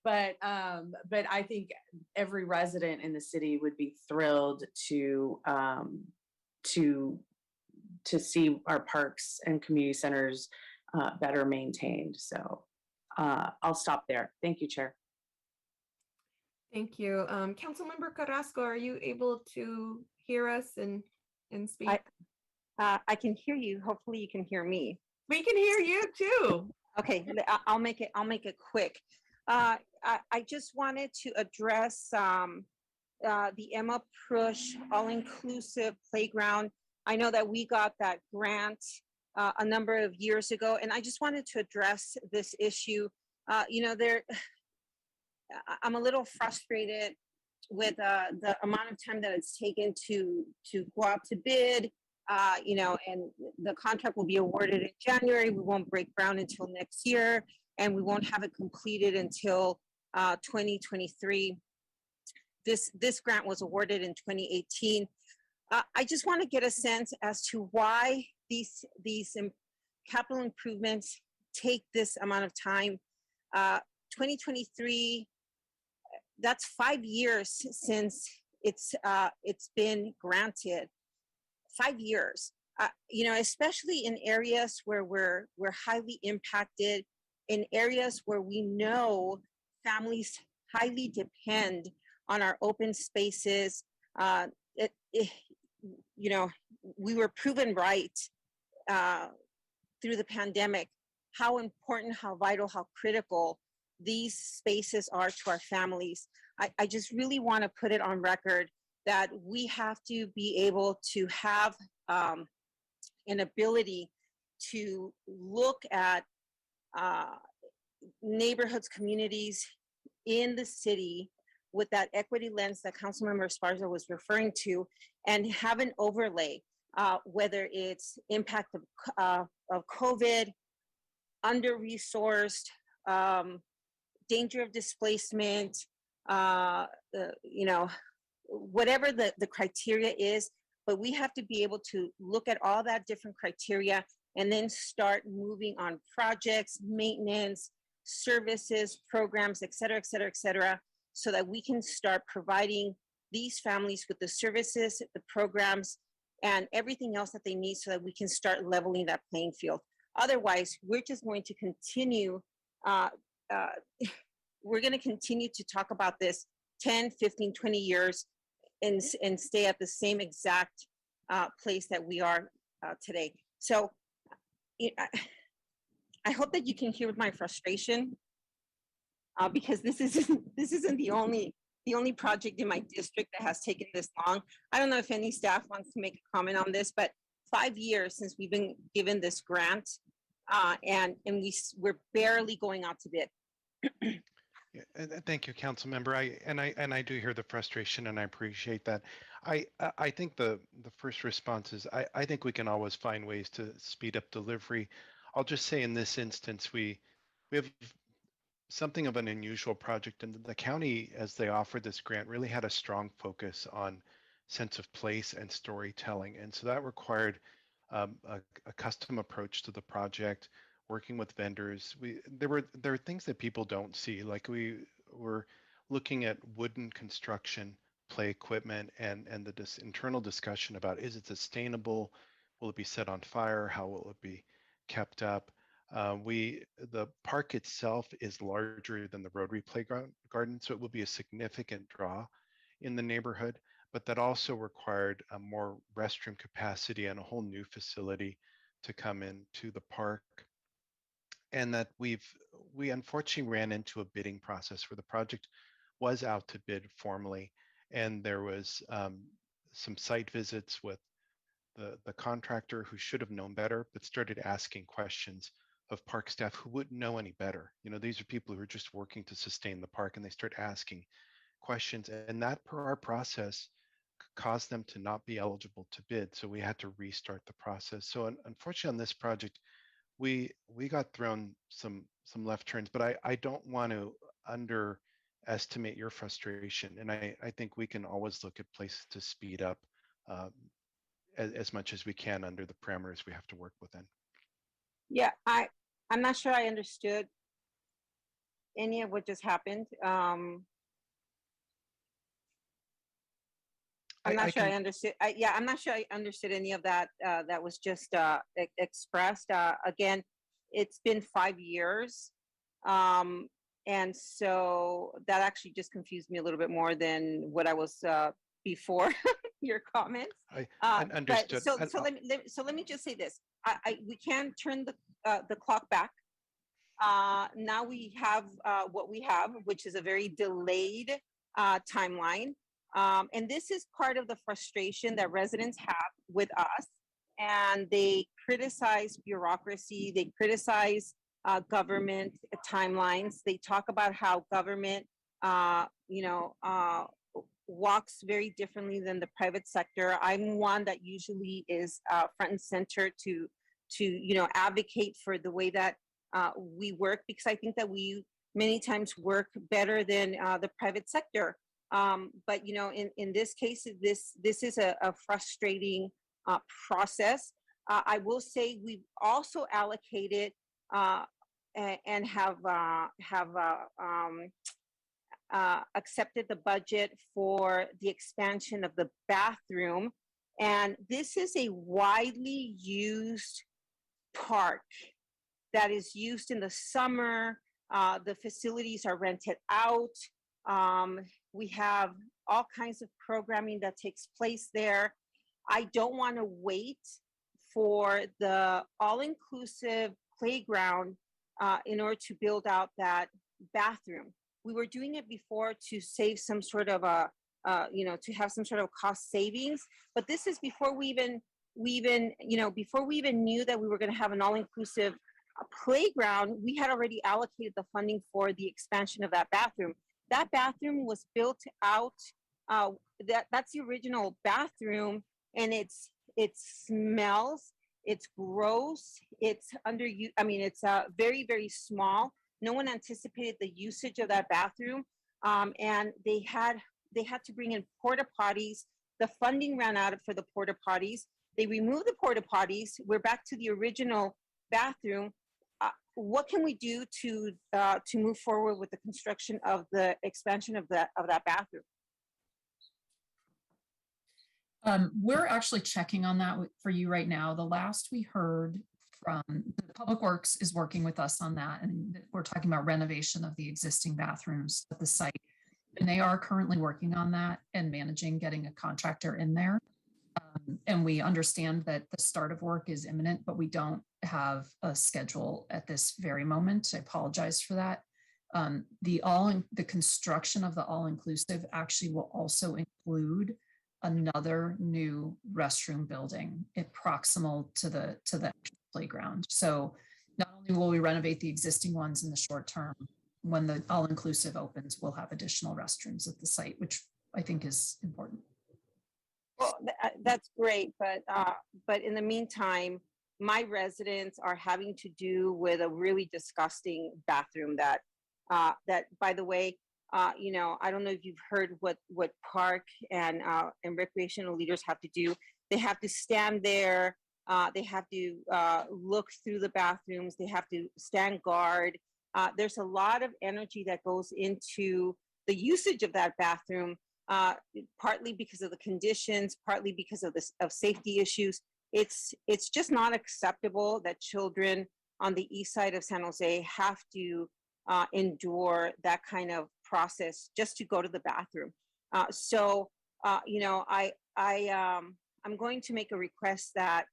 but I think every resident in the city would be thrilled to see our parks and community centers better maintained. So I'll stop there. Thank you, Chair. Thank you. Councilmember Carrasco, are you able to hear us and speak? I can hear you. Hopefully you can hear me. We can hear you too. Okay, I'll make it quick. I just wanted to address the Emma Prush all-inclusive playground. I know that we got that grant a number of years ago, and I just wanted to address this issue. You know, I'm a little frustrated with the amount of time that it's taken to go out to bid, you know, and the contract will be awarded in January. We won't break ground until next year, and we won't have it completed until 2023. This grant was awarded in 2018. I just want to get a sense as to why these capital improvements take this amount of time. 2023, that's 5 years since it's been granted. 5 years, you know, especially in areas where we're highly impacted, in areas where we know families highly depend on our open spaces. You know, we were proven right through the pandemic how important, how vital, how critical these spaces are to our families. I just really want to put it on record that we have to be able to have an ability to look at neighborhoods, communities in the city with that equity lens that Councilmember Esparza was referring to, and have an overlay, whether it's impact of COVID, under-resourced, danger of displacement, you know, whatever the criteria is, but we have to be able to look at all that different criteria and then start moving on projects, maintenance, services, programs, et cetera, so that we can start providing these families with the services, the programs, and everything else that they need so that we can start leveling that playing field. Otherwise, we're just going to continue, we're going to continue to talk about this 10, 15, 20 years and stay at the same exact place that we are today. So I hope that you can hear my frustration because this isn't the only project in my district that has taken this long. I don't know if any staff wants to make a comment on this, but 5 years since we've been given this grant, and we're barely going out to bid. Yeah, and thank you, council member. I do hear the frustration, and I appreciate that. I think the first response is I think we can always find ways to speed up delivery. I'll just say in this instance we have something of an unusual project, and the county, as they offered this grant, really had a strong focus on sense of place and storytelling, and so that required a custom approach to the project, working with vendors. There are things that people don't see, like we were looking at wooden construction, play equipment, and the internal discussion about, is it sustainable? Will it be set on fire? How will it be kept up? The park itself is larger than the Rotary Playground Garden, so it will be a significant draw in the neighborhood, but that also required a more restroom capacity and a whole new facility to come into the park. And that we unfortunately ran into a bidding process where the project was out to bid formally, and there was some site visits with the contractor who should have known better, but started asking questions of park staff who wouldn't know any better. You know, these are people who are just working to sustain the park, and they start asking questions, and that per our process caused them to not be eligible to bid. So we had to restart the process. So unfortunately on this project, we got thrown some left turns, but I don't want to underestimate your frustration. And I think we can always look at places to speed up as much as we can under the parameters we have to work within. Yeah, I'm not sure I understood any of what just happened. I'm not sure I understood. I'm not sure I understood any of that that was just expressed. Again, it's been 5 years. And so that actually just confused me a little bit more than what I was before your comments. I understood. So let me just say this. We can turn the clock back. Now we have what we have, which is a very delayed timeline. And this is part of the frustration that residents have with us. And they criticize bureaucracy, they criticize government timelines. They talk about how government, walks very differently than the private sector. I'm one that usually is front and center to advocate for the way that we work, because I think that we many times work better than the private sector. But in this case, this is a frustrating process. I will say we've also allocated and have accepted the budget for the expansion of the bathroom. And this is a widely used park that is used in the summer. The facilities are rented out. We have all kinds of programming that takes place there. I don't want to wait for the all-inclusive playground in order to build out that bathroom. We were doing it before to save some sort of to have some sort of cost savings, but this is before we even knew that we were going to have an all-inclusive playground. We had already allocated the funding for the expansion of that bathroom. That bathroom was built out. That's the original bathroom, and it smells. It's gross. It's it's very, very small. No one anticipated the usage of that bathroom, and they they had to bring in porta potties. The funding ran out for the porta potties. They removed the porta potties. We're back to the original bathroom. What can we do to move forward with the construction of the expansion of that bathroom? We're actually checking on that for you right now. The last we heard from the Public Works is working with us on that, and we're talking about renovation of the existing bathrooms at the site. And they are currently working on that and managing getting a contractor in there. And we understand that the start of work is imminent, but we don't have a schedule at this very moment. I apologize for that. The construction of the all-inclusive actually will also include another new restroom building proximal to the playground. So not only will we renovate the existing ones in the short term, when the all-inclusive opens, we'll have additional restrooms at the site, which I think is important. Well, that's great, but in the meantime, my residents are having to do with a really disgusting bathroom that by the way, you know, I don't know if you've heard what park and recreational leaders have to do. They have to stand there. They have to look through the bathrooms. They have to stand guard. There's a lot of energy that goes into the usage of that bathroom, partly because of the conditions, partly because of safety issues. It's just not acceptable that children on the east side of San Jose have to endure that kind of process just to go to the bathroom. You know, I'm going to make a request that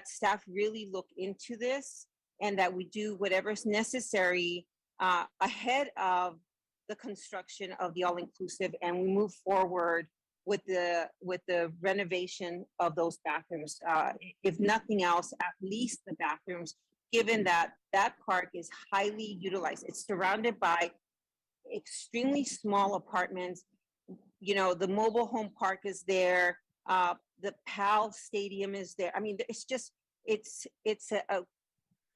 staff really look into this and that we do whatever's necessary ahead of the construction of the all-inclusive, and we move forward with the renovation of those bathrooms. If nothing else, at least the bathrooms, given that that park is highly utilized. It's surrounded by extremely small apartments. You know, the mobile home park is there. The PAL Stadium is there. I mean, it's just, it's a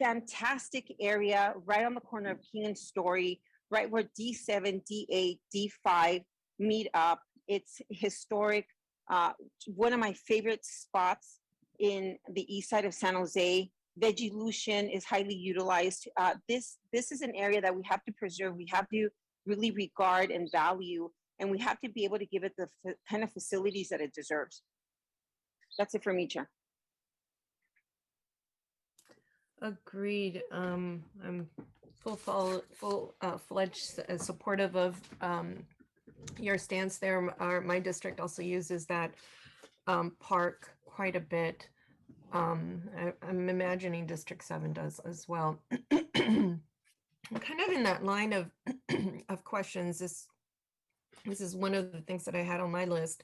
fantastic area right on the corner of King and Story, right where D7, D8, D5 meet up. It's historic. One of my favorite spots in the east side of San Jose. Vegilution is highly utilized. This is an area that we have to preserve. We have to really regard and value, and we have to be able to give it the kind of facilities that it deserves. That's it for me, Chair. Agreed. I'm full-fledged supportive of your stance there. My district also uses that park quite a bit. I'm imagining District 7 does as well. Kind of in that line of questions, this is one of the things that I had on my list.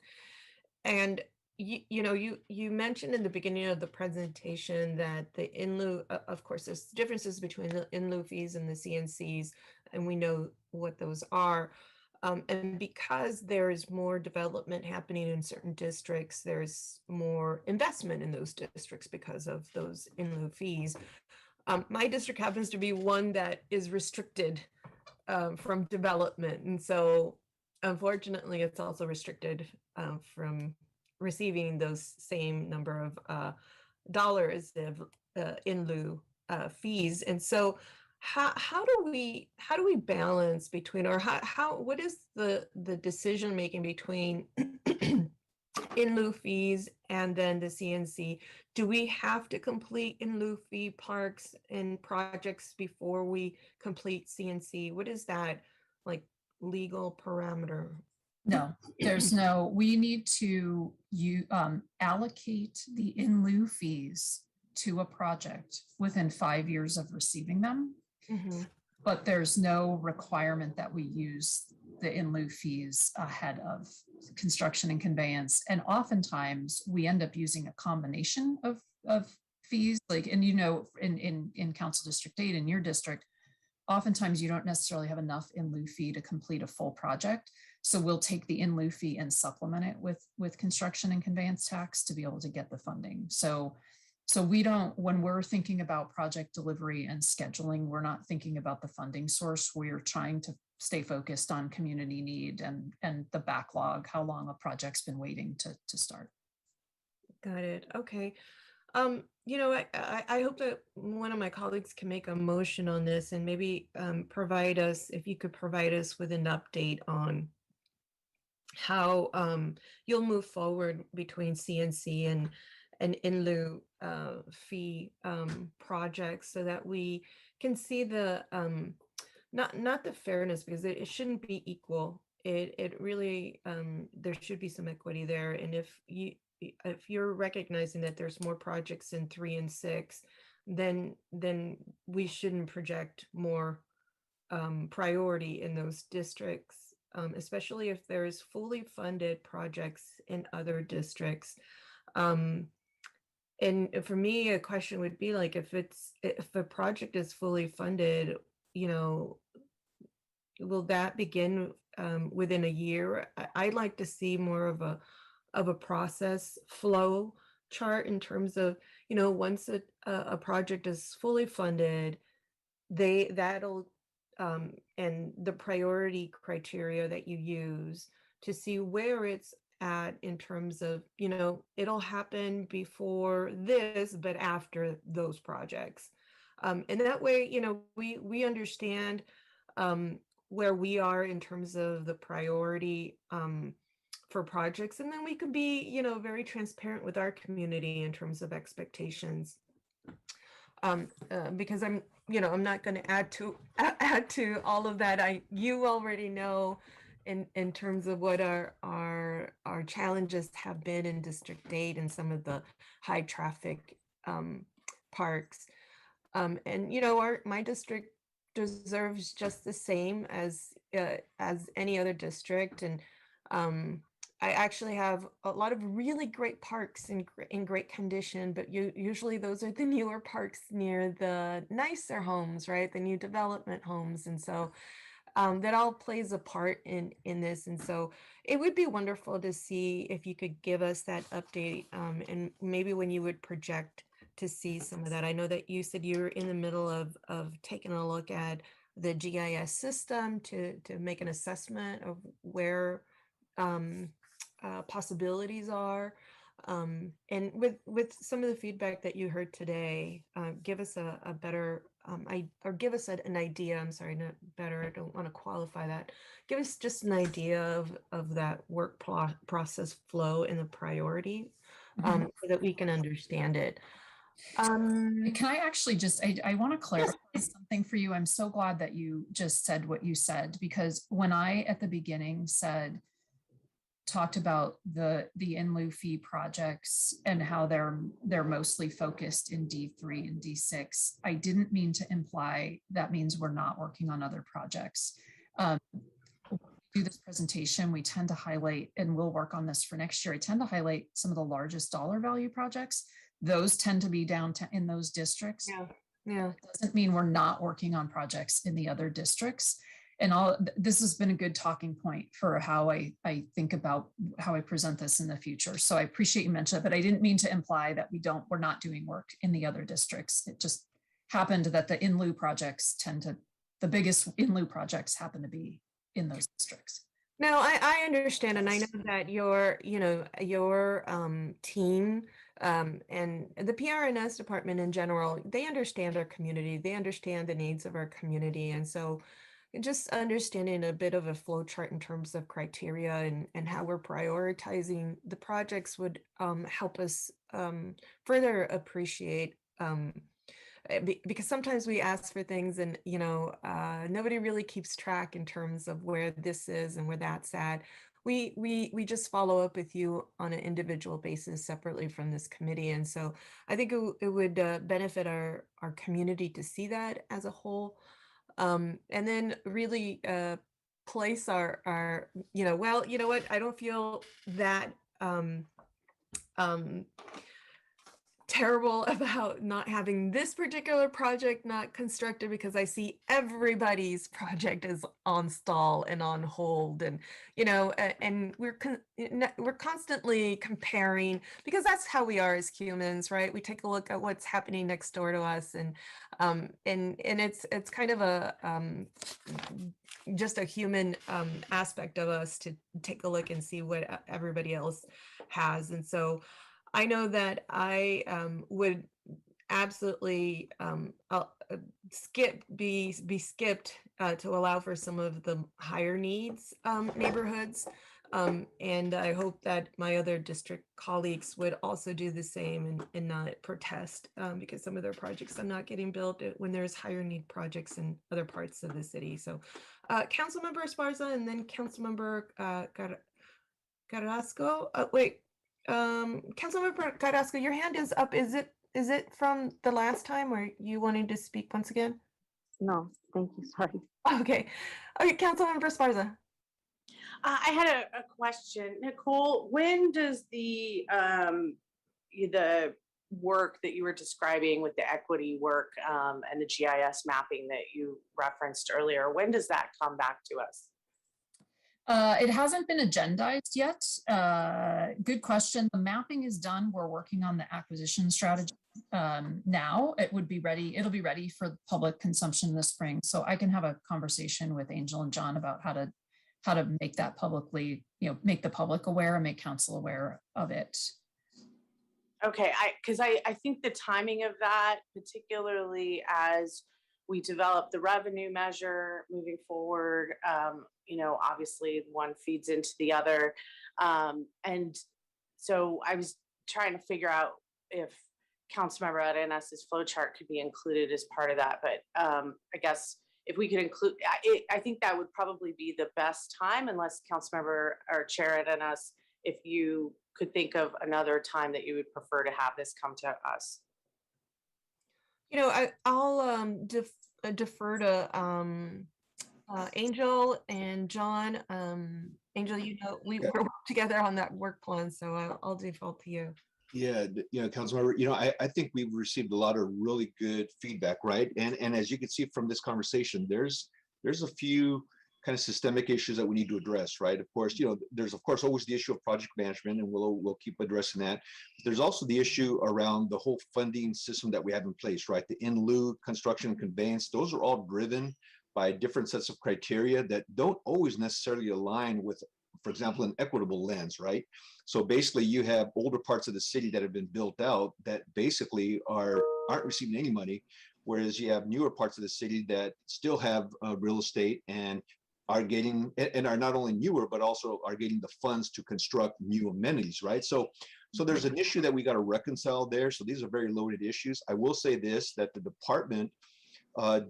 And you know, you mentioned in the beginning of the presentation that the in lieu, of course, there's differences between the in lieu fees and the CNCs, and we know what those are. And because there is more development happening in certain districts, there's more investment in those districts because of those in lieu fees. My district happens to be one that is restricted from development. And so unfortunately, it's also restricted from receiving those same number of dollars of in lieu fees. And so how do we balance between, or what is the decision making between in lieu fees and then the CNC? Do we have to complete in lieu fee parks and projects before we complete CNC? What is that like legal parameter? No, there's no, we need to allocate the in lieu fees to a project within 5 years of receiving them. Mm-hmm. But there's no requirement that we use the in lieu fees ahead of construction and conveyance. And oftentimes we end up using a combination of fees, like, and you know, in Council District 8 in your district, oftentimes you don't necessarily have enough in lieu fee to complete a full project. So we'll take the in lieu fee and supplement it with construction and conveyance tax to be able to get the funding. So we don't, when we're thinking about project delivery and scheduling, we're not thinking about the funding source. We're trying to stay focused on community need and the backlog, how long a project's been waiting to start. Got it. Okay. I hope that one of my colleagues can make a motion on this and maybe if you could provide us with an update on how you'll move forward between CNC and in lieu fee projects so that we can see the not the fairness, because it shouldn't be equal. It really there should be some equity there. And if you're recognizing that there's more projects in 3 and 6, then we shouldn't project more priority in those districts, especially if there's fully funded projects in other districts. And for me, a question would be like, if a project is fully funded, will that begin within a year? I'd like to see more of a process flow chart in terms of, once a project is fully funded, that'll and the priority criteria that you use to see where it's at in terms of, it'll happen before this, but after those projects. And that way, we understand where we are in terms of the priority for projects, and then we can be, very transparent with our community in terms of expectations. Because I'm not going to add to all of that. You already know in terms of what our challenges have been in District 8 and some of the high traffic parks. And my district deserves just the same as any other district. And I actually have a lot of really great parks in great condition, but usually those are the newer parks near the nicer homes, right? The new development homes. And so that all plays a part in this. And so it would be wonderful to see if you could give us that update, and maybe when you would project to see some of that. I know that you said you were in the middle of taking a look at the GIS system to make an assessment of where possibilities are. And with some of the feedback that you heard today, give us a better, or give us an idea, I'm sorry, not better, I don't want to qualify that. Give us just an idea of that work process flow and the priority, so that we can understand it. Can I actually I want to clarify something for you. I'm so glad that you just said what you said, because when I at the beginning talked about the in lieu fee projects and how they're mostly focused in D3 and D6, I didn't mean to imply that means we're not working on other projects. Do this presentation, we tend to highlight, and we'll work on this for next year, I tend to highlight some of the largest dollar value projects. Those tend to be in those districts. Yeah. It doesn't mean we're not working on projects in the other districts. And this has been a good talking point for how I think about how I present this in the future. So I appreciate you mentioned it, but I didn't mean to imply that we're not doing work in the other districts. It just happened that the in lieu projects the biggest in lieu projects happen to be in those districts. No, I understand. And I know that your team and the PRNS department in general, they understand our community. They understand the needs of our community. And so just understanding a bit of a flow chart in terms of criteria and how we're prioritizing the projects would help us further appreciate, because sometimes we ask for things and nobody really keeps track in terms of where this is and where that's at. We just follow up with you on an individual basis separately from this committee. And so I think it would benefit our community to see that as a whole. And then really place our well, you know what, I don't feel that terrible about not having this particular project not constructed because I see everybody's project is on stall and on hold, and and we're constantly comparing, because that's how we are as humans, right? We take a look at what's happening next door to us, and it's kind of a just a human aspect of us to take a look and see what everybody else has. And so I know that I would absolutely be skipped to allow for some of the higher needs neighborhoods. And I hope that my other district colleagues would also do the same and not protest because some of their projects are not getting built when there's higher need projects in other parts of the city. So Councilmember Esparza, and then Councilmember Carrasco. Wait, Councilmember Carrasco, your hand is up. Is it from the last time, or you wanting to speak once again? No, thank you. Sorry. Okay, Councilmember Esparza. I had a question, Nicole. When does the work that you were describing with the equity work and the GIS mapping that you referenced earlier, when does that come back to us? It hasn't been agendized yet. Good question. The mapping is done. We're working on the acquisition strategy now. It'll be ready for public consumption this spring. So I can have a conversation with Angel and John about how to make that publicly, make the public aware and make council aware of it. Okay, because I think the timing of that, particularly as we develop the revenue measure moving forward, obviously one feeds into the other. And so I was trying to figure out if Councilmember Arenas' flow chart could be included as part of that. But I guess if we could include, I think that would probably be the best time, unless Councilmember or Chair Arenas, if you could think of another time that you would prefer to have this come to us. I'll defer to Angel and John. Angel, we work together on that work plan, so I'll default to you. Yeah, Councilmember, I think we've received a lot of really good feedback, right? And as you can see from this conversation, there's a few kind of systemic issues that we need to address, right? Of course, there's of course always the issue of project management, and we'll keep addressing that. But there's also the issue around the whole funding system that we have in place, right? The in lieu, construction, conveyance, those are all driven by different sets of criteria that don't always necessarily align with, for example, an equitable lens, right? So basically you have older parts of the city that have been built out that basically aren't receiving any money, whereas you have newer parts of the city that still have real estate and are getting, and are not only newer, but also are getting the funds to construct new amenities, right? So there's an issue that we got to reconcile there. So these are very loaded issues. I will say this, that the department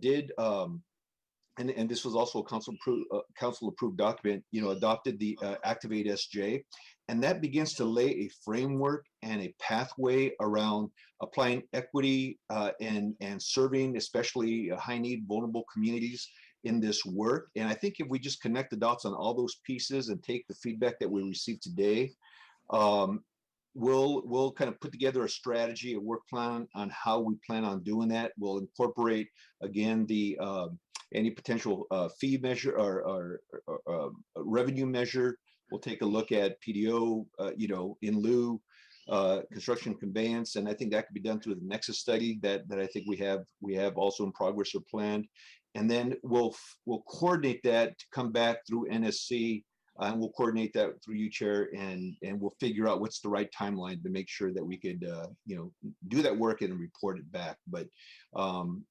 did, and this was also a council approved document, adopted the Activate SJ, and that begins to lay a framework and a pathway around applying equity and serving especially high need vulnerable communities in this work. And I think if we just connect the dots on all those pieces and take the feedback that we received today, we'll kind of put together a strategy, a work plan on how we plan on doing that. We'll incorporate again the any potential fee measure or revenue measure. We'll take a look at PDO, in lieu, construction conveyance, and I think that could be done through the Nexus study that I think we have also in progress or planned. And then we'll coordinate that to come back through NSC, and we'll coordinate that through you, Chair, and we'll figure out what's the right timeline to make sure that we could do that work and report it back. But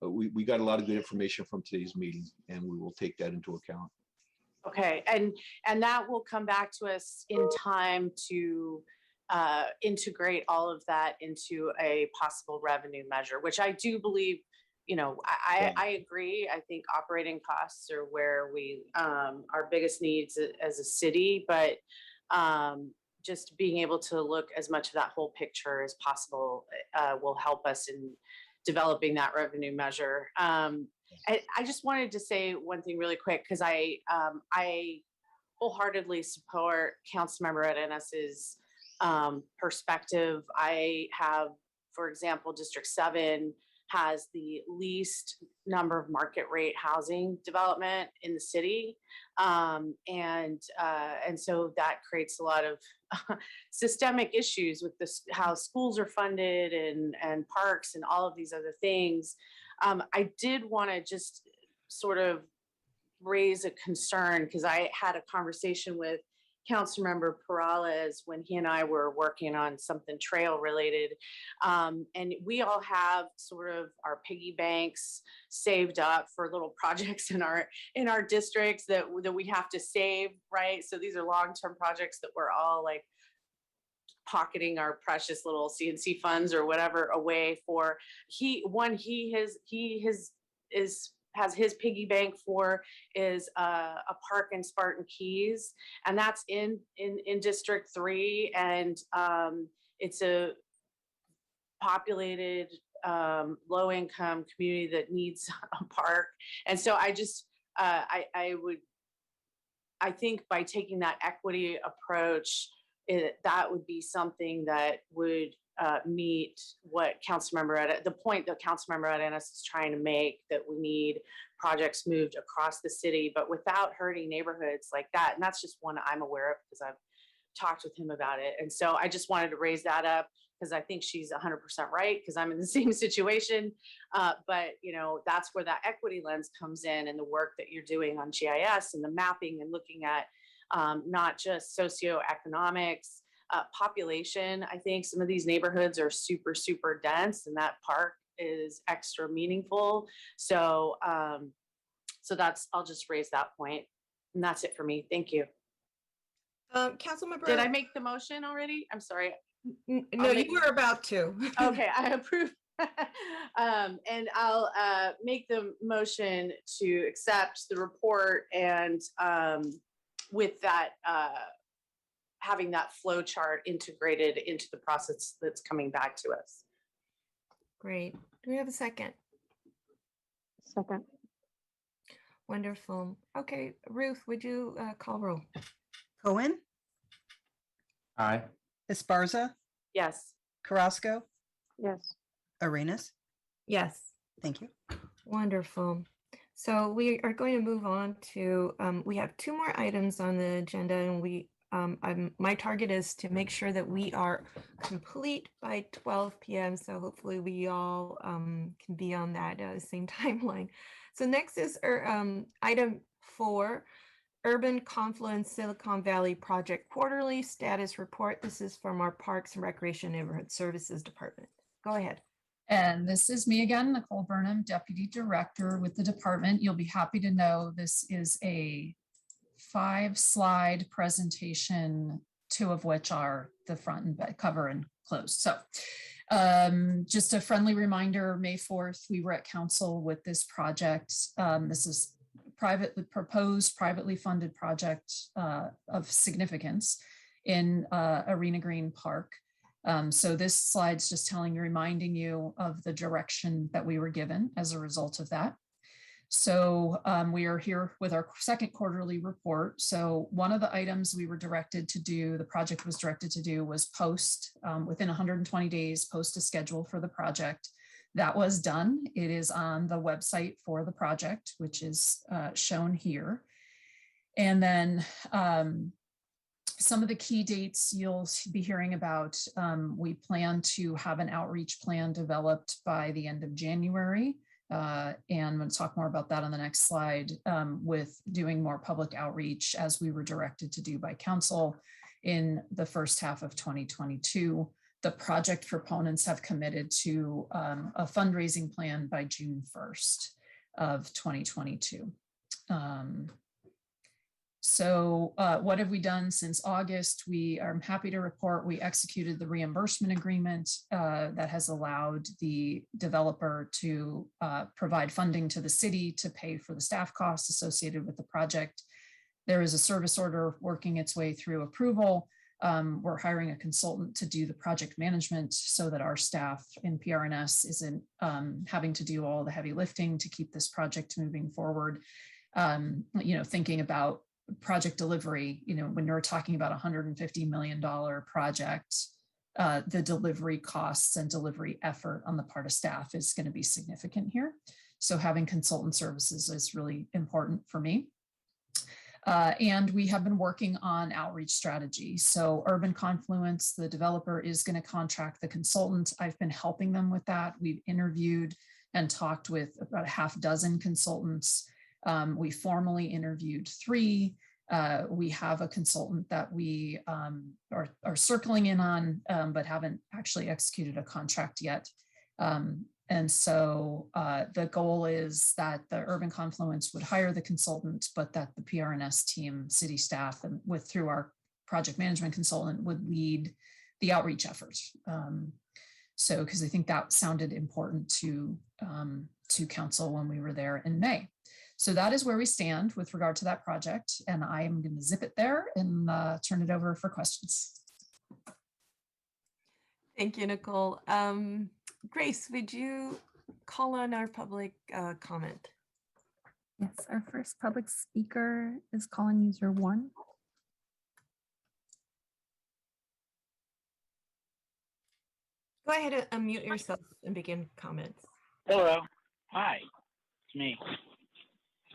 we got a lot of good information from today's meeting, and we will take that into account. Okay, and that will come back to us in time to integrate all of that into a possible revenue measure, which I do believe, I agree. I think operating costs are where we our biggest needs as a city, but just being able to look as much of that whole picture as possible will help us in developing that revenue measure. I just wanted to say one thing really quick, because I wholeheartedly support Councilmember Arenas' perspective. I have For example, District 7 has the least number of market rate housing development in the city. And so that creates a lot of systemic issues with this, how schools are funded and parks and all of these other things. I did want to just sort of raise a concern because I had a conversation with Councilmember Peralez when he and I were working on something trail related. And we all have sort of our piggy banks saved up for little projects in our districts that we have to save, right? So these are long-term projects that we're all like pocketing our precious little CNC funds or whatever away for. Has his piggy bank for is a park in Spartan Keys, and that's in District 3, and it's a populated low-income community that needs a park. And so I just I think by taking that equity approach, that would be something that would meet what the point that Councilmember Readiness is trying to make, that we need projects moved across the city, but without hurting neighborhoods like that. And that's just one I'm aware of because I've talked with him about it. And so I just wanted to raise that up because I think she's 100% right, because I'm in the same situation. But you know, that's where that equity lens comes in, and the work that you're doing on GIS and the mapping and looking at not just socioeconomics, population. I think some of these neighborhoods are super, super dense, and that park is extra meaningful. So, I'll just raise that point, and that's it for me. Thank you. Councilmember. Did I make the motion already? I'm sorry. No, you were about to. Okay, I approve. And I'll make the motion to accept the report, and with that, having that flow chart integrated into the process that's coming back to us. Great. Do we have a second? Second. Wonderful. Okay, Ruth, would you call roll? Cohen, Aye. Esparza, Yes. Carrasco, Yes. Arenas. Yes. Thank you. Wonderful. So we are going to move on to, we have two more items on the agenda, and my target is to make sure that we are complete by 12 p.m. So hopefully we all can be on that same timeline. So next is item 4, Urban Confluence Silicon Valley Project Quarterly Status Report. This is from our Parks and Recreation Neighborhood Services Department. Go ahead. And this is me again, Nicole Burnham, Deputy Director with the department. You'll be happy to know this is a 5-slide presentation, 2 of which are the front and back cover and close. So just a friendly reminder, May 4th, we were at council with this project. This is privately funded project of significance in Arena Green Park. So this slide's just reminding you of the direction that we were given as a result of that. So we are here with our second quarterly report. So one of the items we were directed to do, the project was directed to do, was post within 120 days, post a schedule for the project. That was done. It is on the website for the project, which is shown here. And then some of the key dates you'll be hearing about, we plan to have an outreach plan developed by the end of January. And I'm going to talk more about that on the next slide, with doing more public outreach as we were directed to do by council in the first half of 2022. The project proponents have committed to a fundraising plan by June 1st of 2022. So what have we done since August? I'm happy to report we executed the reimbursement agreement that has allowed the developer to provide funding to the city to pay for the staff costs associated with the project. There is a service order working its way through approval. We're hiring a consultant to do the project management so that our staff in PRNS isn't having to do all the heavy lifting to keep this project moving forward. Thinking about project delivery, when we're talking about $150 million project, the delivery costs and delivery effort on the part of staff is going to be significant here. So having consultant services is really important for me. And we have been working on outreach strategy. So Urban Confluence, the developer, is going to contract the consultant. I've been helping them with that. We've interviewed and talked with about a half dozen consultants. We formally interviewed 3. We have a consultant that we are circling in on, but haven't actually executed a contract yet. And so the goal is that the Urban Confluence would hire the consultant, but that the PRNS team, city staff, and through our project management consultant would lead the outreach effort. So, because I think that sounded important to council when we were there in May. So that is where we stand with regard to that project. And I am going to zip it there and turn it over for questions. Thank you, Nicole. Grace, would you call on our public comment? Yes, our first public speaker is calling user 1. Go ahead and unmute yourself and begin comments. Hello. Hi. It's me.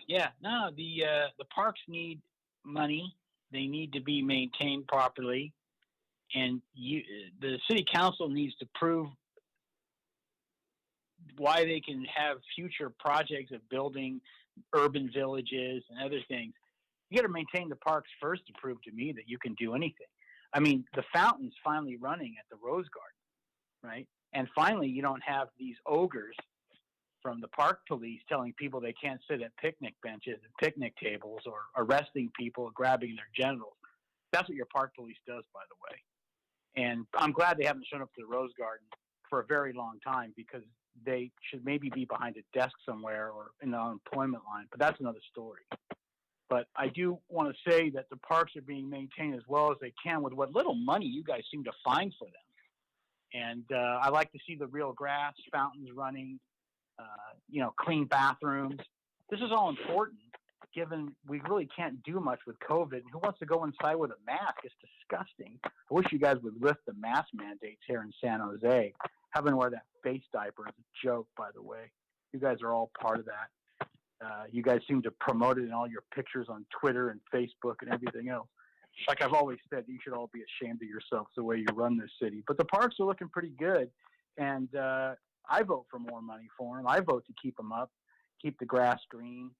Yeah, no, the parks need money. They need to be maintained properly. And the city council needs to prove why they can have future projects of building urban villages and other things. You got to maintain the parks first to prove to me that you can do anything. I mean, the fountain's finally running at the Rose Garden, right? And finally, you don't have these ogres from the park police telling people they can't sit at picnic benches and picnic tables, or arresting people, grabbing their genitals. That's what your park police does, by the way. And I'm glad they haven't shown up to the Rose Garden for a very long time, because they should maybe be behind a desk somewhere or in the unemployment line, but that's another story. But I do want to say that the parks are being maintained as well as they can with what little money you guys seem to find for them. And I like to see the real grass, fountains running, clean bathrooms. This is all important, given we really can't do much with COVID. Who wants to go inside with a mask? It's disgusting. I wish you guys would lift the mask mandates here in San Jose. Having to wear that face diaper is a joke, by the way. You guys are all part of that. You guys seem to promote it in all your pictures on Twitter and Facebook and everything else. Like I've always said, you should all be ashamed of yourselves the way you run this city. But the parks are looking pretty good, and I vote for more money for them. I vote to keep them up, keep the grass green.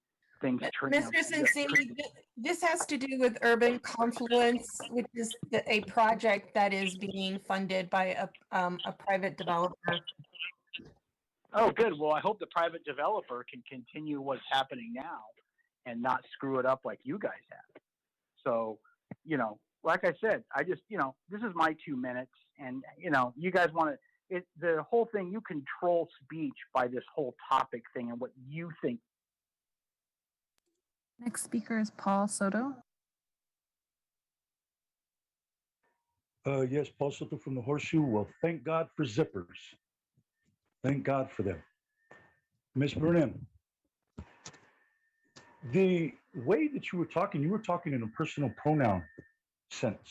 Mr. Cincini, this has to do with Urban Confluence, which is a project that is being funded by a private developer. Oh, good. Well, I hope the private developer can continue what's happening now and not screw it up like you guys have. So, like I said, I just, this is my 2 minutes, and, you guys want to, the whole thing, you control speech by this whole topic thing and what you think. Next speaker is Paul Soto. Yes, Paul Soto from the Horseshoe. Well, thank God for zippers. Thank God for them. Ms. Burnham, the way that you were talking in a personal pronoun sense.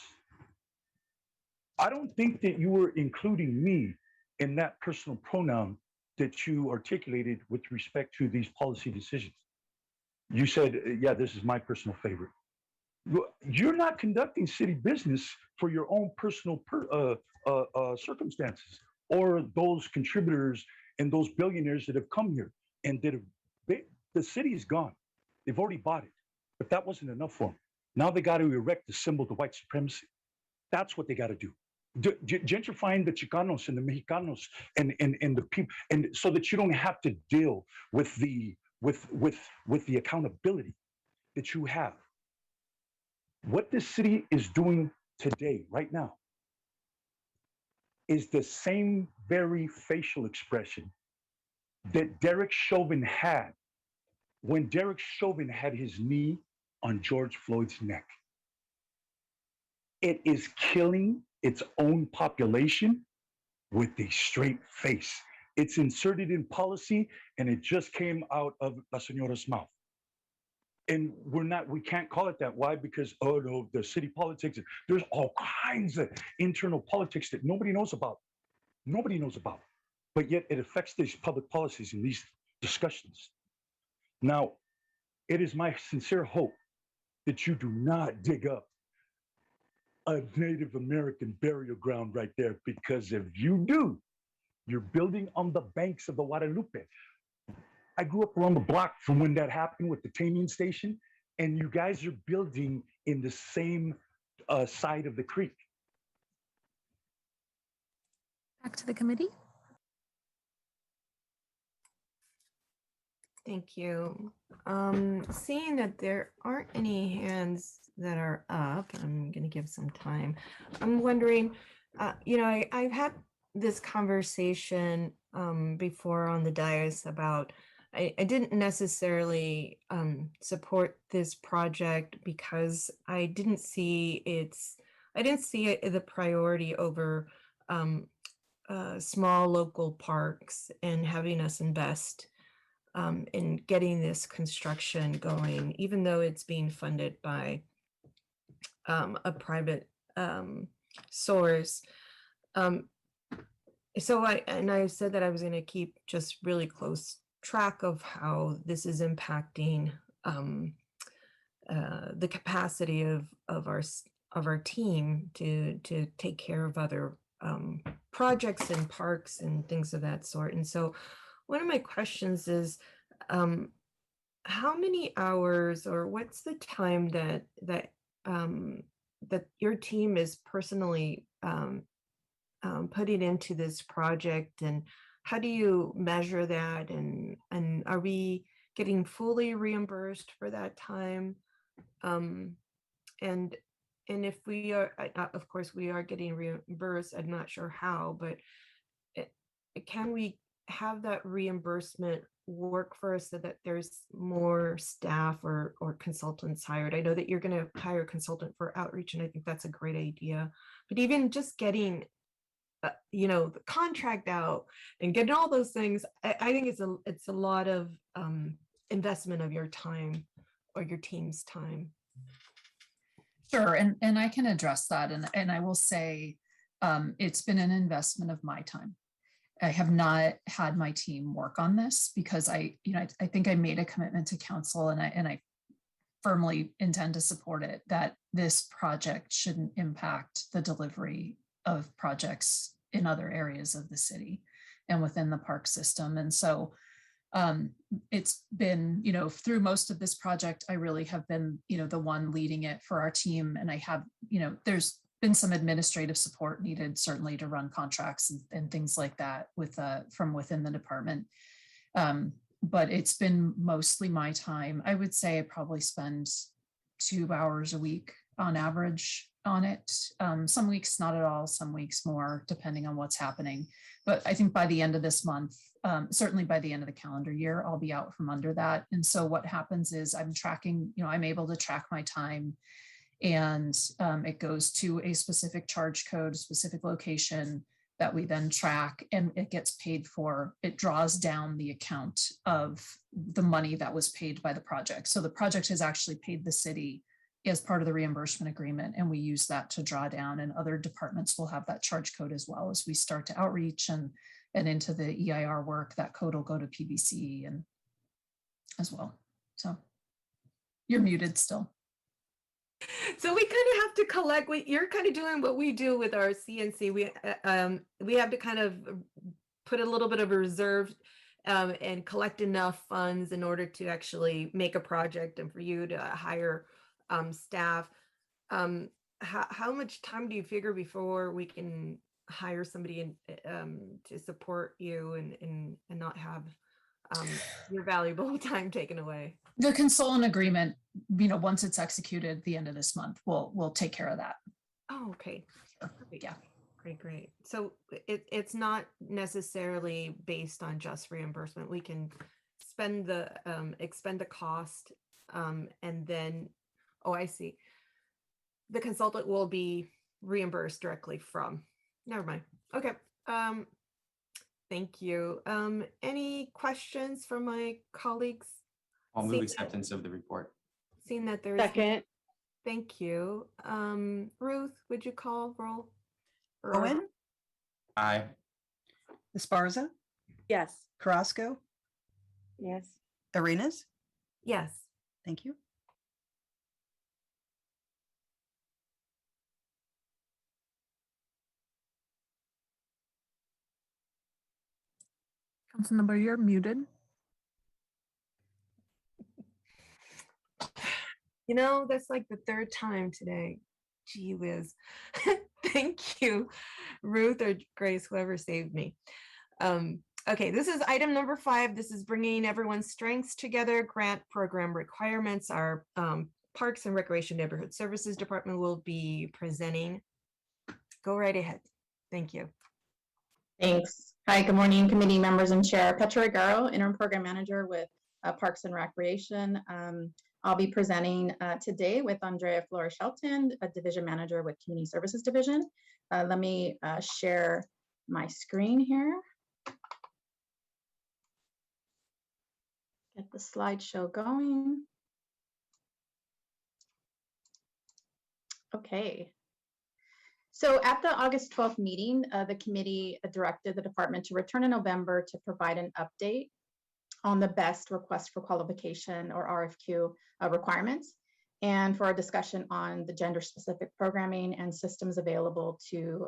I don't think that you were including me in that personal pronoun that you articulated with respect to these policy decisions. You said, yeah, this is my personal favorite. You're not conducting city business for your own personal circumstances, or those contributors and those billionaires that have come here and the city is gone. They've already bought it, but that wasn't enough for them. Now they got to erect the symbol of white supremacy. That's what they got to do. Gentrifying the Chicanos and the Mexicanos and the people, and so that you don't have to deal with the accountability that you have. What this city is doing today, right now, is the same very facial expression that Derek Chauvin had when Derek Chauvin had his knee on George Floyd's neck. It is killing its own population with a straight face. It's inserted in policy, and it just came out of La Señora's mouth. And we can't call it that. Why? Because, oh no, the city politics, there's all kinds of internal politics that nobody knows about. Nobody knows about. But yet it affects these public policies and these discussions. Now, it is my sincere hope that you do not dig up a Native American burial ground right there, because if you do, you're building on the banks of the Guadalupe. I grew up around the block from when that happened with the taming station, and you guys are building in the same side of the creek. Back to the committee. Thank you. Seeing that there aren't any hands that are up, I'm going to give some time. I'm wondering, I've had this conversation before on the dais about I didn't necessarily support this project because I didn't see the priority over small local parks and having us invest in getting this construction going, even though it's being funded by a private source. So I said that I was going to keep just really close track of how this is impacting the capacity of our team to take care of other projects and parks and things of that sort. And so one of my questions is, how many hours or what's the time that your team is personally putting into this project, and how do you measure that? And are we getting fully reimbursed for that time? And if we are, of course, we are getting reimbursed. I'm not sure how, but can we have that reimbursement work for us so that there's more staff or consultants hired? I know that you're going to hire a consultant for outreach, and I think that's a great idea. But even just getting the contract out and getting all those things, I think it's a lot of investment of your time or your team's time. Sure, and I can address that, and I will say it's been an investment of my time. I have not had my team work on this because I think I made a commitment to council, and I firmly intend to support it, that this project shouldn't impact the delivery of projects in other areas of the city and within the park system. And so it's been, through most of this project, I really have been, the one leading it for our team. And I have, there's been some administrative support needed, certainly, to run contracts and things like that from within the department. But it's been mostly my time. I would say I probably spend 2 hours a week on average on it. Some weeks not at all, some weeks more, depending on what's happening. But I think by the end of this month, certainly by the end of the calendar year, I'll be out from under that. And so what happens is I'm tracking, I'm able to track my time, and it goes to a specific charge code, specific location that we then track, and it gets paid for. It draws down the account of the money that was paid by the project. So the project has actually paid the city as part of the reimbursement agreement, and we use that to draw down, and other departments will have that charge code as well. As we start to outreach and into the EIR work, that code will go to PBC and as well. So you're muted still. So we kind of have to collect. You're kind of doing what we do with our CNC. We have to kind of put a little bit of a reserve and collect enough funds in order to actually make a project and for you to hire staff. How much time do you figure before we can hire somebody to support you and not have your valuable time taken away? The consultant agreement, once it's executed at the end of this month, we'll take care of that. Oh, okay. Great. Yeah. Great. So it's not necessarily based on just reimbursement. We can expend the cost, and then, oh, I see. The consultant will be reimbursed directly from. Never mind. Okay. Thank you. Any questions from my colleagues? I'll move acceptance of the report. Seeing that there is. Second. Thank you. Ruth, would you call roll? Owen, Aye. Esparza, Yes. Carrasco, Yes. Arenas. Yes. Thank you. Councilmember, you're muted. You know, that's like the third time today. Gee whiz. Thank you, Ruth or Grace, whoever saved me. Okay, this is item number 5. This is bringing everyone's strengths together. Grant program requirements. Our Parks and Recreation Neighborhood Services Department will be presenting. Go right ahead. Thank you. Thanks. Hi, good morning, committee members and chair. Petra Agaro, interim program manager with Parks and Recreation. I'll be presenting today with Andrea Flores-Shelton, a division manager with Community Services Division. Let me share my screen here. Get the slideshow going. Okay. So at the August 12th meeting, the committee directed the department to return in November to provide an update on the best request for qualification or RFQ requirements, and for a discussion on the gender specific programming and systems available to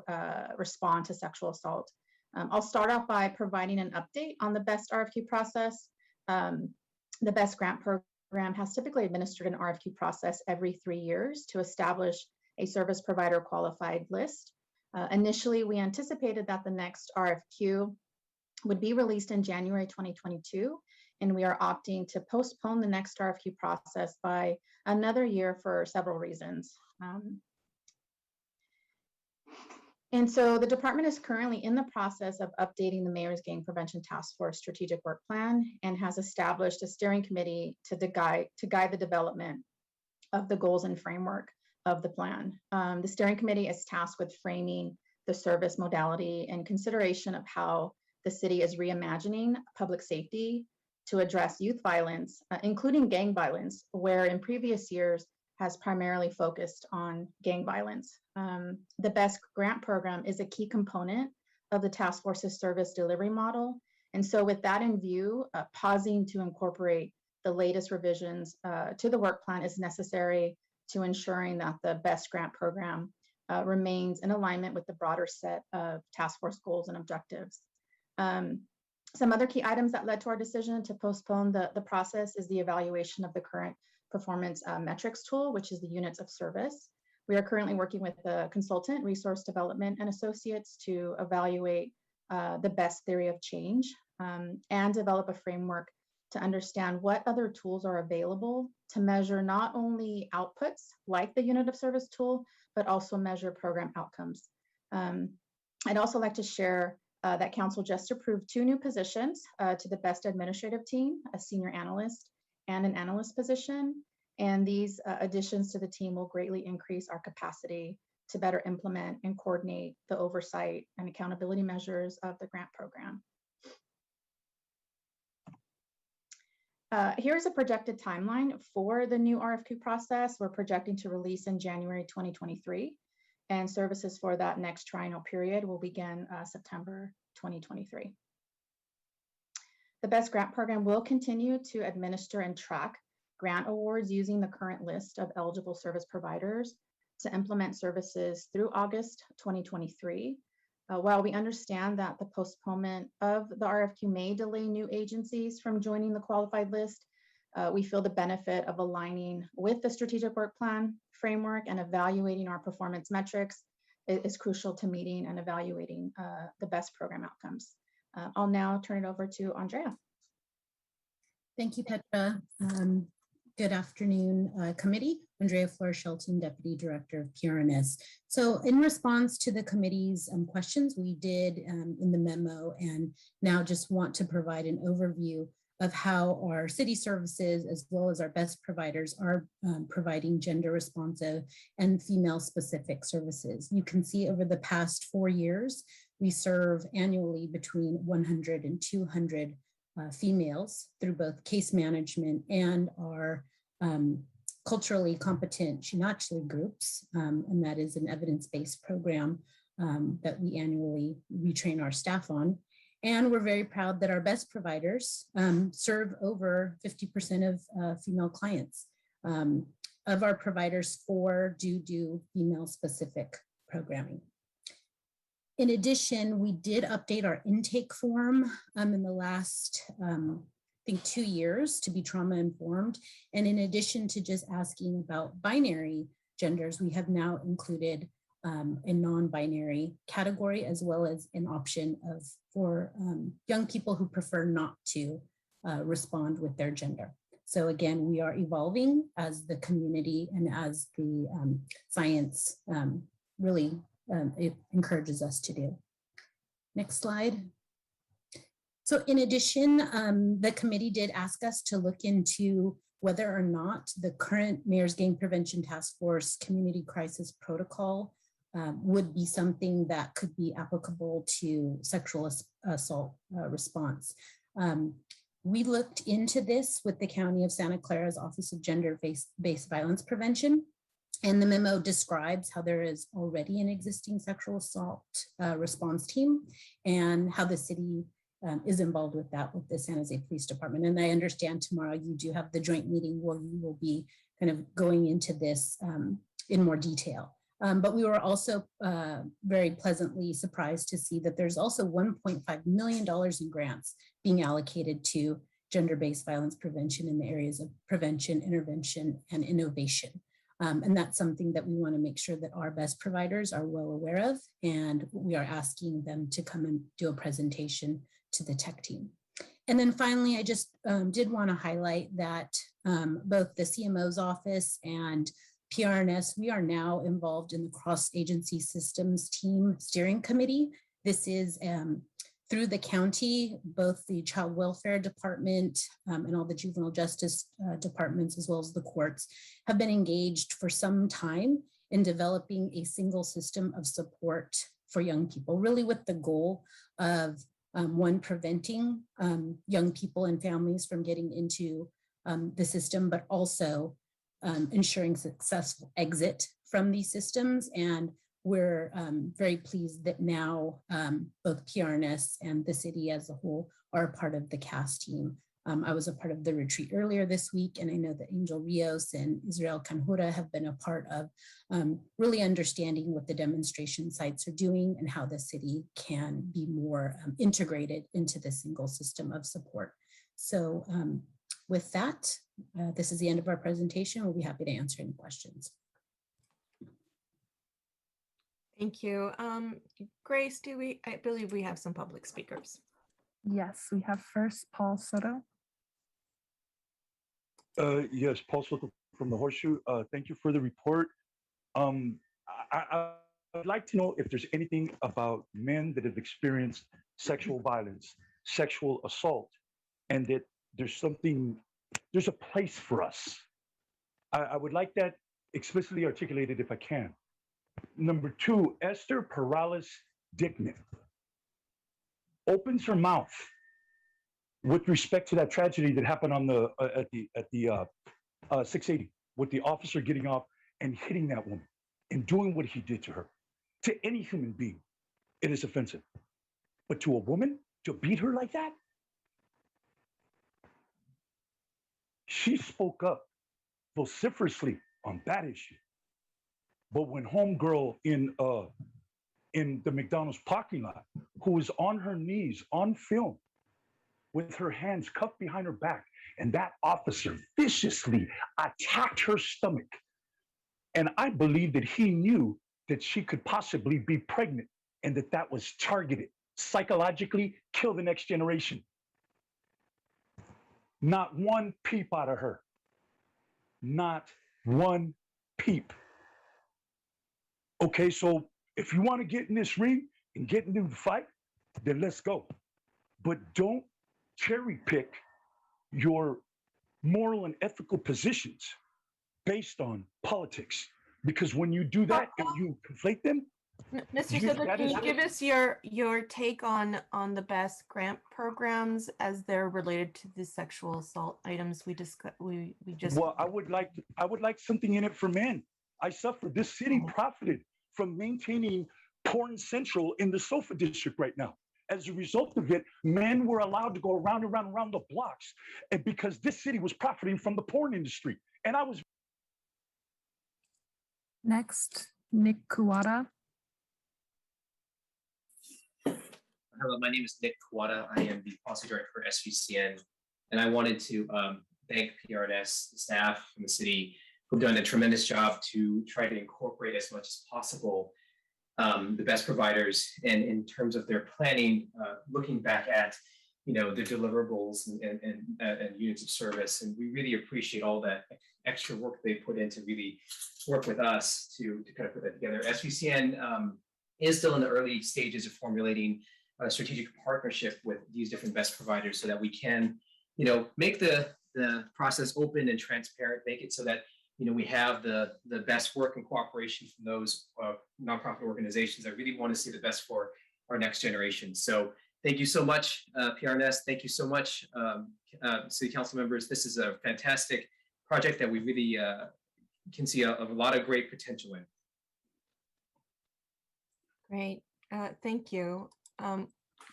respond to sexual assault. I'll start off by providing an update on the best RFQ process. The best grant program has typically administered an RFQ process every 3 years to establish a service provider qualified list. Initially, we anticipated that the next RFQ would be released in January 2022, and we are opting to postpone the next RFQ process by another year for several reasons. And so the department is currently in the process of updating the Mayor's Gang Prevention Task Force strategic work plan and has established a steering committee to guide the development of the goals and framework of the plan. The steering committee is tasked with framing the service modality and consideration of how the city is reimagining public safety to address youth violence, including gang violence, where in previous years has primarily focused on gang violence. The BEST grant program is a key component of the task force's service delivery model. And so with that in view, pausing to incorporate the latest revisions to the work plan is necessary to ensuring that the BEST grant program remains in alignment with the broader set of task force goals and objectives. Some other key items that led to our decision to postpone the process is the evaluation of the current performance metrics tool, which is the units of service. We are currently working with the consultant, Resource Development and Associates, to evaluate the best theory of change and develop a framework to understand what other tools are available to measure not only outputs like the unit of service tool, but also measure program outcomes. I'd also like to share that council just approved 2 new positions to the BEST administrative team, a senior analyst and an analyst position. And these additions to the team will greatly increase our capacity to better implement and coordinate the oversight and accountability measures of the grant program. Here's a projected timeline for the new RFQ process. We're projecting to release in January 2023, and services for that next triennial period will begin September 2023. The BEST grant program will continue to administer and track grant awards using the current list of eligible service providers to implement services through August 2023. While we understand that the postponement of the RFQ may delay new agencies from joining the qualified list, we feel the benefit of aligning with the strategic work plan framework and evaluating our performance metrics is crucial to meeting and evaluating the best program outcomes. I'll now turn it over to Andrea. Thank you, Petra. Good afternoon, committee. Andrea Flores-Shelton, Deputy Director of PRNS. So in response to the committee's questions we did in the memo, and now just want to provide an overview of how our city services, as well as our best providers, are providing gender responsive and female specific services. You can see over the past 4 years, we serve annually between 100 and 200 females through both case management and our culturally competent Shinachli groups, and that is an evidence-based program that we annually retrain our staff on. And we're very proud that our best providers serve over 50% of female clients. Of our providers, 4 do female-specific programming. In addition, we did update our intake form in the last, I think, 2 years to be trauma-informed. And in addition to just asking about binary genders, we have now included a non-binary category, as well as an option for young people who prefer not to respond with their gender. So again, we are evolving as the community and as the science really it encourages us to do. Next slide. So in addition, the committee did ask us to look into whether or not the current Mayor's Gang Prevention Task Force Community Crisis Protocol would be something that could be applicable to sexual assault response. We looked into this with the County of Santa Clara's Office of Gender-Based Violence Prevention, and the memo describes how there is already an existing sexual assault response team and how the city is involved with that with the San Jose Police Department. And I understand tomorrow you do have the joint meeting where you will be kind of going into this in more detail. But we were also very pleasantly surprised to see that there's also $1.5 million in grants being allocated to gender-based violence prevention in the areas of prevention, intervention, and innovation. And that's something that we want to make sure that our best providers are well aware of, and we are asking them to come and do a presentation to the tech team. And then finally, I just did want to highlight that both the CMO's office and PRNS, we are now involved in the cross-agency systems team steering committee. This is through the county, both the child welfare department and all the juvenile justice departments, as well as the courts, have been engaged for some time in developing a single system of support for young people, really with the goal of one, preventing young people and families from getting into the system, but also ensuring successful exit from these systems. And we're very pleased that now both PRNS and the city as a whole are a part of the CAS team. I was a part of the retreat earlier this week, and I know that Angel Rios and Israel Canjura have been a part of really understanding what the demonstration sites are doing and how the city can be more integrated into the single system of support. So with that, this is the end of our presentation. We'll be happy to answer any questions. Thank you. Grace, I believe we have some public speakers. Yes, we have first Paul Soto. Yes, Paul Soto from the Horseshoe. Thank you for the report. I would like to know if there's anything about men that have experienced sexual violence, sexual assault, and that there's a place for us. I would like that explicitly articulated if I can. Number 2, Esther Perales Dickman opens her mouth with respect to that tragedy that happened on the at the 680 with the officer getting off and hitting that woman and doing what he did to her. To any human being, it is offensive. But to a woman, to beat her like that? She spoke up vociferously on that issue. But when homegirl in the McDonald's parking lot, who was on her knees on film with her hands cuffed behind her back, and that officer viciously attacked her stomach. And I believe that he knew that she could possibly be pregnant and that that was targeted, psychologically kill the next generation. Not one peep out of her. Not one peep. Okay, so if you want to get in this ring and get into the fight, then let's go. But don't cherry pick your moral and ethical positions based on politics. Because when you do that and you conflate them, Mr. Yes, Sidler, that can is you give us your take on the best grant programs as they're related to the sexual assault items we discussed? We just Well, I would like something in it for men. I suffer. This city profited from maintaining porn central in the SOFA district right now. As a result of it, men were allowed to go around and around and around the blocks, and because this city was profiting from the porn industry. And I was Next, Nick Kuwata. Hello, my name is Nick Kawada. I am the policy director for SVCN, and I wanted to thank PRNS, the staff, and the city who've done a tremendous job to try to incorporate as much as possible the best providers, and in terms of their planning, looking back at the deliverables and units of service, and we really appreciate all that extra work they put in to really work with us to kind of put that together. SVCN is still in the early stages of formulating a strategic partnership with these different best providers so that we can, make the process open and transparent, make it so that, we have the best work and cooperation from those nonprofit organizations that really want to see the best for our next generation. So thank you so much, PRNS. Thank you so much, City Council members. This is a fantastic project that we really can see a lot of great potential in. great. Thank you. Going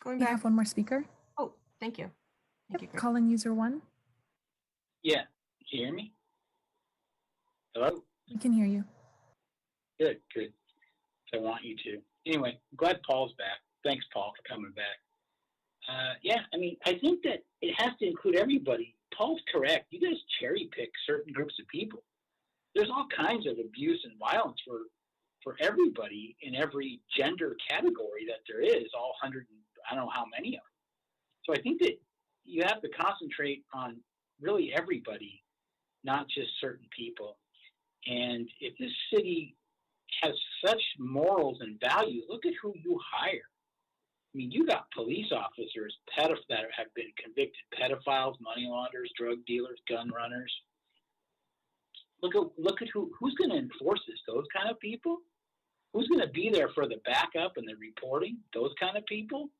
We back. have one more speaker. Oh, thank you. Thank you. Greg. Calling user 1. Yeah, can you hear me? Hello? We can hear you. Good. I want you to. Anyway, I'm glad Paul's back. Thanks, Paul, for coming back. I think that it has to include everybody. Paul's correct. You guys cherry pick certain groups of people. There's all kinds of abuse and violence for everybody in every gender category that there is, all 100, I don't know how many of them. So I think that you have to concentrate on really everybody, not just certain people. And if this city has such morals and values, look at who you hire. I mean, you got police officers that have been convicted pedophiles, money launderers, drug dealers, gun runners. Look at who's going to enforce this? Those kind of people. Who's going to be there for the backup and the reporting? Those kind of people.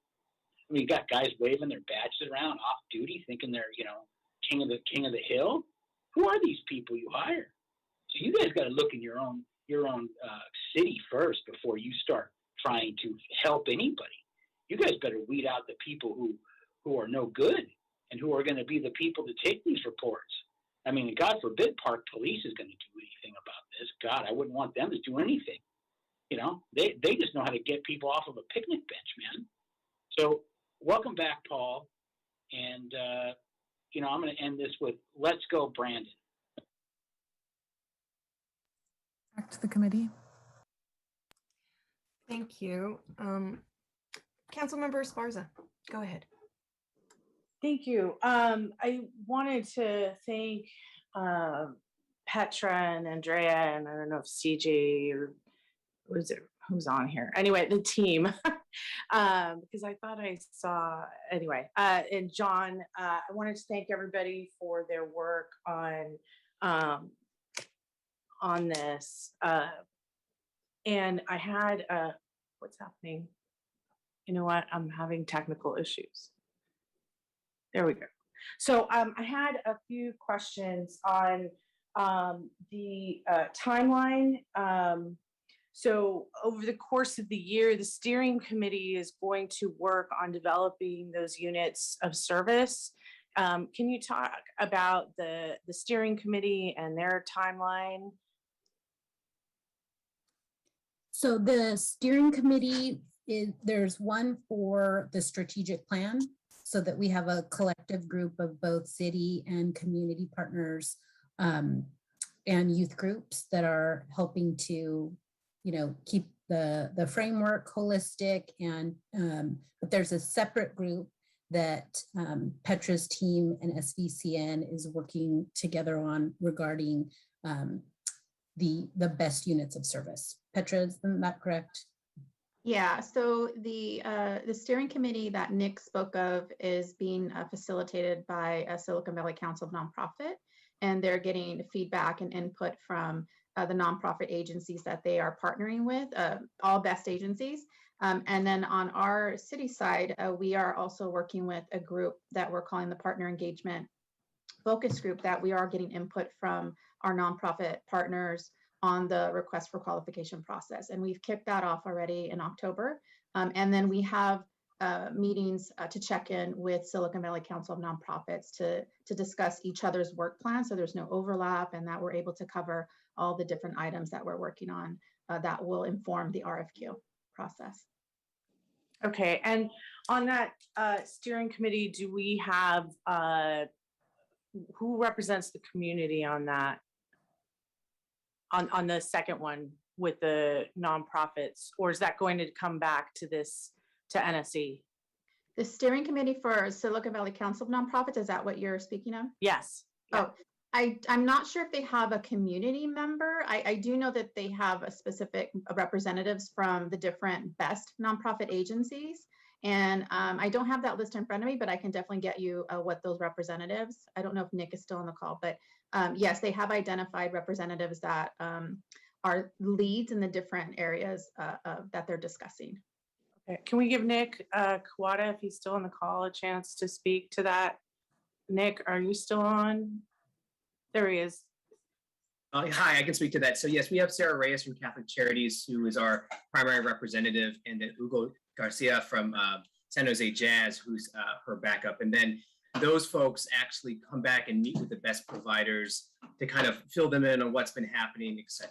I mean, you got guys waving their badges around off duty, thinking they're king of the hill. Who are these people you hire? So you guys got to look in your own city first before you start trying to help anybody. You guys better weed out the people who are no good and who are going to be the people to take these reports. I mean, God forbid Park Police is going to do anything about this. God, I wouldn't want them to do anything. They just know how to get people off of a picnic bench, man. So welcome back, Paul. And, I'm going to end this with let's go, Brandon. Back to the committee. Thank you. Councilmember Esparza, go ahead. Thank you. I wanted to thank Petra and Andrea, and I don't know if CJ or who's on here. Anyway, the team, because I thought I saw, anyway, and John, I wanted to thank everybody for their work on this. And I had, what's happening? You know what? I'm having technical issues. There we go. So I had a few questions on the timeline. So over the course of the year, the steering committee is going to work on developing those units of service. Can you talk about the steering committee and their timeline? So the steering committee, there's one for the strategic plan, so that we have a collective group of both city and community partners and youth groups that are helping to, keep the framework holistic. And but there's a separate group that Petra's team and SVCN is working together on regarding the best units of service. Petra, isn't that correct? Yeah, so the steering committee that Nick spoke of is being facilitated by a Silicon Valley Council of Nonprofit, and they're getting feedback and input from the nonprofit agencies that they are partnering with, all best agencies. And then on our city side, we are also working with a group that we're calling the Partner Engagement Focus Group, that we are getting input from our nonprofit partners on the request for qualification process. And we've kicked that off already in October. And then we have meetings to check in with Silicon Valley Council of Nonprofits to discuss each other's work plan, so there's no overlap, and that we're able to cover all the different items that we're working on that will inform the RFQ process. Okay, and on that steering committee, do we have, who represents the community on that? On the second one with the nonprofits, or is that going to come back to this, to NSE? The steering committee for Silicon Valley Council of Nonprofits, is that what you're speaking of? Yes. Oh, I'm not sure if they have a community member. I do know that they have a specific representatives from the different best nonprofit agencies. And I don't have that list in front of me, but I can definitely get you what those representatives. I don't know if Nick is still on the call, but yes, they have identified representatives that are leads in the different areas that they're discussing. Okay, can we give Nick Kawada, if he's still on the call, a chance to speak to that? Nick, are you still on? There he is. Hi, I can speak to that. So yes, we have Sarah Reyes from Catholic Charities, who is our primary representative, and then Hugo Garcia from San Jose Jazz, who's her backup. And then those folks actually come back and meet with the best providers to kind of fill them in on what's been happening, etc.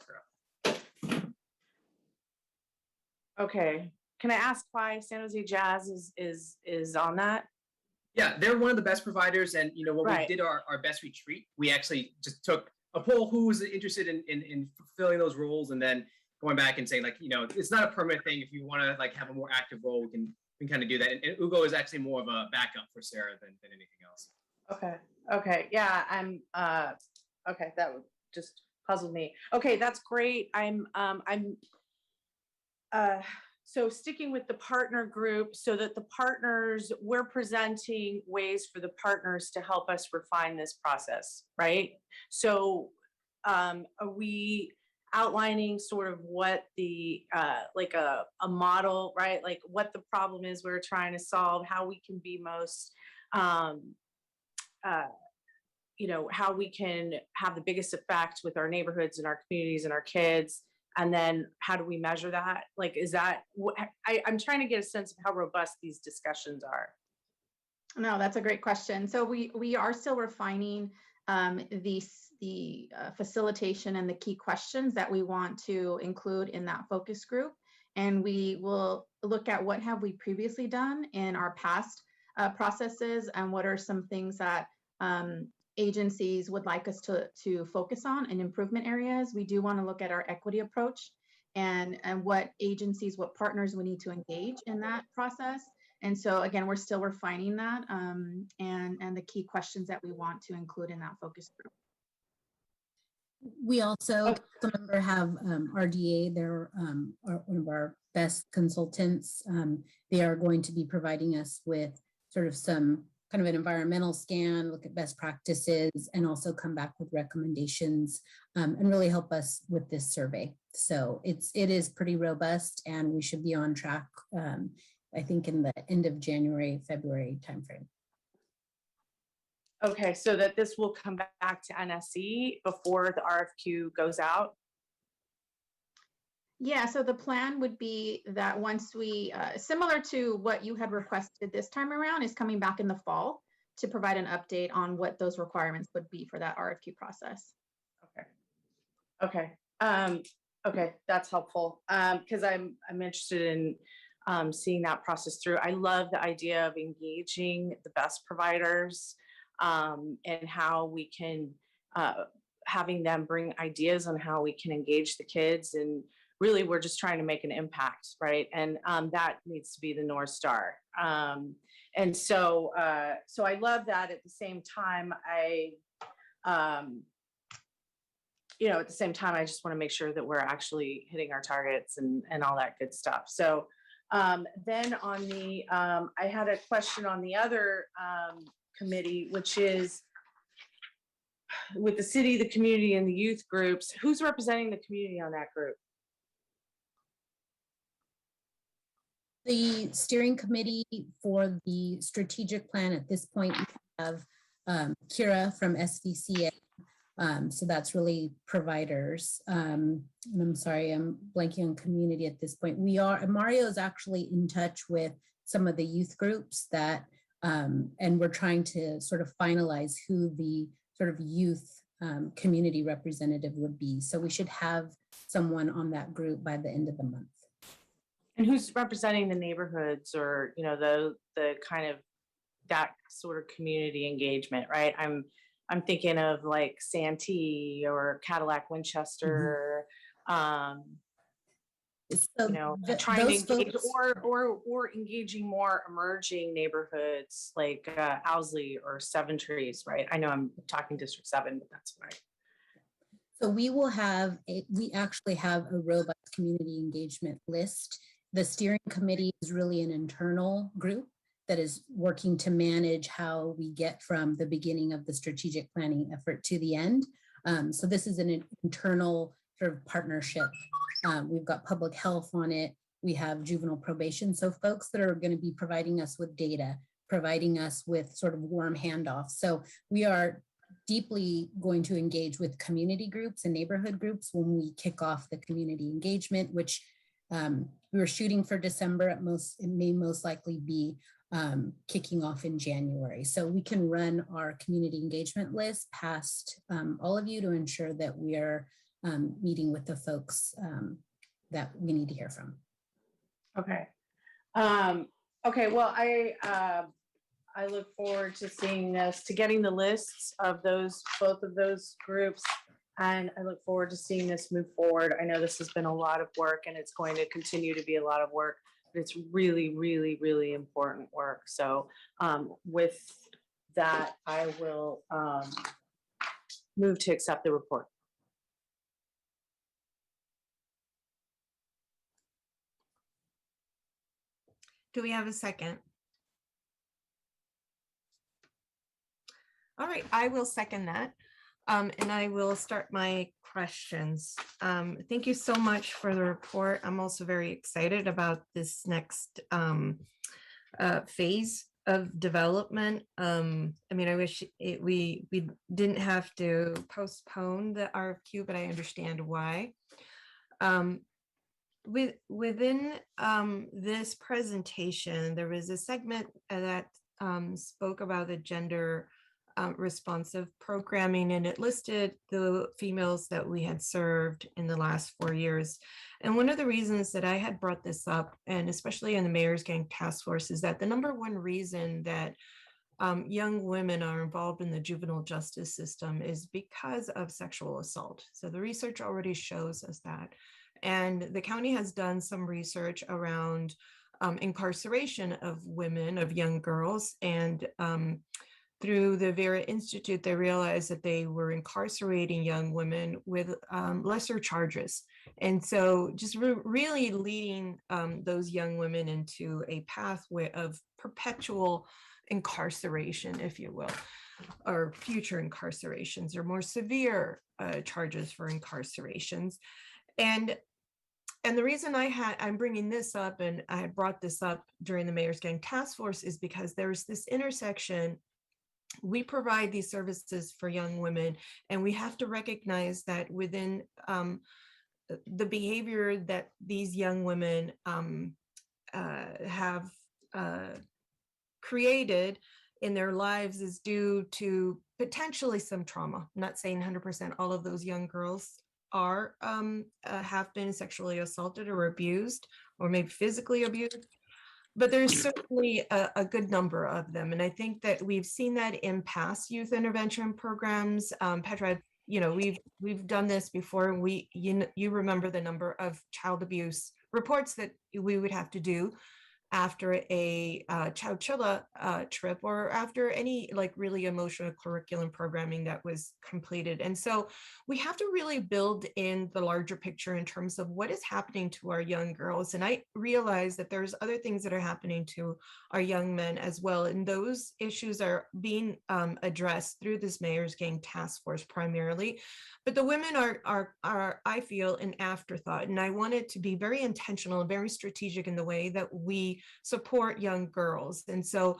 Okay, can I ask why San Jose Jazz is on that? Yeah, they're one of the best providers, and you know, when Right. we did our best retreat, we actually just took a poll who was interested in fulfilling those roles, and then going back and saying, like, you know, it's not a permanent thing. If you want to like have a more active role, we can kind of do that. And Ugo is actually more of a backup for Sarah than anything else. Okay. Okay. Yeah. Okay. That would just puzzle me. Okay. That's great. So sticking with the partner group, so that the partners, we're presenting ways for the partners to help us refine this process, right? So are we outlining sort of what the, like a model, right? Like what the problem is we're trying to solve, how we can be most, you know, how we can have the biggest effect with our neighborhoods and our communities and our kids. And then how do we measure that? Like, is that, I'm trying to get a sense of how robust these discussions are. No, that's a great question. So we are still refining the facilitation and the key questions that we want to include in that focus group. And we will look at what have we previously done in our past processes, and what are some things that agencies would like us to focus on in improvement areas. We do want to look at our equity approach and what agencies, what partners we need to engage in that process. And so again, we're still refining that and the key questions that we want to include in that focus group. We also, council member, have RDA, they're one of our best consultants. They are going to be providing us with sort of some kind of an environmental scan, look at best practices, and also come back with recommendations and really help us with this survey. So it is pretty robust, and we should be on track, I think, in the end of January, February timeframe. Okay, so that this will come back to NSE before the RFQ goes out? Yeah, so the plan would be that once we, similar to what you had requested this time around, is coming back in the fall to provide an update on what those requirements would be for that RFQ process. Okay. Okay, that's helpful. Because I'm interested in seeing that process through. I love the idea of engaging the best providers and how we can, having them bring ideas on how we can engage the kids, and really we're just trying to make an impact, right? And that needs to be the North Star. And so I love that. At the same time, you know, at the same time, I just want to make sure that we're actually hitting our targets and all that good stuff. So then on the, I had a question on the other committee, which is with the city, the community, and the youth groups. Who's representing the community on that group? The steering committee for the strategic plan at this point, we have Kira from SVCA. So that's really providers. And I'm sorry, I'm blanking on community at this point. Mario is actually in touch with some of the youth groups that, and we're trying to sort of finalize who the sort of youth community representative would be. So we should have someone on that group by the end of the month. And who's representing the neighborhoods, or, you know, the kind of that sort of community engagement, right? I'm thinking of like Santee or Cadillac Winchester, So you know, trying to engage, or engaging more emerging neighborhoods like Owsley or Seven Trees, right? I know I'm talking District 7, but that's right. So we actually have a robust community engagement list. The steering committee is really an internal group that is working to manage how we get from the beginning of the strategic planning effort to the end. So this is an internal sort of partnership. We've got public health on it. We have juvenile probation. So folks that are going to be providing us with data, providing us with sort of warm handoffs. So we are deeply going to engage with community groups and neighborhood groups when we kick off the community engagement, which we were shooting for December. It may most likely be kicking off in January. So we can run our community engagement list past all of you to ensure that we are meeting with the folks that we need to hear from. Okay. Okay, well, I look forward to seeing this, to getting the lists of both of those groups. And I look forward to seeing this move forward. I know this has been a lot of work, and it's going to continue to be a lot of work, but it's really, really, really important work. So with that, I will move to accept the report. Do we have a second? All right, I will second that. And I will start my questions. Thank you so much for the report. I'm also very excited about this next phase of development. I mean, I wish we didn't have to postpone the RFQ, but I understand why. Within this presentation, there was a segment that spoke about the gender responsive programming, and it listed the females that we had served in the last 4 years. And one of the reasons that I had brought this up, and especially in the Mayor's Gang Task Force, is that the number one reason that young women are involved in the juvenile justice system is because of sexual assault. So the research already shows us that. And the county has done some research around incarceration of women, of young girls, and through the Vera Institute, they realized that they were incarcerating young women with lesser charges. And so just really leading those young women into a pathway of perpetual incarceration, if you will, or future incarcerations, or more severe charges for incarcerations. And the reason I'm bringing this up, and I had brought this up during the Mayor's Gang Task Force, is because there's this intersection. We provide these services for young women, and we have to recognize that within the behavior that these young women have created in their lives is due to potentially some trauma. I'm not saying 100% all of those young girls are have been sexually assaulted or abused, or maybe physically abused, but there's certainly a good number of them. And I think that we've seen that in past youth intervention programs. Petra, you know, we've done this before. You remember the number of child abuse reports that we would have to do after a Chowchilla trip or after any like really emotional curriculum programming that was completed. And so we have to really build in the larger picture in terms of what is happening to our young girls. And I realize that there's other things that are happening to our young men as well. And those issues are being addressed through this Mayor's Gang Task Force primarily. But the women are, I feel, an afterthought. And I wanted to be very intentional and very strategic in the way that we support young girls. And so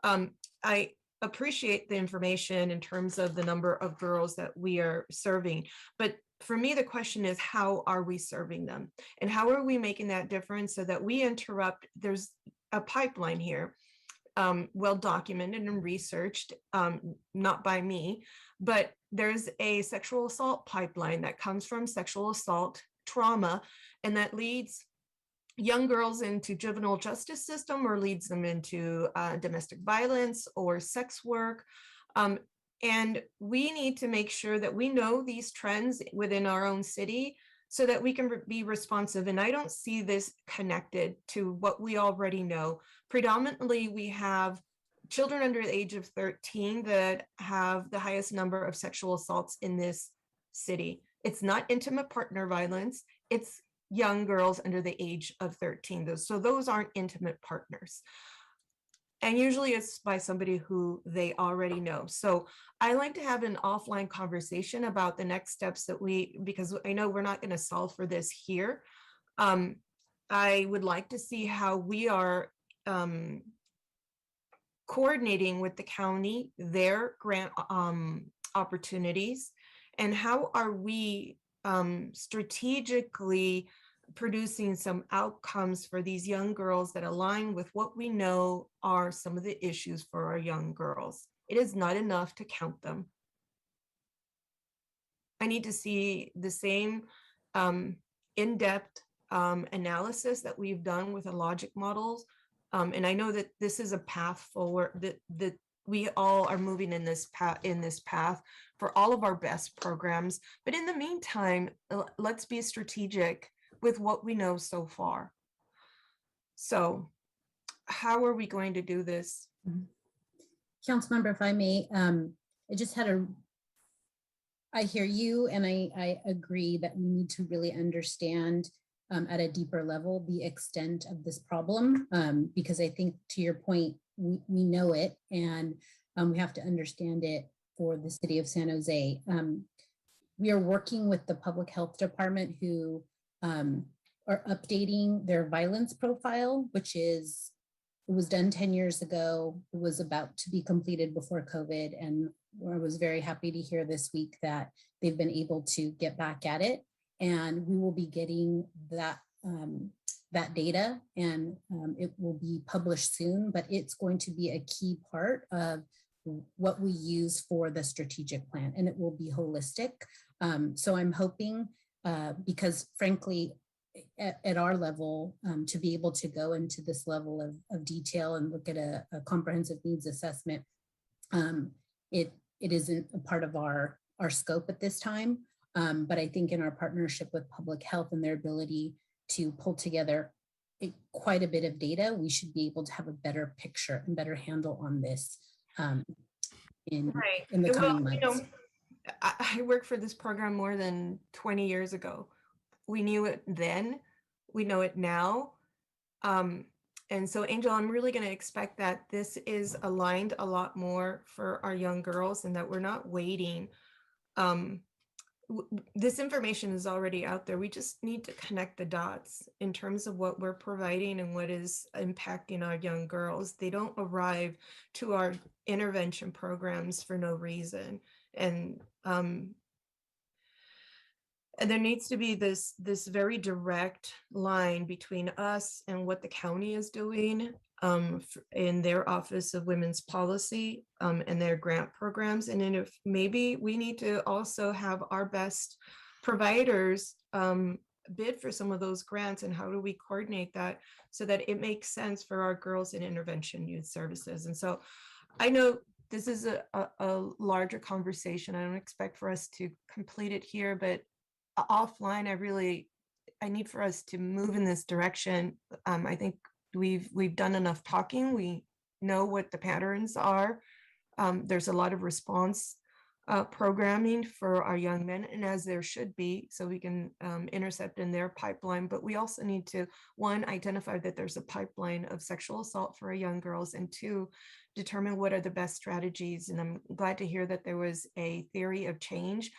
I appreciate the information in terms of the number of girls that we are serving. But for me, the question is, how are we serving them? And how are we making that difference so that we interrupt? There's a pipeline here, well documented and researched, not by me, but there's a sexual assault pipeline that comes from sexual assault trauma, and that leads young girls into juvenile justice system or leads them into domestic violence or sex work. And we need to make sure that we know these trends within our own city so that we can be responsive. And I don't see this connected to what we already know. Predominantly, we have children under the age of 13 that have the highest number of sexual assaults in this city. It's not intimate partner violence, it's young girls under the age of 13. So those aren't intimate partners. And usually it's by somebody who they already know. So I like to have an offline conversation about the next steps that because I know we're not going to solve for this here. I would like to see how we are coordinating with the county, their grant opportunities, and how are we strategically producing some outcomes for these young girls that align with what we know are some of the issues for our young girls. It is not enough to count them. I need to see the same in-depth analysis that we've done with the logic models. And I know that this is a path forward, that we all are moving in this path for all of our best programs. But in the meantime, let's be strategic with what we know so far. So how are we going to do this? Councilmember, if I may, I hear you, and I agree that we need to really understand at a deeper level the extent of this problem, because I think, to your point, we know it, and we have to understand it for the city of San Jose. We are working with the public health department, who are updating their violence profile, it was done 10 years ago. It was about to be completed before COVID. And I was very happy to hear this week that they've been able to get back at it. And we will be getting that data, and it will be published soon, but it's going to be a key part of what we use for the strategic plan, and it will be holistic. So I'm hoping, because frankly, at our level, to be able to go into this level of detail and look at a comprehensive needs assessment, it isn't a part of our scope at this time. But I think in our partnership with public health and their ability to pull together quite a bit of data, we should be able to have a better picture and better handle on this in the coming months. I worked for this program more than 20 years ago. We knew it then, we know it now. And so, Angel, I'm really going to expect that this is aligned a lot more for our young girls, and that we're not waiting. This information is already out there. We just need to connect the dots in terms of what we're providing and what is impacting our young girls. They don't arrive to our intervention programs for no reason. And there needs to be this very direct line between us and what the county is doing in their Office of Women's Policy and their grant programs. And then if maybe we need to also have our best providers bid for some of those grants, and how do we coordinate that so that it makes sense for our girls in intervention youth services. And so I know this is a larger conversation. I don't expect for us to complete it here, but offline, I need for us to move in this direction. I think we've done enough talking. We know what the patterns are. There's a lot of response programming for our young men, and as there should be, so we can intercept in their pipeline. But we also need to, one, identify that there's a pipeline of sexual assault for our young girls, and two, determine what are the best strategies. And I'm glad to hear that there was a theory of change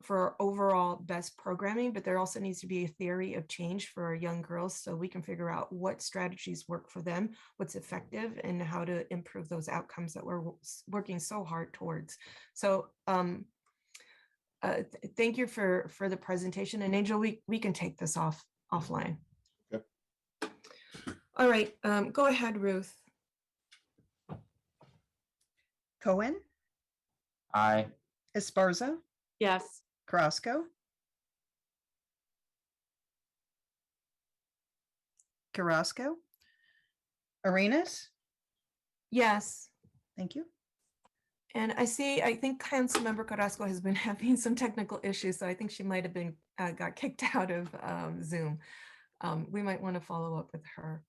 for overall best programming, but there also needs to be a theory of change for our young girls so we can figure out what strategies work for them, what's effective, and how to improve those outcomes that we're working so hard towards. So thank you for the presentation. And Angel, we can take this offline. Okay. All right, go ahead, Ruth. Cohen, Aye. Esparza, Yes. Carrasco, Arenas. Yes. Thank you. And I think Councilmember Carrasco has been having some technical issues, so I think she might have been got kicked out of Zoom. We might want to follow up with her.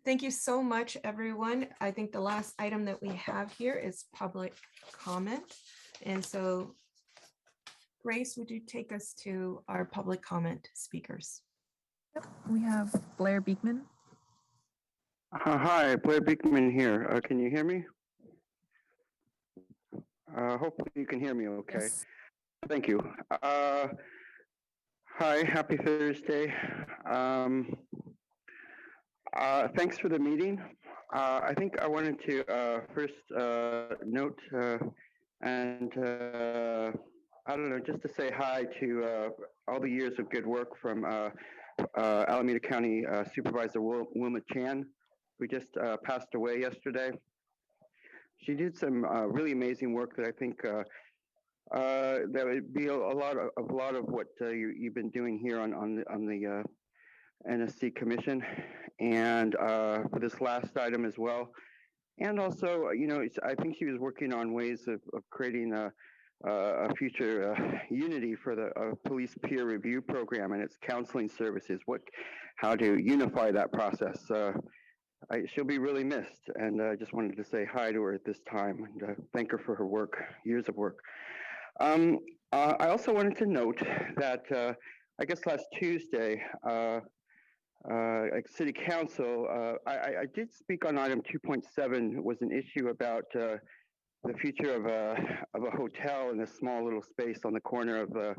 Thank you so much, everyone. I think the last item that we have here is public comment. And so, Grace, would you take us to our public comment speakers? Yep, we have Blair Beekman. Hi, Blair Beekman here. Can you hear me? Hopefully you can hear me okay. Yes. Thank you. Hi, happy Thursday. Thanks for the meeting. I think I wanted to first note and I don't know, just to say hi to all the years of good work from Alameda County Supervisor Wilma Chan, who just passed away yesterday. She did some really amazing work that I think that would be a lot of what you've been doing here on the NSC Commission, and for this last item as well. And also, you know, I think she was working on ways of creating a future unity for the police peer review program and its counseling services. How to unify that process. She'll be really missed, and I just wanted to say hi to her at this time and thank her for her work, years of work. I also wanted to note that I guess last Tuesday, at City Council, I did speak on item 2.7, was an issue about the future of a hotel in a small little space on the corner of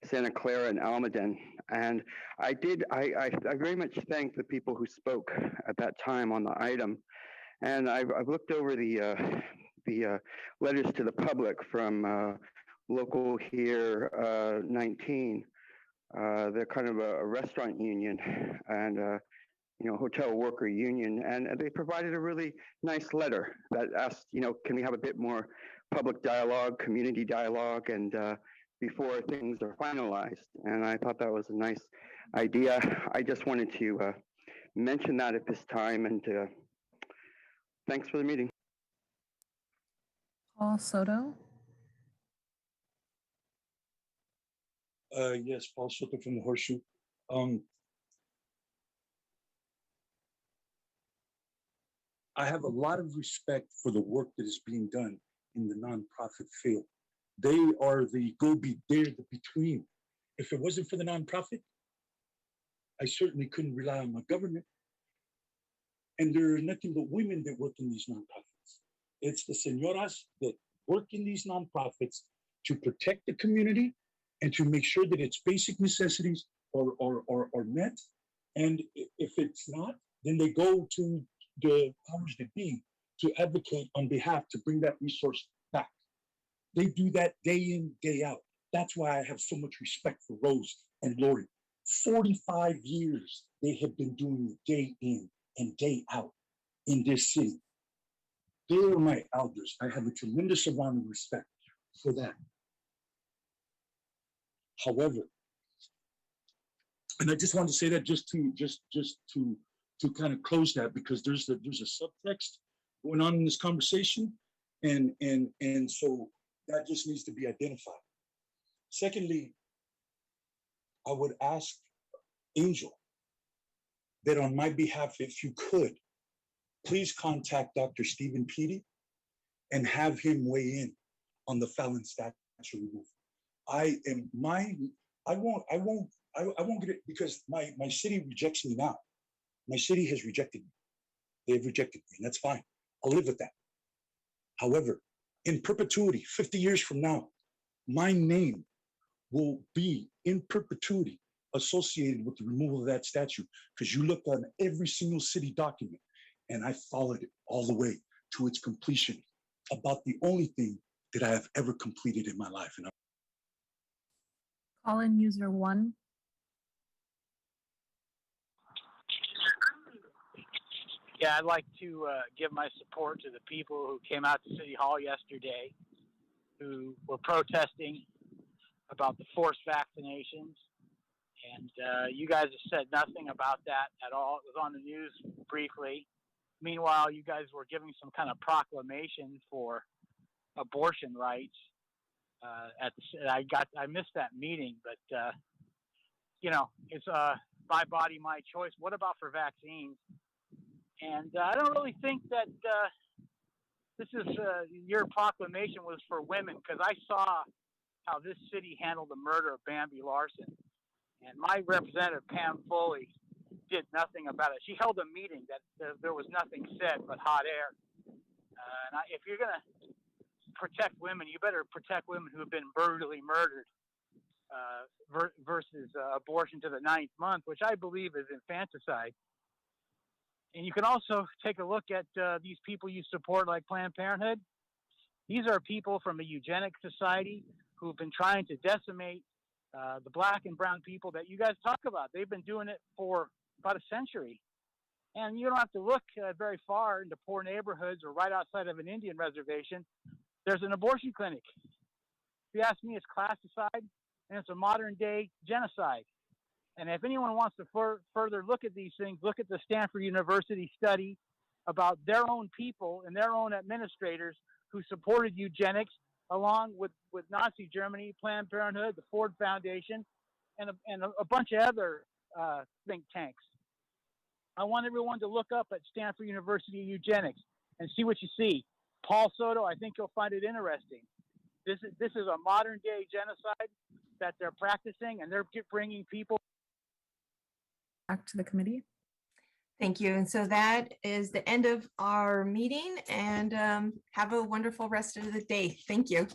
Santa Clara and Almaden. And I very much thank the people who spoke at that time on the item. And I've looked over the letters to the public from local here 19. They're kind of a restaurant union and you know, hotel worker union, and they provided a really nice letter that asked, you know, can we have a bit more public dialogue, community dialogue, and before things are finalized. And I thought that was a nice idea. I just wanted to mention that at this time, and thanks for the meeting. Paul Soto. Yes, Paul Soto from the Horseshoe. I have a lot of respect for the work that is being done in the nonprofit field. They are they're the between. If it wasn't for the nonprofit, I certainly couldn't rely on my government. And there are nothing but women that work in these nonprofits. It's the señoras that work in these nonprofits to protect the community and to make sure that its basic necessities are met. And if it's not, then they go to the powers that be to advocate on behalf to bring that resource back. They do that day in, day out. That's why I have so much respect for Rose and Lori. 45 years they have been doing it day in and day out in this city. They are my elders. I have a tremendous amount of respect for them. However, and I just wanted to say that just to kind of close that, because there's a subtext going on in this conversation, and so that just needs to be identified. Secondly, I would ask Angel that on my behalf, if you could, please contact Dr. Stephen Peaty and have him weigh in on the felon statute removal. I won't get it because my city rejects me now. My city has rejected me. They've rejected me, and that's fine. I'll live with that. However, in perpetuity, 50 years from now, my name will be in perpetuity associated with the removal of that statute, because you looked on every single city document and I followed it all the way to its completion, about the only thing that I have ever completed in my life. And Call in user 1. Yeah, I'd like to give my support to the people who came out to City Hall yesterday, who were protesting about the forced vaccinations. And you guys have said nothing about that at all. It was on the news briefly. Meanwhile, you guys were giving some kind of proclamation for abortion rights. I missed that meeting, but you know, it's my body, my choice. What about for vaccines? And I don't really think that this is your proclamation was for women, because I saw how this city handled the murder of Bambi Larson, and my representative Pam Foley did nothing about it. She held a meeting that there was nothing said but hot air. If you're gonna protect women, you better protect women who have been brutally murdered versus abortion to the 9th month, which I believe is infanticide. And you can also take a look at these people you support, like Planned Parenthood. These are people from a eugenics society who've been trying to decimate the black and brown people that you guys talk about. They've been doing it for about a century. And you don't have to look very far into poor neighborhoods or right outside of an Indian reservation. There's an abortion clinic. If you ask me, it's classified, and it's a modern day genocide. And if anyone wants to further look at these things, look at the Stanford University study about their own people and their own administrators who supported eugenics, along with Nazi Germany, Planned Parenthood, the Ford Foundation, and a bunch of other think tanks. I want everyone to look up at Stanford University Eugenics and see what you see. Paul Soto, I think you'll find it interesting. This is a modern day genocide that they're practicing, and they're bringing people Back to the committee. Thank you. And so that is the end of our meeting, and have a wonderful rest of the day. Thank you.